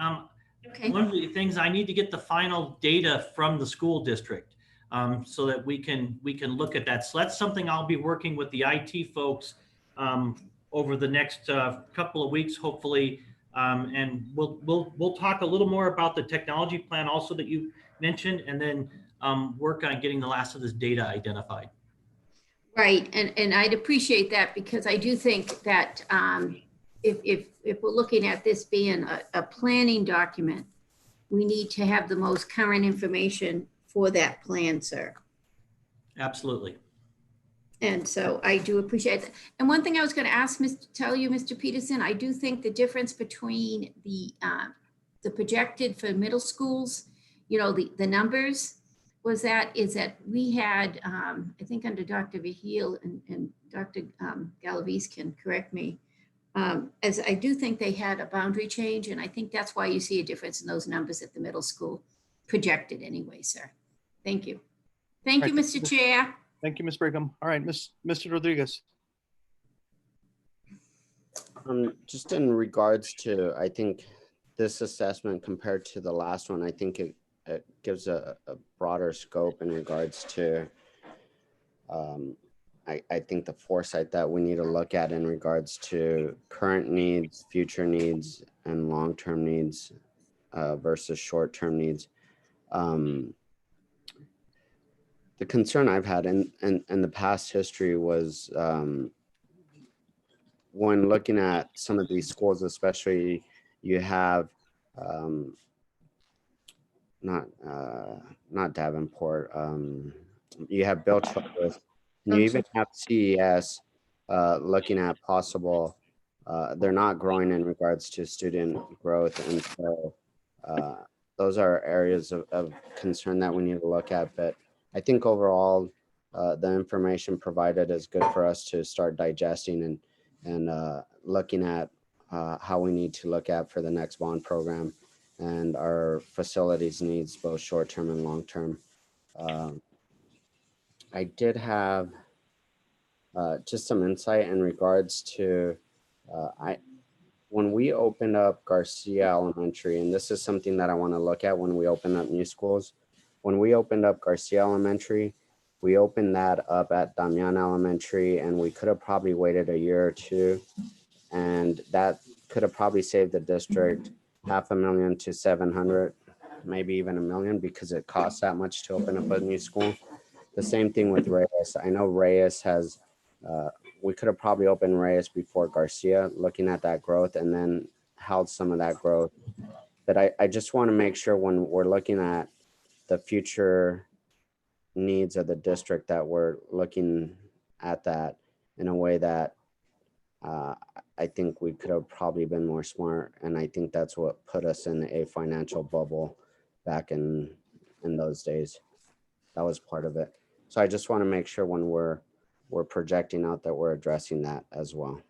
Okay. One of the things, I need to get the final data from the school district so that we can look at that. So that's something I'll be working with the IT folks over the next couple of weeks, hopefully. And we'll talk a little more about the technology plan also that you mentioned, and then work on getting the last of this data identified. Right, and I'd appreciate that, because I do think that if we're looking at this being a planning document, we need to have the most current information for that plan, sir. Absolutely. And so I do appreciate that. And one thing I was going to ask, tell you, Mr. Peterson, I do think the difference between the projected for middle schools, you know, the numbers is that we had, I think under Dr. Vihil and Dr. Galavis can correct me, as I do think they had a boundary change, and I think that's why you see a difference in those numbers at the middle school, projected anyway, sir. Thank you. Thank you, Mr. Chair. Thank you, Ms. Brigham. All right, Mr. Rodriguez. Just in regards to, I think this assessment compared to the last one, I think it gives a broader scope in regards to, I think the foresight that we need to look at in regards to current needs, future needs, and long-term needs versus short-term needs. The concern I've had in the past history was when looking at some of these schools, especially you have not Davenport, you have Bill Childress, and you even have CES looking at possible they're not growing in regards to student growth. And so those are areas of concern that we need to look at. But I think overall, the information provided is good for us to start digesting and looking at how we need to look at for the next bond program and our facilities needs, both short-term and long-term. I did have just some insight in regards to when we opened up Garcia Elementary, and this is something that I want to look at when we open up new schools. When we opened up Garcia Elementary, we opened that up at Damian Elementary, and we could have probably waited a year or two, and that could have probably saved the district $500,000 to $700,000, maybe even $1 million, because it costs that much to open up a new school. The same thing with Reyes. I know Reyes has, we could have probably opened Reyes before Garcia, looking at that growth, and then held some of that growth. But I just want to make sure when we're looking at the future needs of the district that we're looking at that in a way that I think we could have probably been more smart. And I think that's what put us in a financial bubble back in those days. That was part of it. So I just want to make sure when we're projecting out that we're addressing that as well.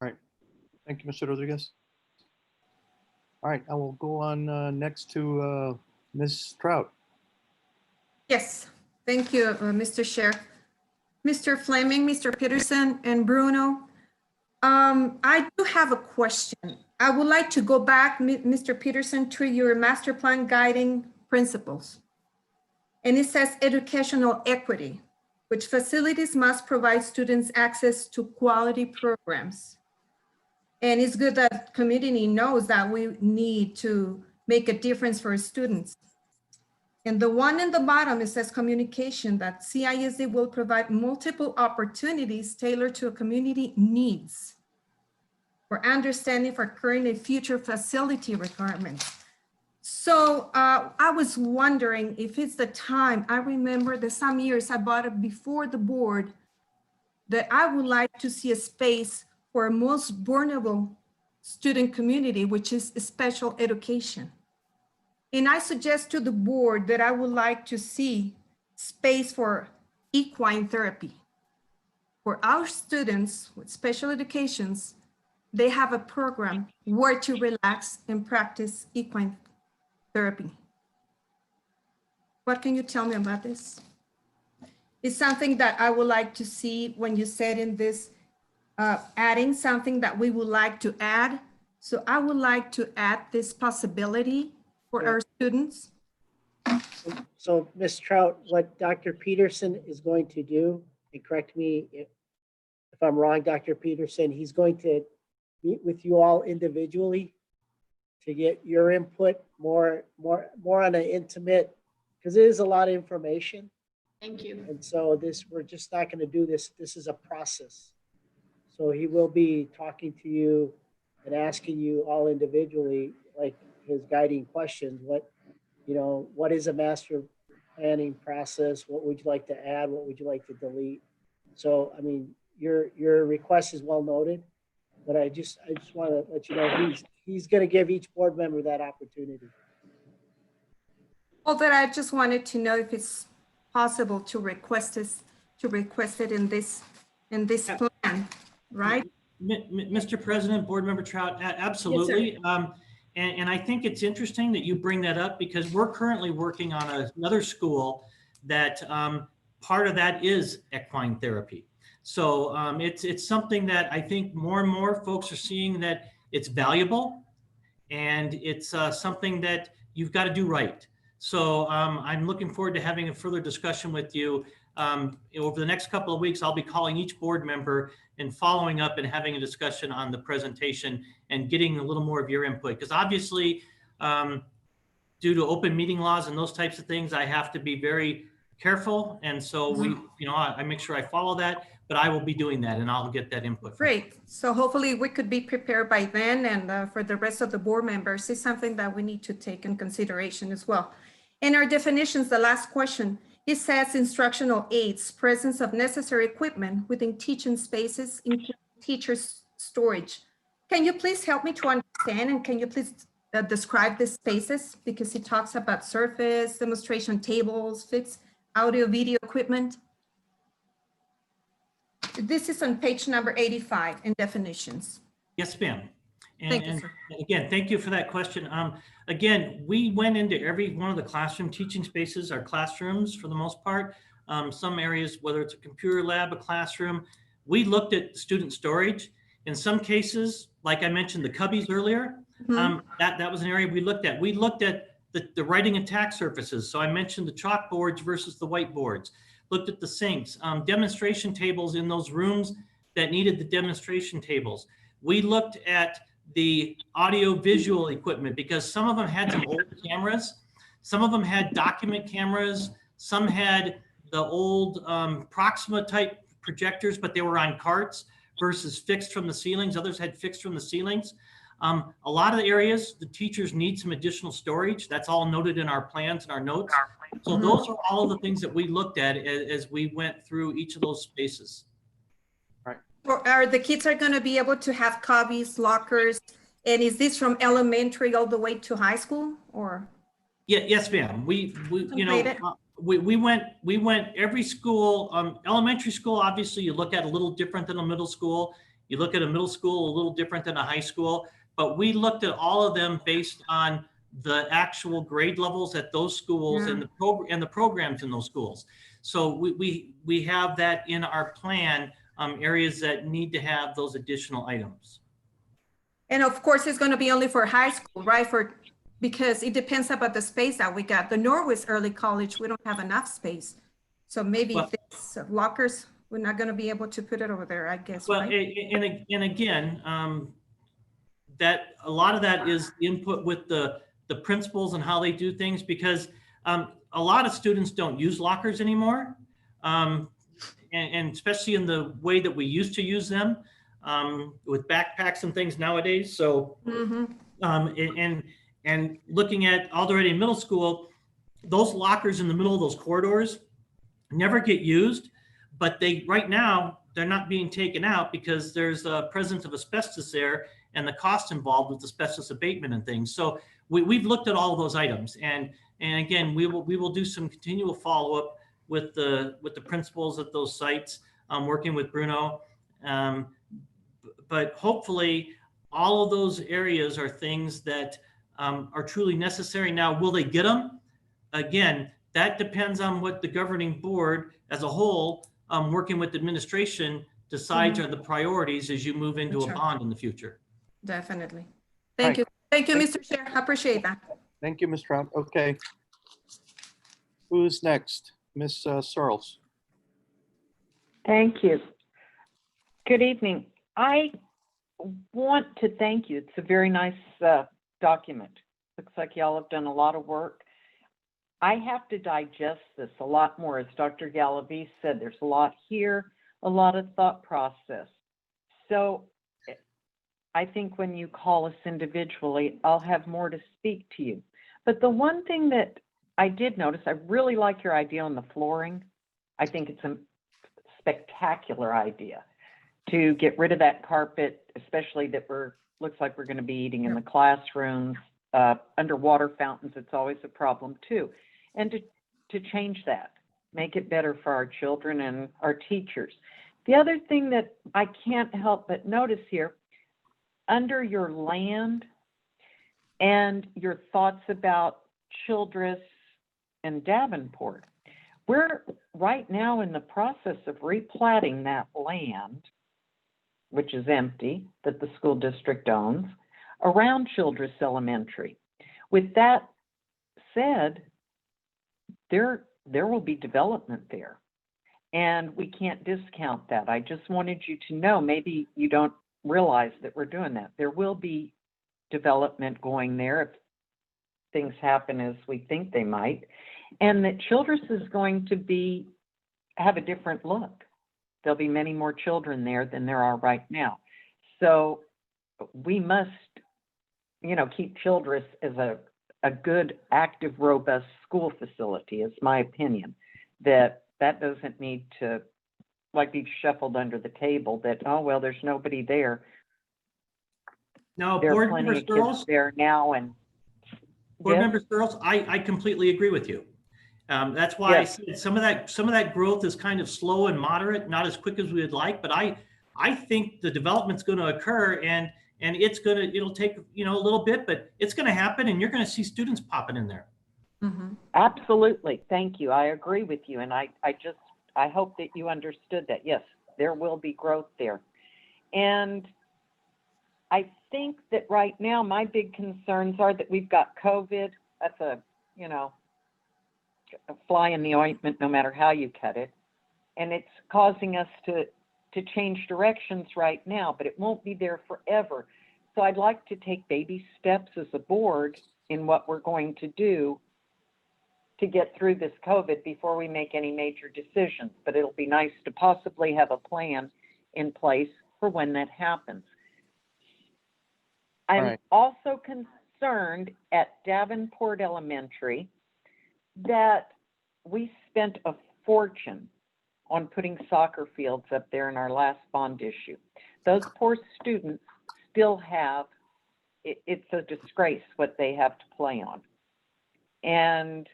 All right. Thank you, Mr. Rodriguez. All right, I will go on next to Ms. Trout. Yes, thank you, Mr. Chair. Mr. Fleming, Mr. Peterson, and Bruno. I do have a question. I would like to go back, Mr. Peterson, to your master plan guiding principles. And it says educational equity, which facilities must provide students access to quality programs. And it's good that community knows that we need to make a difference for students. And the one in the bottom, it says communication, that CISD will provide multiple opportunities tailored to a community needs for understanding for current and future facility requirements. So I was wondering if it's the time. I remember that some years I brought it before the board that I would like to see a space for a most vulnerable student community, which is special education. And I suggest to the board that I would like to see space for equine therapy. For our students with special educations, they have a program where to relax and practice equine therapy. What can you tell me about this? It's something that I would like to see when you said in this, adding something that we would like to add. So I would like to add this possibility for our students. So Ms. Trout, what Dr. Peterson is going to do, and correct me if I'm wrong, Dr. Peterson, he's going to meet with you all individually to get your input more on an intimate, because it is a lot of information. Thank you. And so we're just not going to do this. This is a process. So he will be talking to you and asking you all individually, like his guiding questions, what is a master planning process? What would you like to add? What would you like to delete? So, I mean, your request is well noted, but I just want to let you know he's going to give each board member that opportunity. Well, that I just wanted to know if it's possible to request it in this plan, right? Mr. President, Board Member Trout, absolutely. Yes, and I think it's interesting that you bring that up because we're currently working on another school that part of that is equine therapy. So it's something that I think more and more folks are seeing that it's valuable and it's something that you've got to do right. So I'm looking forward to having a further discussion with you. Over the next couple of weeks, I'll be calling each board member and following up and having a discussion on the presentation and getting a little more of your input. Because obviously, due to open meeting laws and those types of things, I have to be very careful. And so I make sure I follow that, but I will be doing that and I'll get that input. Great. So hopefully we could be prepared by then, and for the rest of the board members, it's something that we need to take in consideration as well. In our definitions, the last question, it says instructional aids, presence of necessary equipment within teaching spaces, including teachers' storage. Can you please help me to understand, and can you please describe the spaces? Because he talks about surface, demonstration tables, fixed audio, video equipment. This is on page number 85 in definitions. Yes, ma'am. Thank you, And sir. again, thank you for that question. Again, we went into every one of the classroom teaching spaces, our classrooms for the most part. Some areas, whether it's a computer lab, a classroom, we looked at student storage. In some cases, like I mentioned, the cubbies earlier, that was an area we looked at. We looked at the writing and tack surfaces. So I mentioned the chalkboards versus the whiteboards. Looked at the sinks, demonstration tables in those rooms that needed the demonstration tables. We looked at the audio visual equipment because some of them had some old cameras. Some of them had document cameras. Some had the old Proxima type projectors, but they were on carts versus fixed from the ceilings. Others had fixed from the ceilings. A lot of the areas, the teachers need some additional storage. That's all noted in our plans and our notes. So those are all of the things that we looked at as we went through each of those spaces. Or are the kids are going to be able to have cubbies, lockers, and is this from elementary all the way to high school, or? Yeah, yes, ma'am. We went every school. Elementary school, obviously, you look at a little different than a middle school. You look at a middle school a little different than a high school. But we looked at all of them based on the actual grade levels at those schools and the programs in those schools. So we have that in our plan. Areas that need to have those additional items. And of course, it's going to be only for high school, right? Because it depends about the space that we got. The Norwest Early College, we don't have enough space. So maybe this lockers, we're not going to be able to put it over there, I guess. Well, right? and again, that a lot of that is input with the principals and how they do things, because a lot of students don't use lockers anymore. And especially in the way that we used to use them with backpacks and things nowadays. So, and looking at already middle school, those lockers in the middle of those corridors never get used, but right now they're not being taken out because there's a presence of asbestos there and the cost involved with asbestos abatement and things. So we've looked at all of those items, and again, we will do some continual follow-up with the principals at those sites, working with Bruno. But hopefully all of those areas are things that are truly necessary. Now, will they get them? Again, that depends on what the governing board as a whole, working with administration, decides are the priorities as you move into a bond in the future. Definitely. Thank you. Thank you, Mr. Chair. I appreciate that. Thank you, Ms. Trump. Okay. Who's next? Ms. Searles. Thank you. Good evening. I want to thank you. It's a very nice document. Looks like y'all have done a lot of work. I have to digest this a lot more. As Dr. Galavis said, there's a lot here, a lot of thought process. So I think when you call us individually, I'll have more to speak to you. But the one thing that I did notice, I really like your idea on the flooring. I think it's a spectacular idea to get rid of that carpet, especially that looks like we're going to be eating in the classrooms. Underwater fountains, it's always a problem too. And to change that, make it better for our children and our teachers. The other thing that I can't help but notice here, under your land and your thoughts about Childress and Davenport, we're right now in the process of replatting that land, which is empty, that the school district owns, around Childress Elementary. With that said, there will be development there, and we can't discount that. I just wanted you to know, maybe you don't realize that we're doing that. There will be development going there if things happen as we think they might, and that Childress is going to have a different look. There'll be many more children there than there are right now. So we must, keep Childress as a good, active, robust school facility, is my opinion. That doesn't need to be shuffled under the table, that, oh, well, there's nobody there. Now, There are board plenty member of kids Searles, there now and. board Yes? member Searles, I completely agree with you. That's why I Yes. said some of that growth is kind of slow and moderate, not as quick as we would like, but I think the development's going to occur and it'll take, a little bit, but it's going to happen and you're going to see students popping in there. Absolutely. Thank you. I agree with you. And I hope that you understood that. Yes, there will be growth there. And I think that right now, my big concerns are that we've got COVID. That's a fly in the ointment, no matter how you cut it. And it's causing us to change directions right now, but it won't be there forever. So I'd like to take baby steps as a board in what we're going to do to get through this COVID before we make any major decisions. But it'll be nice to possibly have a plan in place for when that happens. I'm also concerned at Davenport Elementary that we spent a fortune on putting soccer fields up there in our last bond issue. Those poor students still have, it's a disgrace what they have to play on. And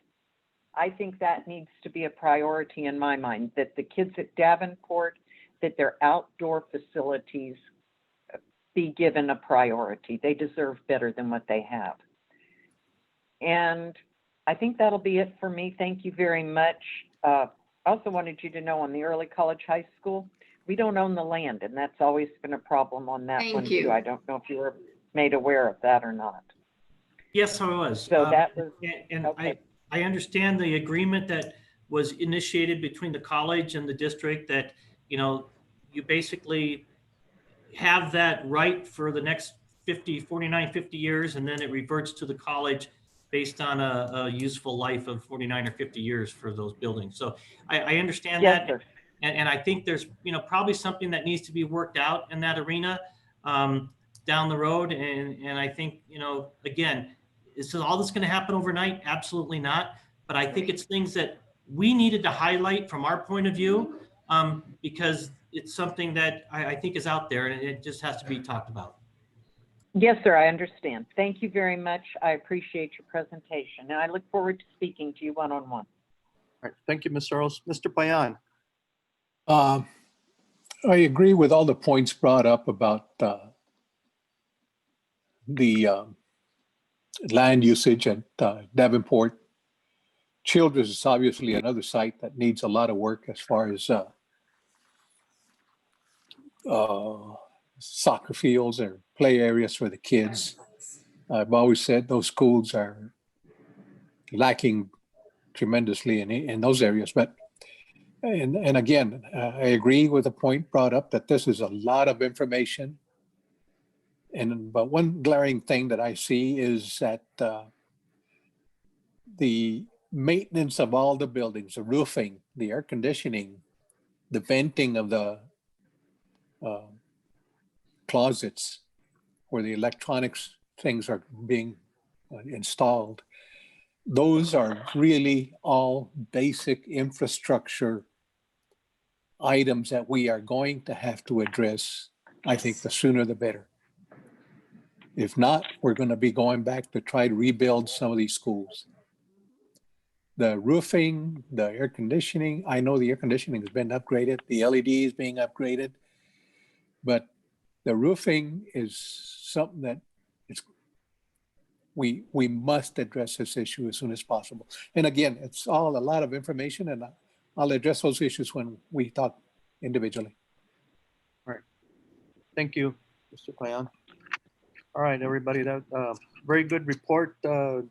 I think that needs to be a priority in my mind, that the kids at Davenport, that their outdoor facilities be given a priority. They deserve better than what they have. And I think that'll be it for me. Thank you very much. I also wanted you to know on the early college high school, we don't own the land, and that's always been a problem on that one too. I don't know if you were made aware of that or not. Yes, I was. So that was, and okay. I understand the agreement that was initiated between the college and the district that, you basically have that right for the next 49, 50 years, and then it reverts to the college based on a useful life of 49 or 50 years for those buildings. So I understand Yes, that. sir. And I think there's, probably something that needs to be worked out in that arena down the road. And I think, again, is all this going to happen overnight? Absolutely not. But I think it's things that we needed to highlight from our point of view because it's something that I think is out there and it just has to be talked about. Yes, sir, I understand. Thank you very much. I appreciate your presentation, and I look forward to speaking to you one-on-one. All right. Thank you, Ms. Earls. Mr. Payan. I agree with all the points brought up about the land usage at Davenport. Children's is obviously another site that needs a lot of work as far as soccer fields or play areas for the kids. I've always said those schools are lacking tremendously in those areas. But and again, I agree with the point brought up that this is a lot of information. But one glaring thing that I see is that the maintenance of all the buildings, the roofing, the air conditioning, the venting of the closets where the electronics things are being installed. Those are really all basic infrastructure items that we are going to have to address. I think the sooner the better. If not, we're going to be going back to try to rebuild some of these schools. The roofing, the air conditioning, I know the air conditioning has been upgraded, the LED is being upgraded, but the roofing is something that we must address this issue as soon as possible. And again, it's all a lot of information, and I'll address those issues when we talk individually. All right. Thank you, Mr. Payan. All right, everybody, that very good report,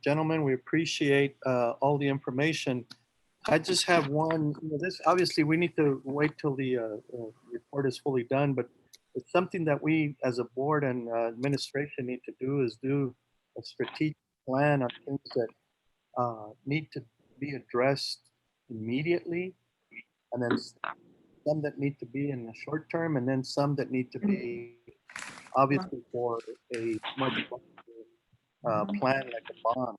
gentlemen. We appreciate all the information. I just have one, this obviously we need to wait till the report is fully done, but it's something that we as a board and administration need to do is do a strategic plan on things that need to be addressed immediately, and then some that need to be in the short term, and then some that need to be obviously for a much plan like a bond.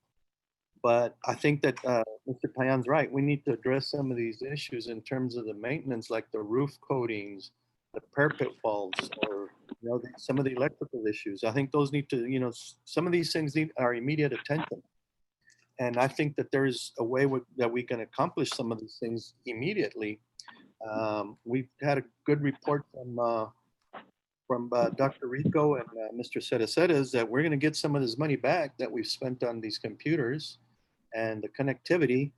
But I think that Mr. Payan's right. We need to address some of these issues in terms of the maintenance, like the roof coatings, the parapet walls, or You know, some of the electrical issues. I think those need to, you know, some of these things need our immediate attention. And I think that there's a way that we can accomplish some of these things immediately. We've had a good report from Dr. Rico and Mr. Cereces that we're going to get some of this money back that we've spent on these computers and the connectivity.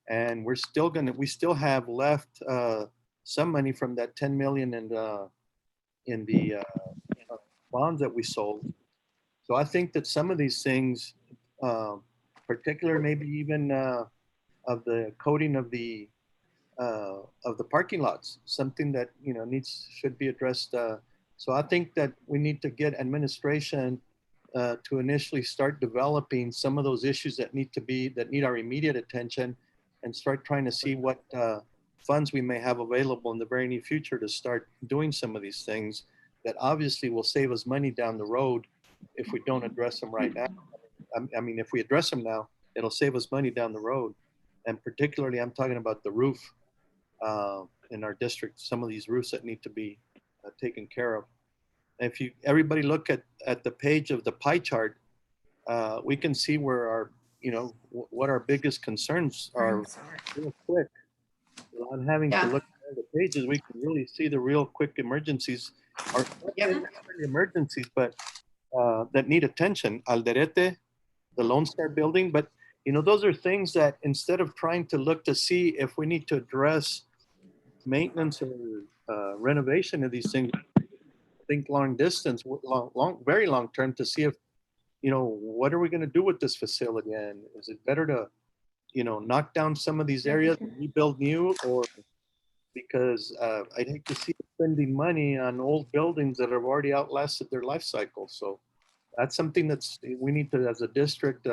And we still have left some money from that 10 million in the bonds that we sold. So I think that some of these things, particular maybe even of the coding of the parking lots, something that should be addressed. So I think that we need to get administration to initially start developing some of those issues that need our immediate attention, and start trying to see what funds we may have available in the very near future to start doing some of these things that obviously will save us money down the road if we don't address them right now. I mean, if we address them now, it'll save us money down the road. And particularly, I'm talking about the roof in our district, some of these roofs that need to be taken care of. And if everybody look at the page of the pie chart, we can see where our, what our biggest concerns are real quick. Without having to look at all the pages, we can really see the real quick emergencies, or not necessarily emergencies, but that need attention. Alderete, the Lone Star building, but those are things that instead of trying to look to see if we need to address maintenance or renovation of these things, think long distance, very long term, to see if, what are we going to do with this facility? And is it better to, knock down some of these areas and rebuild new, or because I'd hate to see spending money on old buildings that have already outlasted their life cycle. So that's something we need to, as a district,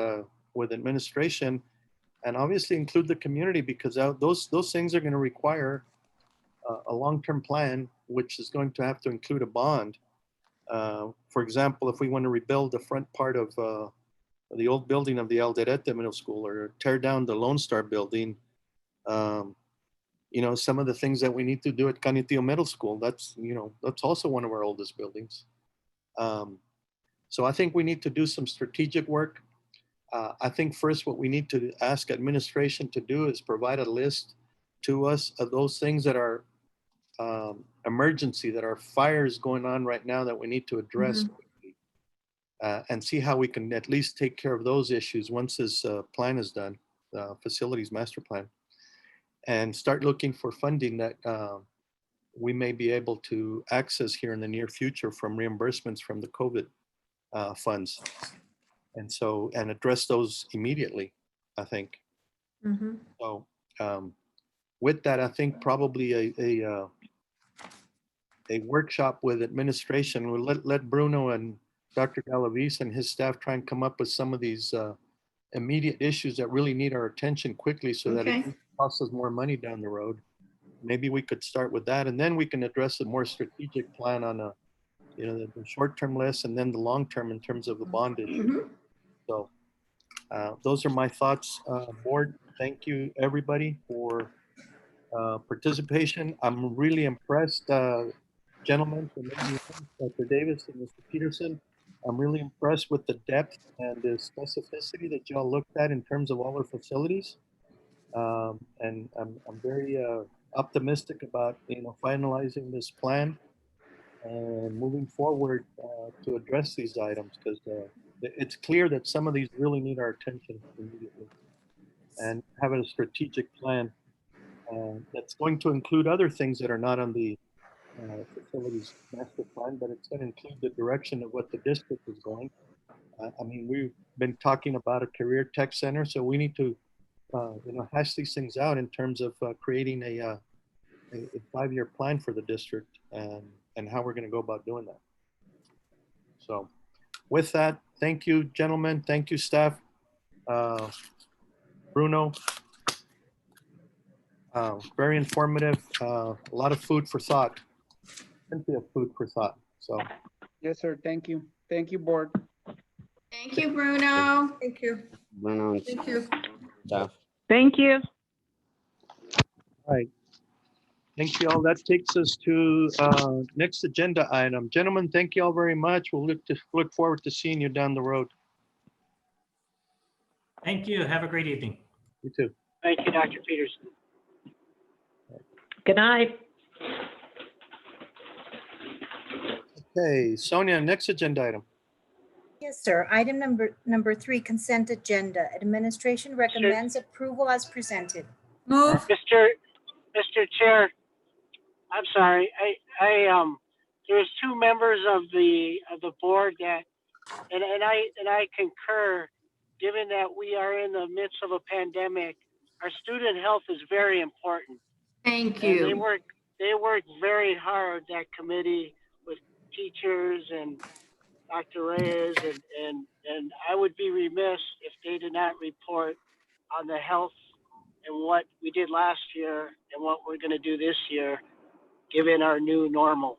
with administration, and obviously include the community, because those things are going to require a long-term plan, which is going to have to include a bond. For example, if we want to rebuild the front part of the old building of the Alderete Middle School, or tear down the Lone Star building, some of the things that we need to do at Canutillo Middle School, that's also one of our oldest buildings. So I think we need to do some strategic work. I think first what we need to ask administration to do is provide a list to us of those things that are emergency, that are fires going on right now that we need to address, and see how we can at least take care of those issues once this plan is done, facilities master plan, and start looking for funding that we may be able to access here in the near future from reimbursements from the COVID funds. And address those immediately, I think. So with that, I think probably a workshop with administration will let Bruno and Dr. Galavis and his staff try and come up with some of these immediate issues that really need our attention quickly, so that it costs us more money down the road. Maybe we could start with that, and then we can address a more strategic plan on the short-term list, and then the long-term in terms of the bond issue. So those are my thoughts, board. Thank you, everybody, for participation. I'm really impressed, gentlemen, Dr. Davis and Mr. Peterson. I'm really impressed with the depth and the specificity that y'all looked at in terms of all our facilities. And I'm very optimistic about finalizing this plan and moving forward to address these items, because it's clear that some of these really need our attention immediately, and having a strategic plan that's going to include other things that are not on the facilities master plan, but it's going to include the direction of what the district is going. I mean, we've been talking about a career tech center, so we need to hash these things out in terms of creating a 5-year plan for the district, and how we're going to go about doing that. So with that, thank you, gentlemen. Thank you, staff. Bruno, very informative. A lot of food for thought. Plenty of food for thought. So. Yes, sir. Thank you. Thank you, board. Thank you, Bruno. Thank you. Bruno and Thank you. staff. Thank you. All right. Thank you all. That takes us to next agenda item. Gentlemen, thank you all very much. We'll look forward to seeing you down the road. Thank you. Have a great evening. You too. Thank you, Dr. Peterson. Good night. Okay, Sonia, next agenda item. Yes, sir. Item number 3, consent agenda. Administration recommends approval as presented. Move. Mr. Chair, I'm sorry. There's 2 members of the board that, and I concur, given that we are in the midst of a pandemic, our student health is very important. Thank And you. they work very hard, that committee, with teachers and Dr. Reyes, and I would be remiss if they did not report on the health and what we did last year and what we're going to do this year, given our new normal.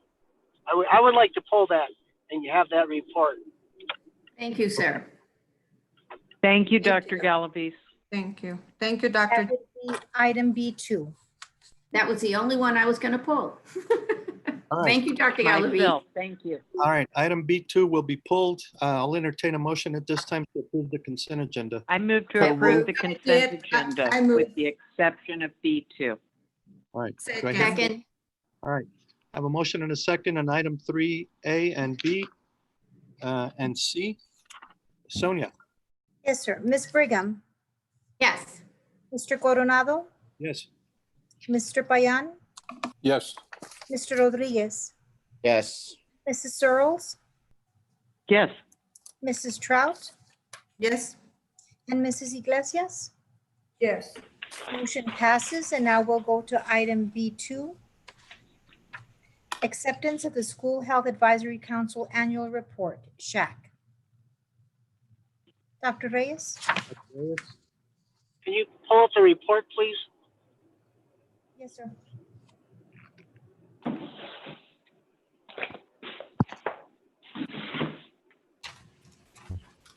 I would like to pull that and you have that report. Thank you, sir. Thank you, Dr. Galavis. Thank you. Thank you, That Dr. would be item B2. That was the only one I was going to pull. All right. Thank you, Dr. Galavis. Myself, thank you. All right, item B2 will be pulled. I'll entertain a motion at this time to approve the consent agenda. I move to approve the consent agenda I move. with the exception of B2. All right. do I hear- Second. All right. I have a motion and a second on item 3A and B and C. Sonia? Yes, sir. Ms. Brigham, Yes. Mr. Coronado, Yes. Mr. Payan, Yes. Mr. Rodriguez, Yes. Mrs. Searles, Yes. Mrs. Trout, Yes. and Mrs. Iglesias. Yes. Motion passes, and now we'll go to item B2. Acceptance of the School Health Advisory Council Annual Report, SHAC. Dr. Reyes? Can you pull up the report, please? Yes, sir.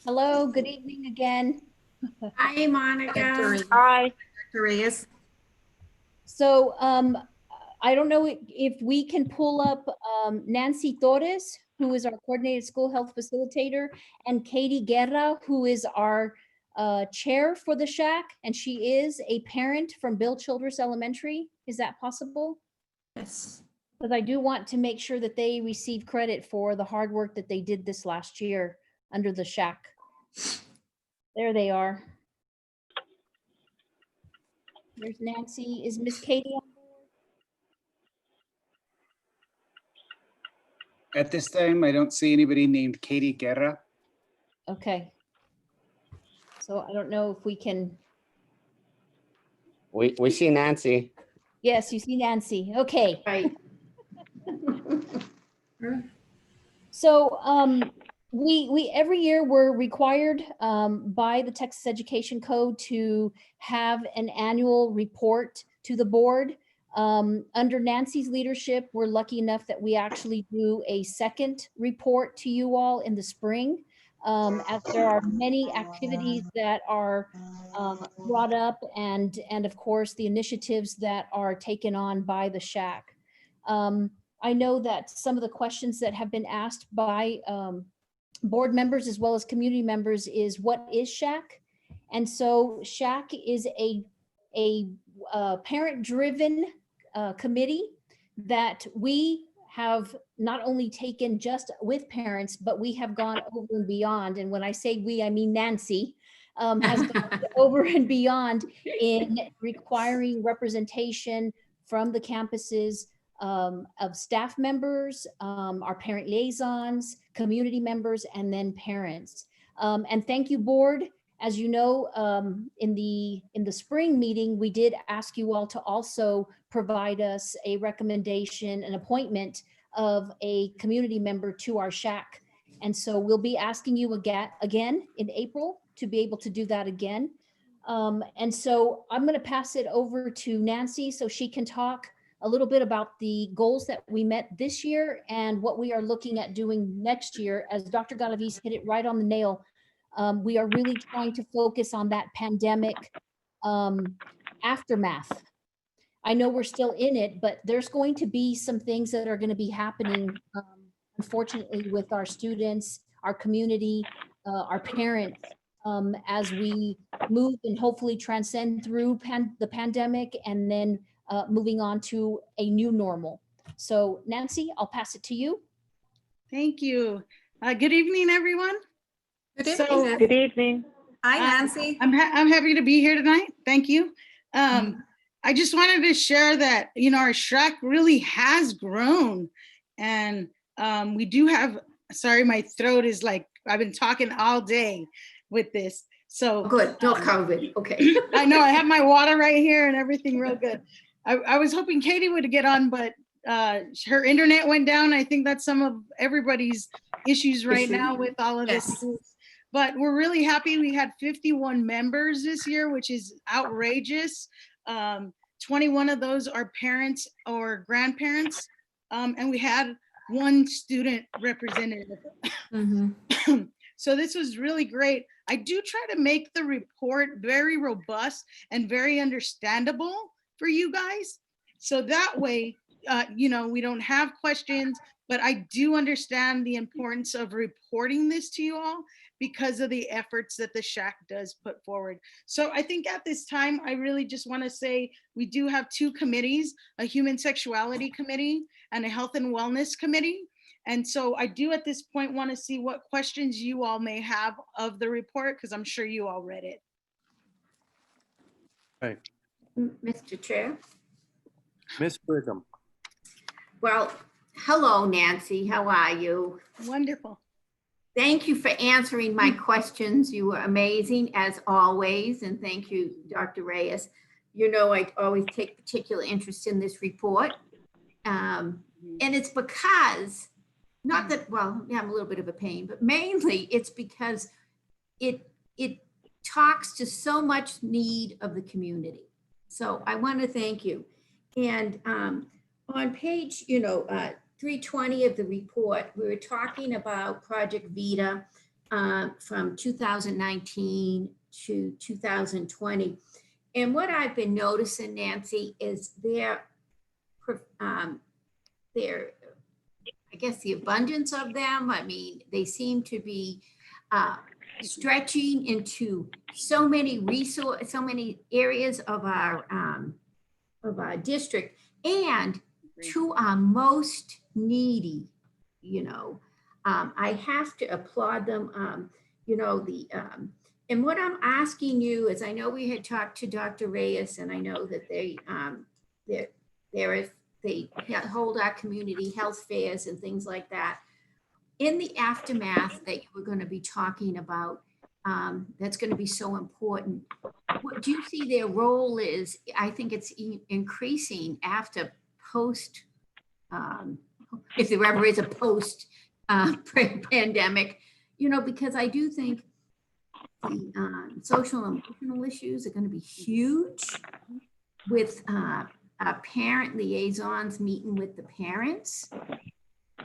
Hello, good evening again. Hi, Monica. Hi. Dr. Reyes. So I don't know if we can pull up Nancy Torres, who is our coordinated school health facilitator, and Katie Guerra, who is our chair for the SHAC, and she is a parent from Bill Childress Elementary. Is that possible? Yes. Because I do want to make sure that they receive credit for the hard work that they did this last year under the SHAC. There they are. There's Nancy. Is Miss Katie on board? At this time, I don't see anybody named Katie Guerra. Okay. So I don't know if we can. We see Nancy. Yes, you see Nancy. Okay. Right. So we every year we're required by the Texas Education Code to have an annual report to the board. Under Nancy's leadership, we're lucky enough that we actually do a second report to you all in the spring. As there are many activities that are brought up and of course the initiatives that are taken on by the SHAC. I know that some of the questions that have been asked by board members as well as community members is what is SHAC? And so SHAC is a parent-driven committee that we have not only taken just with parents, but we have gone over and beyond. And when I say we, I mean Nancy has gone over and beyond in requiring representation from the campuses of staff members, our parent liaisons, community members, and then parents. And thank you, board. As you know, in the spring meeting, we did ask you all to also provide us a recommendation, an appointment of a community member to our SHAC. And so we'll be asking you again in April to be able to do that again. And so I'm going to pass it over to Nancy so she can talk a little bit about the goals that we met this year and what we are looking at doing next year. As Dr. Galavis hit it right on the nail, we are really trying to focus on that pandemic aftermath. I know we're still in it, but there's going to be some things that are going to be happening, unfortunately, with our students, our community, our parents, as we move and hopefully transcend through the pandemic and then moving on to a new normal. So Nancy, I'll pass it to you. Thank you. Good evening, everyone. Good evening. Good evening. Hi, Nancy. I'm happy to be here tonight. Thank you. I just wanted to share that, our SHRAC really has grown, and we do have, sorry, my throat is like, I've been talking all day with this. So good, no COVID, okay. I know I have my water right here and everything real good. I was hoping Katie would get on, but her internet went down. I think that's some of everybody's issues right now with all of this. But we're really happy. We had 51 members this year, which is outrageous. 21 of those are parents or grandparents. And we had one student representative. So this was really great. I do try to make the report very robust and very understandable for you guys. So that way, we don't have questions, but I do understand the importance of reporting this to you all because of the efforts that the SHAC does put forward. So I think at this time, I really just want to say we do have two committees, a human sexuality committee and a health and wellness committee. And so I do at this point want to see what questions you all may have of the report, because I'm sure you all read it. Right. Mr. Chair. Ms. Brigham. Well, hello, Nancy. How are you? Wonderful. Thank you for answering my questions. You were amazing as always. And thank you, Dr. Reyes. I always take particular interest in this report. And it's because, not that, well, I'm a little bit of a pain, but mainly it's because it talks to so much need of the community. So I want to thank you. And on page, 320 of the report, we were talking about Project Vita from 2019 to 2020. And what I've been noticing, Nancy, is I guess the abundance of them. I mean, they seem to be stretching into so many resources, so many areas of our district, and to our most needy. I have to applaud them. And what I'm asking you is, I know we had talked to Dr. Reyes, and I know that they hold our community health fairs and things like that. In the aftermath that you were going to be talking about, that's going to be so important. What do you see their role is? I think it's increasing after post, if there ever is a post pandemic, because I do think the social and emotional issues are going to be huge with parent liaisons meeting with the parents.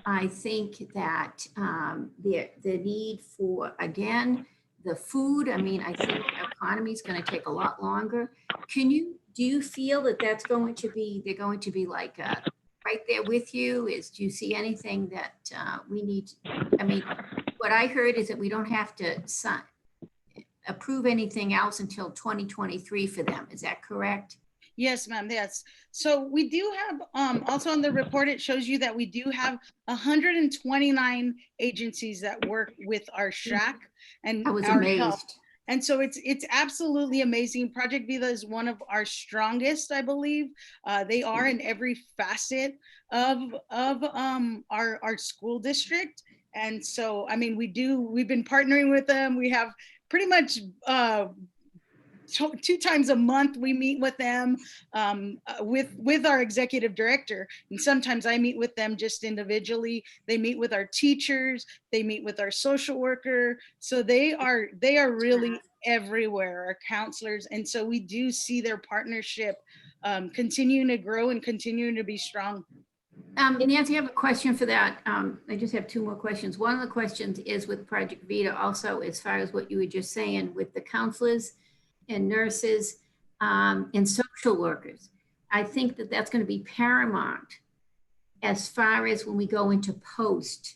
I think that the need for, again, the food, I mean, I think the economy is going to take a lot longer. Do you feel that they're going to be like right there with you? Do you see anything that we need? I mean, what I heard is that we don't have to approve anything else until 2023 for them. Is that correct? Yes, ma'am. Yes. So we do have, also on the report, it shows you that we do have 129 agencies that work with our SHAC and I was our amazed. health. And so it's absolutely amazing. Project Vita is one of our strongest, I believe. They are in every facet of our school district. And so, I mean, we've been partnering with them. We have pretty much 2 times a month we meet with them with our executive director, and sometimes I meet with them just individually. They meet with our teachers, they meet with our social worker, so they are really everywhere, our counselors. And so we do see their partnership continuing to grow and continuing to be strong. Nancy, I have a question for that. I just have 2 more questions. One of the questions is with Project Vita also, as far as what you were just saying with the counselors and nurses and social workers. I think that that's going to be paramount as far as when we go into post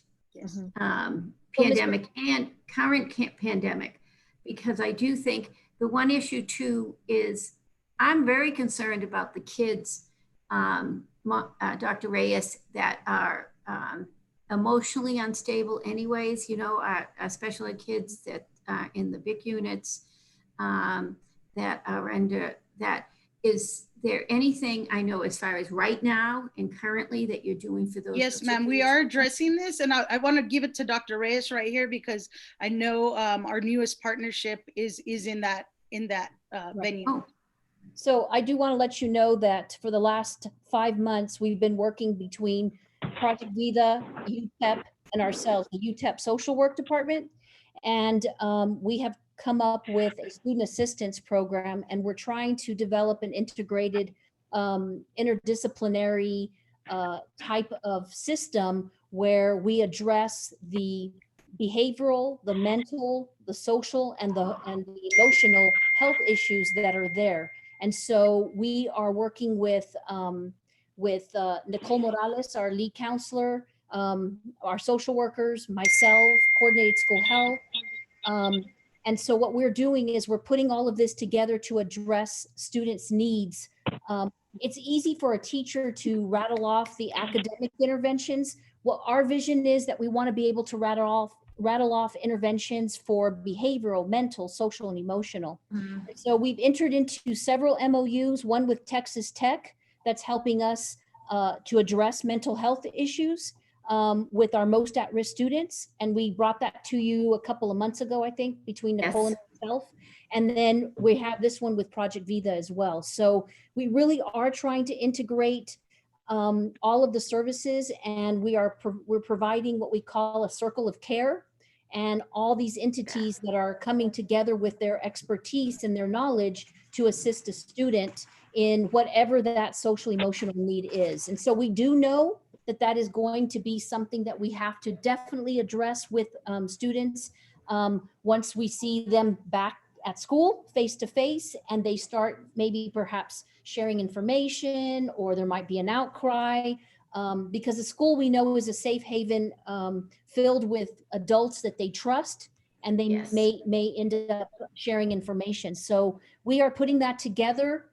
pandemic and current pandemic, because I do think the one issue too is I'm very concerned about the kids, Dr. Reyes, that are emotionally unstable anyways, you know, our special ed kids that are in the big units that are under that. Is there anything I know as far as right now and currently that you're doing for those? Yes, ma'am, we are addressing this, and I want to give it to Dr. Reyes right here because I know our newest partnership is in that venue. Oh. So I do want to let you know that for the last 5 months, we've been working between Project Vida, UTEP, and ourselves, the UTEP Social Work Department. And we have come up with a student assistance program, and we're trying to develop an integrated interdisciplinary type of system where we address the behavioral, the mental, the social, and the emotional health issues that are there. And so we are working with Nicole Morales, our lead counselor, our social workers, myself, coordinated school health. And so what we're doing is we're putting all of this together to address students' needs. It's easy for a teacher to rattle off the academic interventions. Well, our vision is that we want to be able to rattle off interventions for behavioral, mental, social, and emotional. So we've entered into several MOUs, one with Texas Tech that's helping us to address mental health issues with our most at-risk students. And we brought that to you a couple of months ago, I think, between Nicole and myself. And then we have this one with Project Vida as well. So we really are trying to integrate all of the services, and we're providing what we call a circle of care, and all these entities that are coming together with their expertise and their knowledge to assist a student in whatever that social emotional need is. And so we do know that that is going to be something that we have to definitely address with students once we see them back at school face to face, and they start maybe perhaps sharing information, or there might be an outcry, because the school we know is a safe haven filled with adults that they trust, and they may end up sharing information. So we are putting that together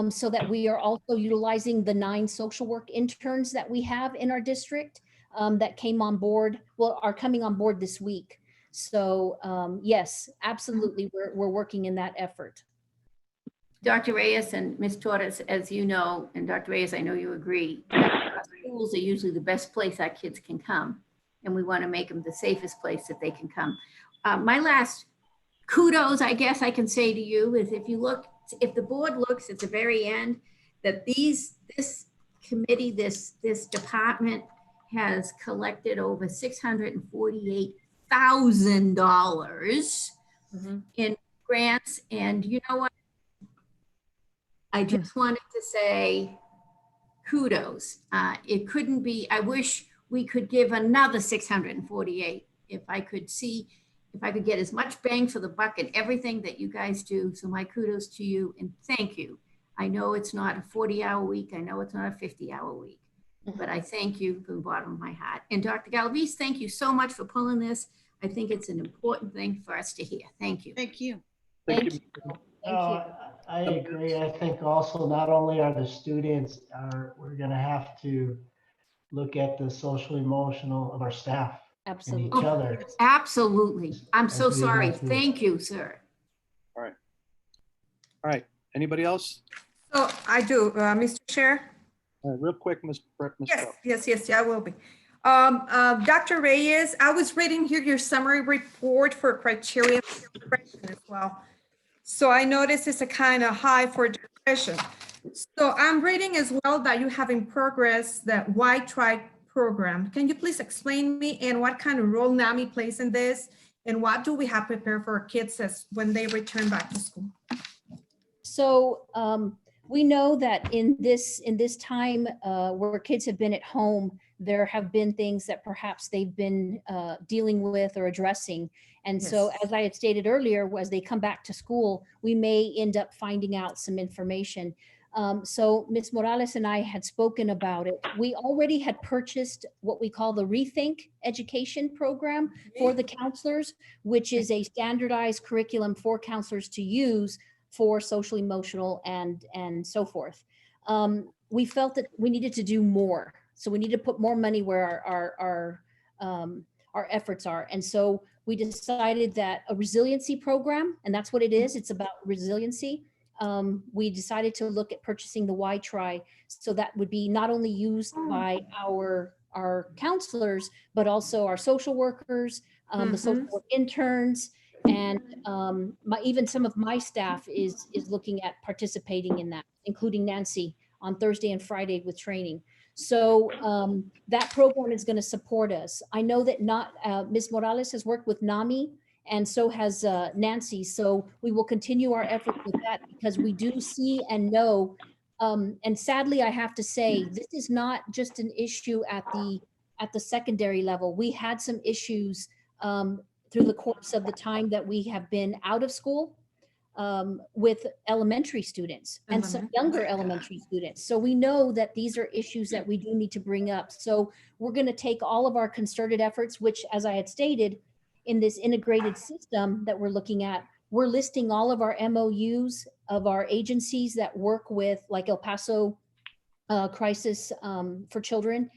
so that we are also utilizing the 9 social work interns that we have in our district that came on board, well, are coming on board this week. So yes, absolutely, we're working in that effort. Dr. Reyes and Ms. Torres, as you know, and Dr. Reyes, I know you agree, schools are usually the best place our kids can come, and we want to make them the safest place that they can come. My last kudos, I guess I can say to you, is if the board looks at the very end, that this committee, this department has collected over $648,000 in grants. And you know what? I just wanted to say kudos. It couldn't be, I wish we could give another 648 if I could get as much bang for the buck in everything that you guys do. So my kudos to you and thank you. I know it's not a 40-hour week. I know it's not a 50-hour week, but I thank you from the bottom of my heart. And Dr. Galvez, thank you so much for pulling this. I think it's an important thing for us to hear. Thank you. Thank you. Thank you. I agree. I think also not only are the students, we're going to have to look at the social emotional of our staff. Absolutely. And each other. Absolutely. I'm so As we sorry. go through. Thank you, sir. All right. Anybody else? So I do, Mr. Chair. Real quick, Ms. Yes, I will be. Dr. Reyes, I was reading here your summary report for criteria for depression as well. So I noticed it's a kind of high for depression. So I'm reading as well that you have in progress that White Tribe program. Can you please explain me and what kind of role NAMI plays in this, and what do we have prepared for our kids when they return back to school? So we know that in this time where kids have been at home, there have been things that perhaps they've been dealing with or addressing. And so, as I had stated earlier, as they come back to school, we may end up finding out some information. So Ms. Morales and I had spoken about it. We already had purchased what we call the Rethink Education Program for the counselors, which is a standardized curriculum for counselors to use for social, emotional, and so forth. We felt that we needed to do more. So we need to put more money where our efforts are. And so we decided that a resiliency program, and that's what it is, it's about resiliency. We decided to look at purchasing the Y-Tri, so that would be not only used by our counselors, but also our social workers, the social work interns, and even some of my staff is looking at participating in that, including Nancy on Thursday and Friday with training. So that program is going to support us. I know that Ms. Morales has worked with NAMI, and so has Nancy. So we will continue our efforts with that, because we do see and know, and sadly, I have to say, this is not just an issue at the secondary level. We had some issues through the course of the time that we have been out of school with elementary students and some younger elementary students. So we know that these are issues that we do need to bring up. So we're going to take all of our concerted efforts, which, as I had stated, in this integrated system that we're looking at, we're listing all of our MOUs of our agencies that work with, like El Paso Crisis for Children.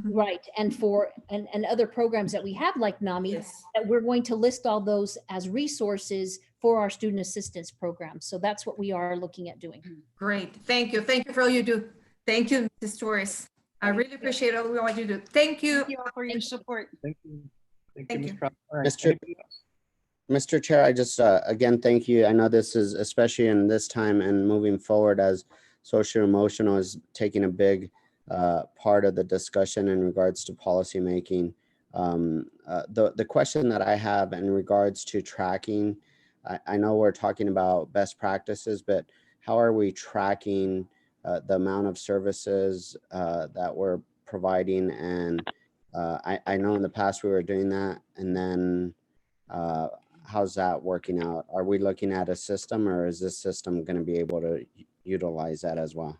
Right, and other programs that we have, like NAMI, that we're going to list all those as resources for our student assistance program. So that's what we are looking at doing. Great, thank you for all you do. Thank you, Mrs. Torres. I really appreciate all what you do. Thank you. Thank you all for your support. Thank you. Thank Thank you, you. Ms. Crown. All right. Mr. Chair, I just, again, thank you. I know this is, especially in this time and moving forward, as social emotional is taking a big part of the discussion in regards to policymaking. The question that I have in regards to tracking, I know we're talking about best practices, but how are we tracking the amount of services that we're providing? And I know in the past we were doing that, and then how's that working out? Are we looking at a system, or is this system going to be able to utilize that as well?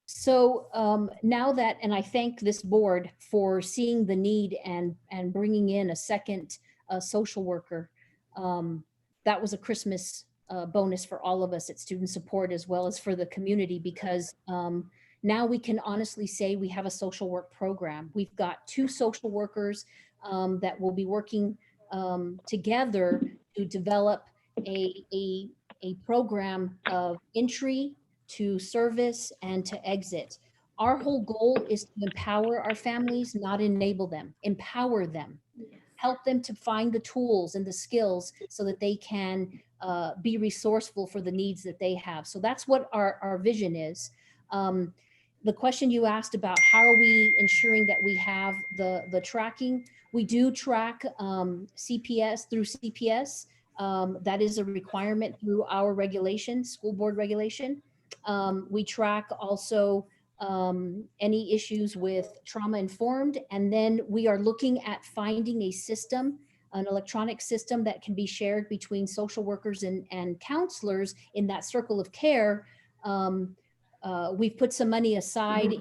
So now that, and I thank this board for seeing the need and bringing in a second social worker. That was a Christmas bonus for all of us at Student Support, as well as for the community, because now we can honestly say we have a social work program. We've got 2 social workers that will be working together to develop a program of entry to service and to exit. Our whole goal is to empower our families, not enable them, empower them, help them to find the tools and the skills so that they can be resourceful for the needs that they have. So that's what our vision is. The question you asked about how are we ensuring that we have the tracking, we do track CPS through CPS. That is a requirement through our regulation, school board regulation. We track also any issues with trauma informed, and then we are looking at finding a system, an electronic system that can be shared between social workers and counselors in that circle of care. We've put some money aside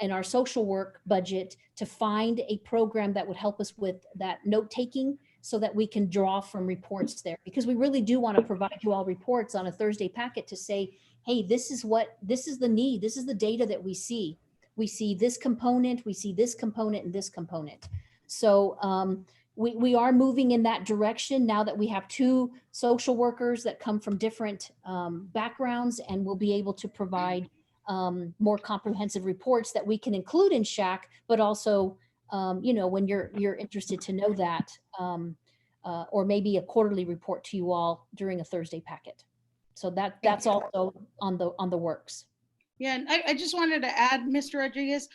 in our social work budget to find a program that would help us with that note taking, so that we can draw from reports there, because we really do want to provide you all reports on a Thursday packet to say, hey, this is the need, this is the data that we see. We see this component, we see this component, and this component. So we are moving in that direction now that we have 2 social workers that come from different backgrounds, and we'll be able to provide more comprehensive reports that we can include in SHAC, but also, when you're interested to know that, or maybe a quarterly report to you all during a Thursday packet. So that's also on the works. Yeah, and I just wanted to add, Mr. Rodriguez,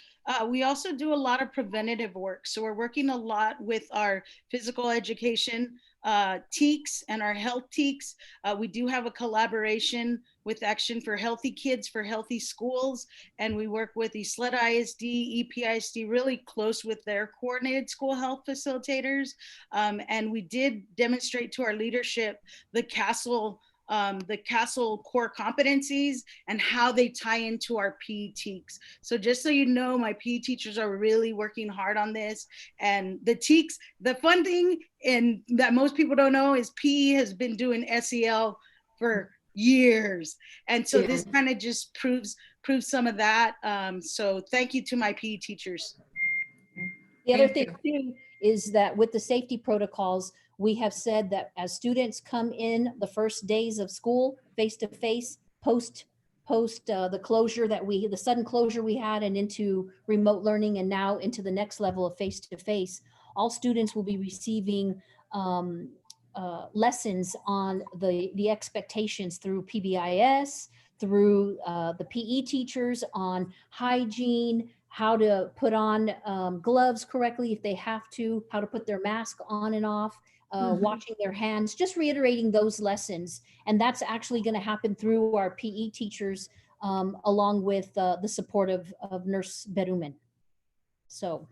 we also do a lot of preventative work. So we're working a lot with our physical education TEKS and our health TEKS. We do have a collaboration with Action for Healthy Kids for Healthy Schools, and we work with ESLED ISD, EPISD, really close with their coordinated school health facilitators. And we did demonstrate to our leadership the CASEL the Castle core competencies and how they tie into our PE TEKs. So just so you know, my PE teachers are really working hard on this. And the TEKs, the fun thing and that most people don't know is PE has been doing SEL for years. And so this kind of just proves some of that. So thank you to my PE teachers. The other thing too is that with the safety protocols, we have said that as students come in the first days of school, face to face, post the closure the sudden closure we had, and into remote learning, and now into the next level of face to face, all students will be receiving lessons on the expectations through PBIS, through the PE teachers on hygiene, how to put on gloves correctly if they have to, how to put their mask on and off, washing their hands, just reiterating those lessons. And that's actually going to happen through our PE teachers along with the support of Nurse Berumen. So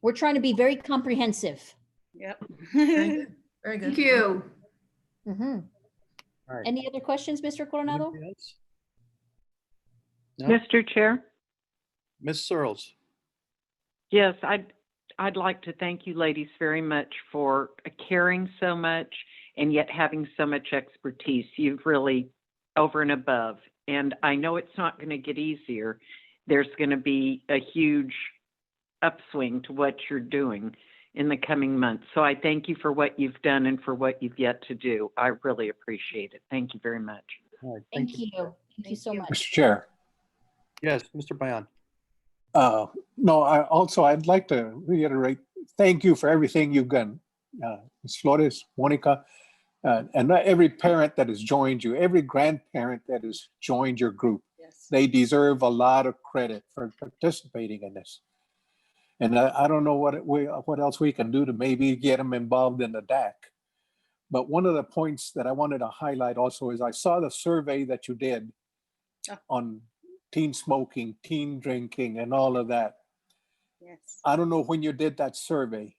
we're trying to be very comprehensive. Yep. Very good. Very good. Thank you. All right. Any other questions, Mr. Coronado? Anybody else? No? Mr. Chair? Ms. Searles. Yes, I'd like to thank you ladies very much for caring so much and yet having so much expertise. You've really over and above. And I know it's not going to get easier. There's going to be a huge upswing to what you're doing in the coming months. So I thank you for what you've done and for what you've yet to do. I really appreciate it. Thank you very much. All right, Thank you. Thank you so much. Mr. Chair. Yes, Mr. Bayan. No, I'd like to reiterate, thank you for everything you've done. Ms. Flores, Monica, and every parent that has joined you, every grandparent that has joined your group. Yes. They deserve a lot of credit for participating in this. And I don't know what else we can do to maybe get them involved in the DAC. But one of the points that I wanted to highlight also is I saw the survey that you did on teen smoking, teen drinking, and all of that. Yes. I don't know when you did that survey,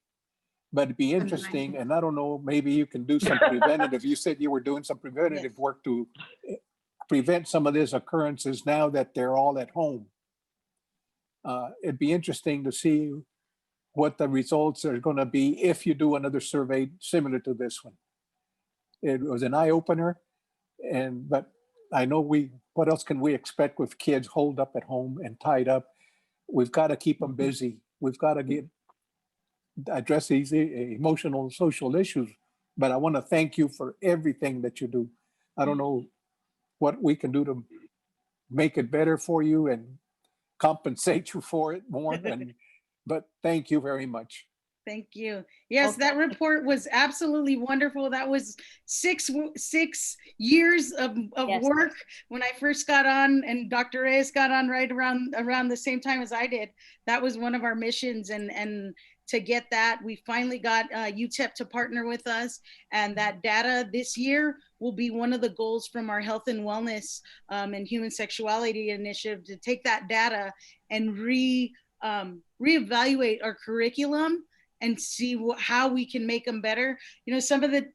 but it'd be interesting. And I don't know, maybe you can do some preventative. You said you were doing some preventative work to prevent some of these occurrences now that they're all at home. It'd be interesting to see what the results are going to be if you do another survey similar to this one. It was an eye opener, but I know what else can we expect with kids holed up at home and tied up? We've got to keep them busy. We've got to address these emotional, social issues. But I want to thank you for everything that you do. I don't know what we can do to make it better for you and compensate you for it more. But thank you very much. Thank you. Yes, that report was absolutely wonderful. That was six years of work when I first got on, and Dr. Reyes got on right around the same time as I did. That was one of our missions, and to get that, we finally got UTEP to partner with us, and that data this year will be one of the goals from our health and wellness and human sexuality initiative, to take that data and reevaluate our curriculum and see how we can make them better. You know, some of the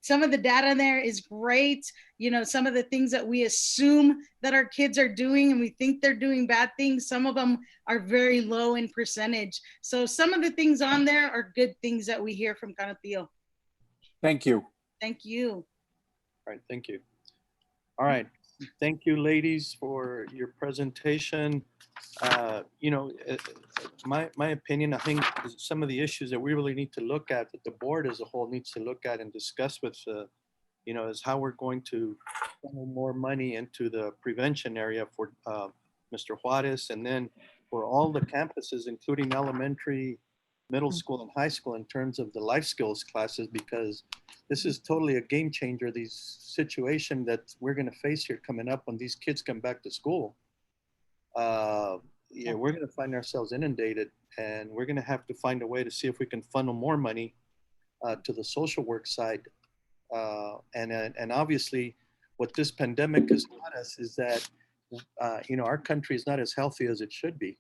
data there is great. You know, some of the things that we assume that our kids are doing and we think they're doing bad things, some of them are very low in percentage. So some of the things on there are good things that we hear from Canapio. Thank you. Thank you. All right, thank you. All right, thank you, ladies, for your presentation. You know, my opinion, I think some of the issues that we really need to look at, that the board as a whole needs to look at and discuss with, you know, is how we're going to funnel more money into the prevention area for Mr. Juarez, and then for all the campuses, including elementary, middle school, and high school, in terms of the life skills classes, because this is totally a game changer, these situation that we're going to face here coming up when these kids come back to school. Yeah, we're going to find ourselves inundated, and we're going to have to find a way to see if we can funnel more money to the social work side. And obviously, what this pandemic has taught us is that, you know, our country is not as healthy as it should be.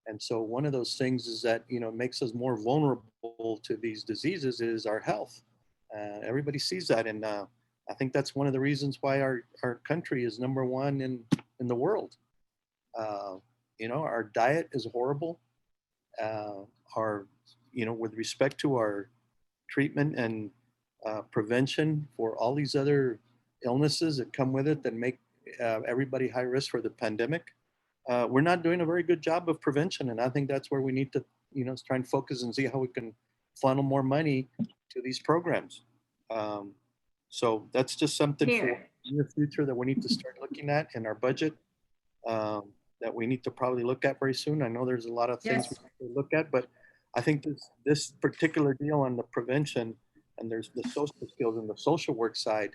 And so one of those things is that, you know, makes us more vulnerable to these diseases is our health. Everybody sees that. And I think that's one of the reasons why our country is #1 in the world. Our diet is horrible. With respect to our treatment and prevention for all these other illnesses that come with it that make everybody high risk for the pandemic, we're not doing a very good job of prevention. And I think that's where we need to, try and focus and see how we can funnel more money to these programs. So that's just something for the future that we need to start looking at in our budget, that we need to probably look at very soon. I know there's a lot of things we need to look at, but I think this particular deal on the prevention, and there's the social skills and the social work side,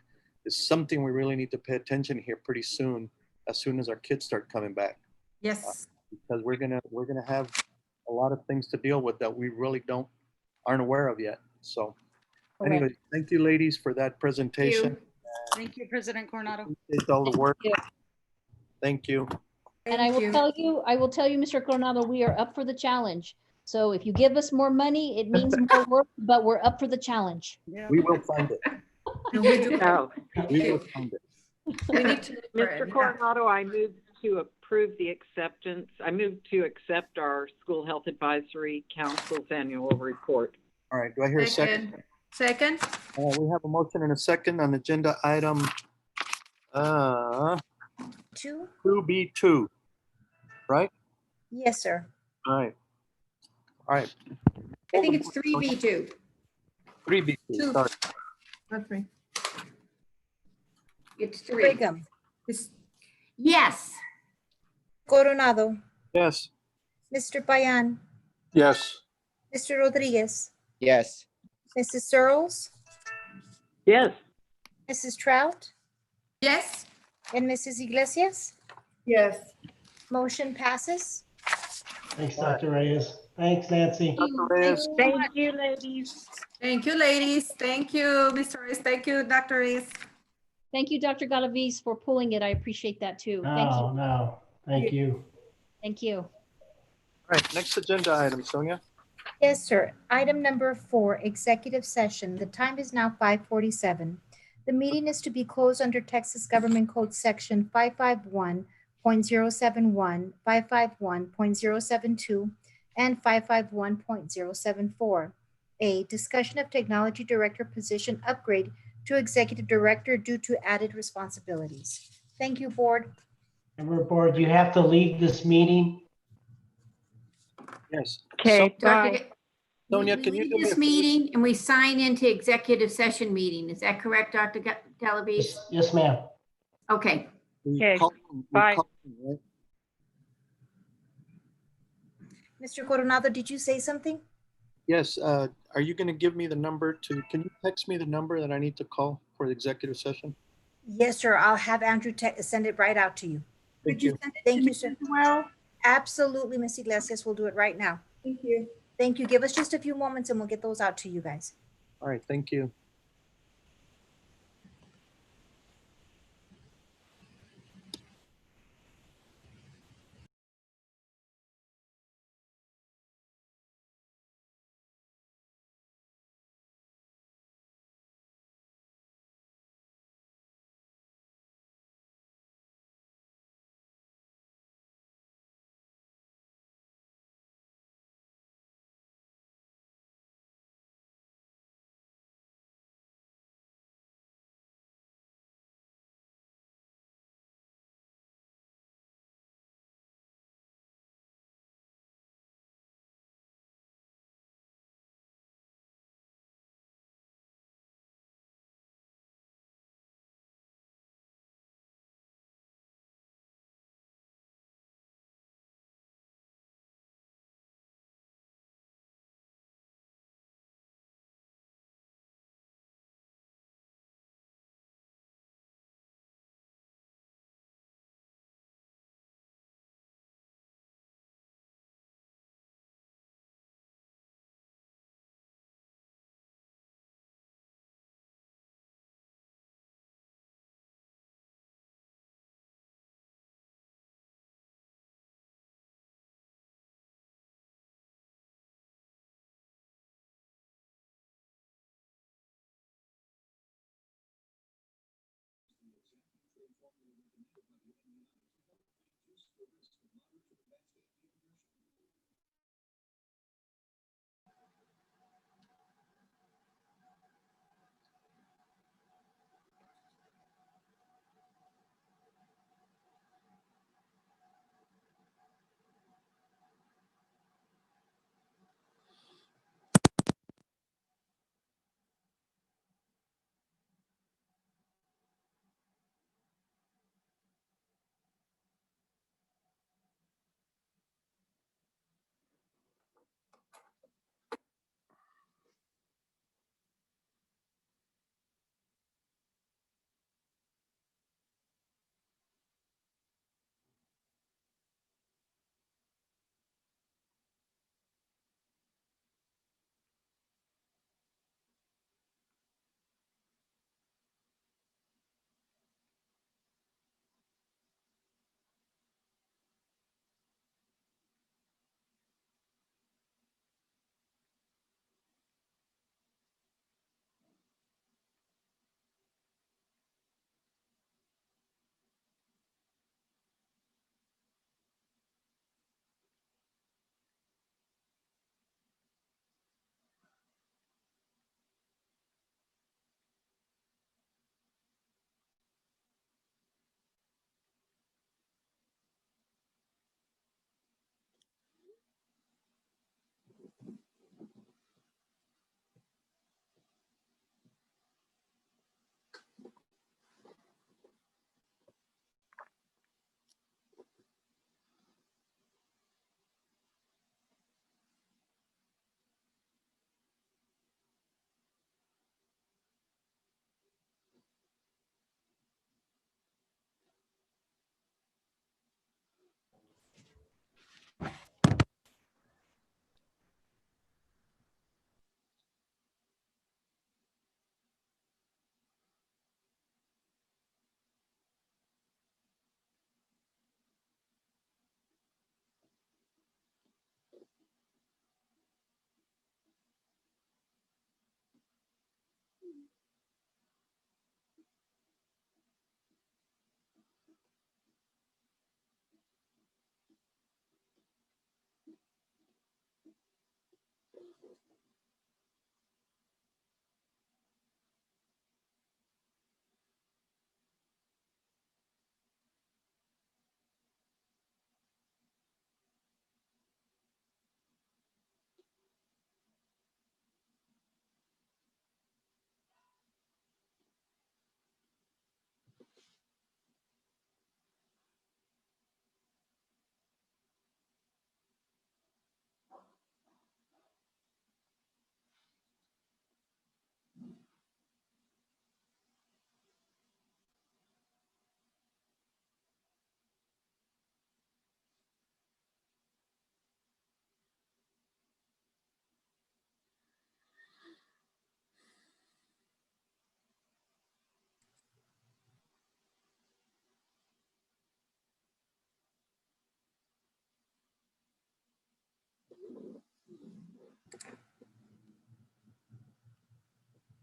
is something we really need to pay attention here pretty soon as our kids start coming back. Yes. Because we're gonna have a lot of things to deal with that we really aren't aware of yet. So anyway, thank you ladies for that presentation. Thank you, President Coronado. Appreciate all the work. Thank you. And I will tell you, Mr. Coronado, we are up for the challenge. So if you give us more money, it means more work, but we're up for the challenge. We will find it. No. We will find it. We need to Mr. Coronado, I move to approve the acceptance. I move to accept our School Health Advisory Council's annual report. All right, do I hear a second? Second. We have a motion and a second on agenda item 2B2, right? Yes, sir. All right. All right. I think it's 3B2. 3B2, sorry. Not three. It's 3. Brigham. Yes. Coronado. Yes. Mr. Payan. Yes. Mr. Rodriguez. Yes. Mrs. Searles. Yes. Mrs. Trout. Yes. And Mrs. Iglesias. Yes. Motion passes. Thanks, Dr. Reyes. Thanks, Nancy. Thank you, ladies. Thank you, ladies. Thank you, Mr. Reyes. Thank you, Dr. Reyes. Thank you, Dr. Galaviz, for pulling it. I appreciate that too. Thank you. No, thank you. Thank you. All right, next agenda item, Sonia. Yes, sir. Item number 4, executive session. The time is now 5:47. The meeting is to be closed under Texas Government Code Section 551.071, 551.072, and 551.074. A, discussion of technology director position upgrade to executive director due to added responsibilities. Thank you, board. Member board, you have to leave this meeting. Yes. Okay, Dr. Sonia, we can you leave do me this a favor? meeting and we sign into executive session meeting. Is that correct, Dr. Galaviz? Yes, ma'am. Okay. Okay, bye. Mr. Coronado, did you say something? Yes, are you going to give me the number can you text me the number that I need to call for the executive session? Yes, sir. I'll have Andrew send it right out to you. Thank you. Thank you, sir. Absolutely, Ms. Iglesias. We'll do it right now. Thank you. Thank you. Give us just a few moments and we'll get those out to you guys. All right, thank you.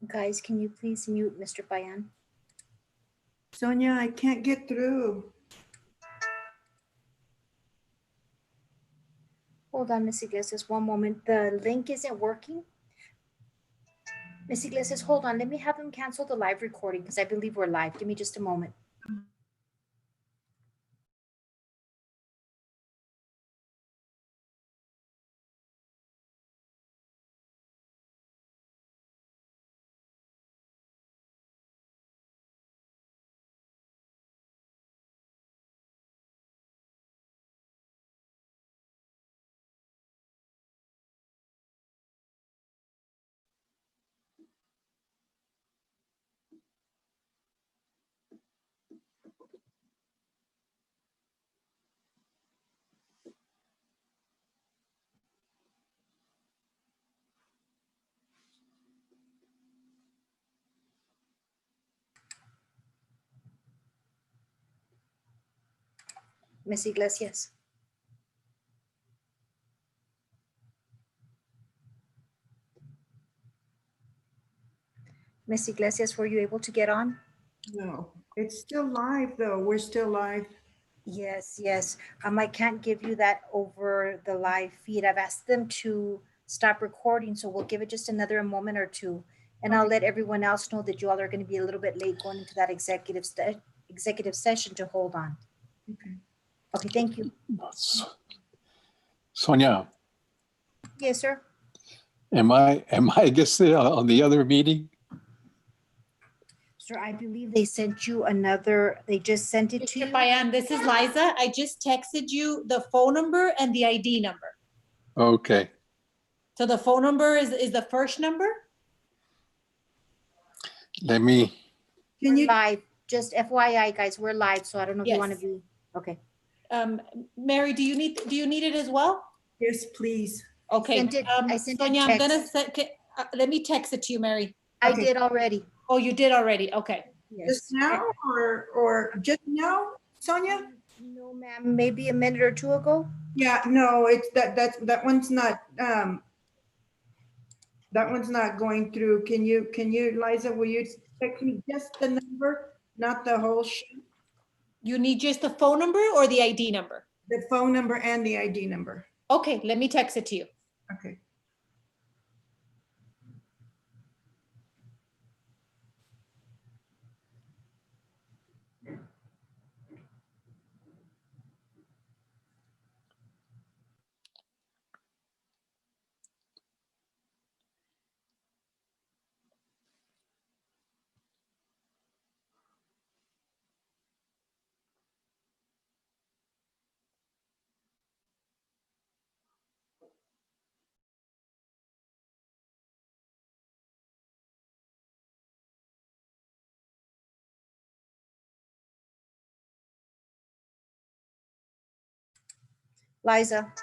Guys, can you please mute Mr. Bayan? Sonia, I can't get through. Hold on, Miss Iglesias, one moment. The link isn't working. Miss Iglesias, hold on. Let me have them cancel the live recording because I believe we're live. Give me just a moment. Miss Iglesias. Miss Iglesias, were you able to get on? No, it's still live though. We're still live. Yes, yes. I can't give you that over the live feed. I've asked them to stop recording, so we'll give it just another moment or two. And I'll let everyone else know that you all are going to be a little bit late going into that executive session to hold on. Okay. Okay, thank you. Sonia, Yes, sir. am I guess on the other meeting? Sir, I believe they sent you another, they just sent it to you. Mr. Payan, this is Liza. I just texted you the phone number and the ID number. Okay. So the phone number is the first number? Let me, We're live, just FYI, guys, we're live, so I don't know if you want to Yes. be, okay. Mary, do you need it as well? Yes, please. Okay. I sent it Sonia, I'm gonna text. let me text it to you, Mary. I did already. Oh, you did already? Okay. Just now or just now, Sonia? No, ma'am, maybe a minute or two ago. Yeah, no, it's that one's not that one's not going through. Can you, Liza, will you text me just the number, not the whole sheet? You need just the phone number or the ID number? The phone number and the ID number. Okay, let me text it to you. Okay. Liza.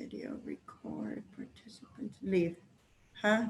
video record participants leave. Huh?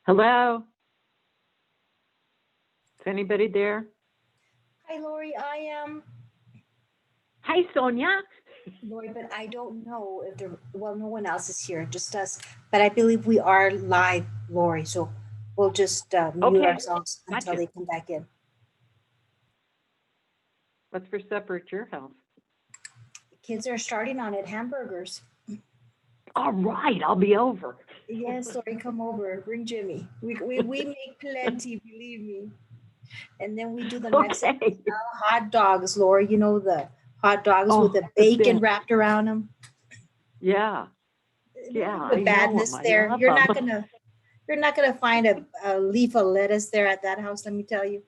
Hello? Is anybody there? Hi, Lori, I am. Hi, Sonia. Lori, but I don't know if well, no one else is here, just us. But I believe we are live, Lori, so we'll just mute Okay, ourselves until gotcha. they come back in. What's for supper at your house? The kids are starting on it, hamburgers. All right, I'll be over. Yes, Lori, come over, bring Jimmy. We make plenty, believe me. And then we do the Mexican style hot dogs, Lori, you know, the hot dogs with the bacon wrapped around them. Yeah. Yeah, The I badness know 'em. I there. love You're 'em. not gonna find a leaf of lettuce there at that house, let me tell you.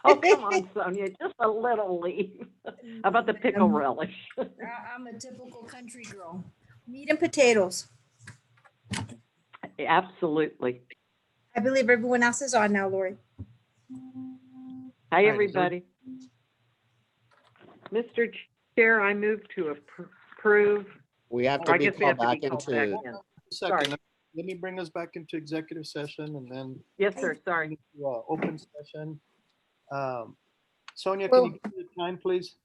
Oh, come on, Sonia, just a little leaf. How about the pickle relish? I'm a typical country girl. Meat and potatoes. Absolutely. I believe everyone else is on now, Lori. Hi, everybody. Mr. Chair, I move to approve. We have or to I be guess we called have to be back called into, back in. Second, Sorry. let me bring us back into executive session and then Yes, sir, sorry. open session. Sonia, Well- can you give me the time, please?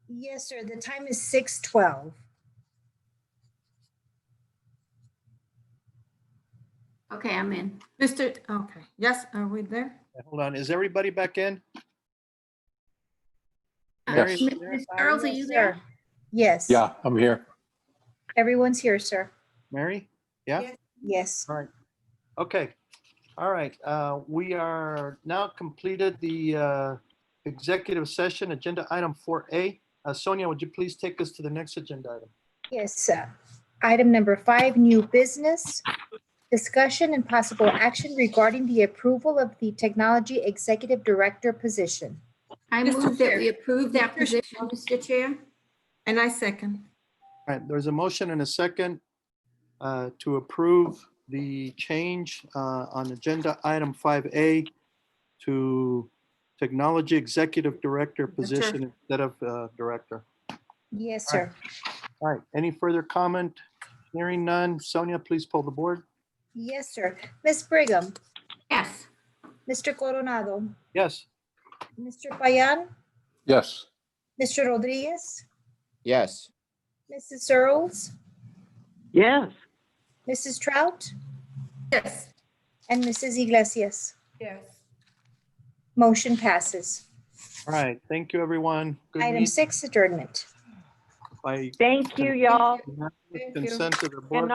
Yes, sir. The time is 6:12. Okay, I'm in. Okay, yes, are we there? Hold on, is everybody back in? Yes. Ms. Charles, are Yes, you sir. there? Yes. Yeah, I'm here. Everyone's here, sir. Mary? Yeah? Yes. All right. Okay. All right. We are now completed the executive session, agenda item 4A. Sonia, would you please take us to the next agenda item? Yes, sir. Item number 5, new business. Discussion and possible action regarding the approval of the technology executive director position. I Mr. move that Chair. we approve that position, Mr. Chair. And I second. All right, there's a motion and a second to approve the change on agenda item 5A to technology executive director position instead of director. Yes, sir. All right, any further comment? Hearing none. Sonia, please pull the board. Yes, sir. Ms. Brigham, Yes. Mr. Coronado, Yes. Mr. Payan, Yes. Mr. Rodriguez, yes. Mrs. Searles, Yes. Mrs. Trout, Yes. and Mrs. Iglesias. Yes. Motion passes. All right, thank you, everyone. Good Item meeting. 6, adjournment. By Thank you, y'all. consent of the board.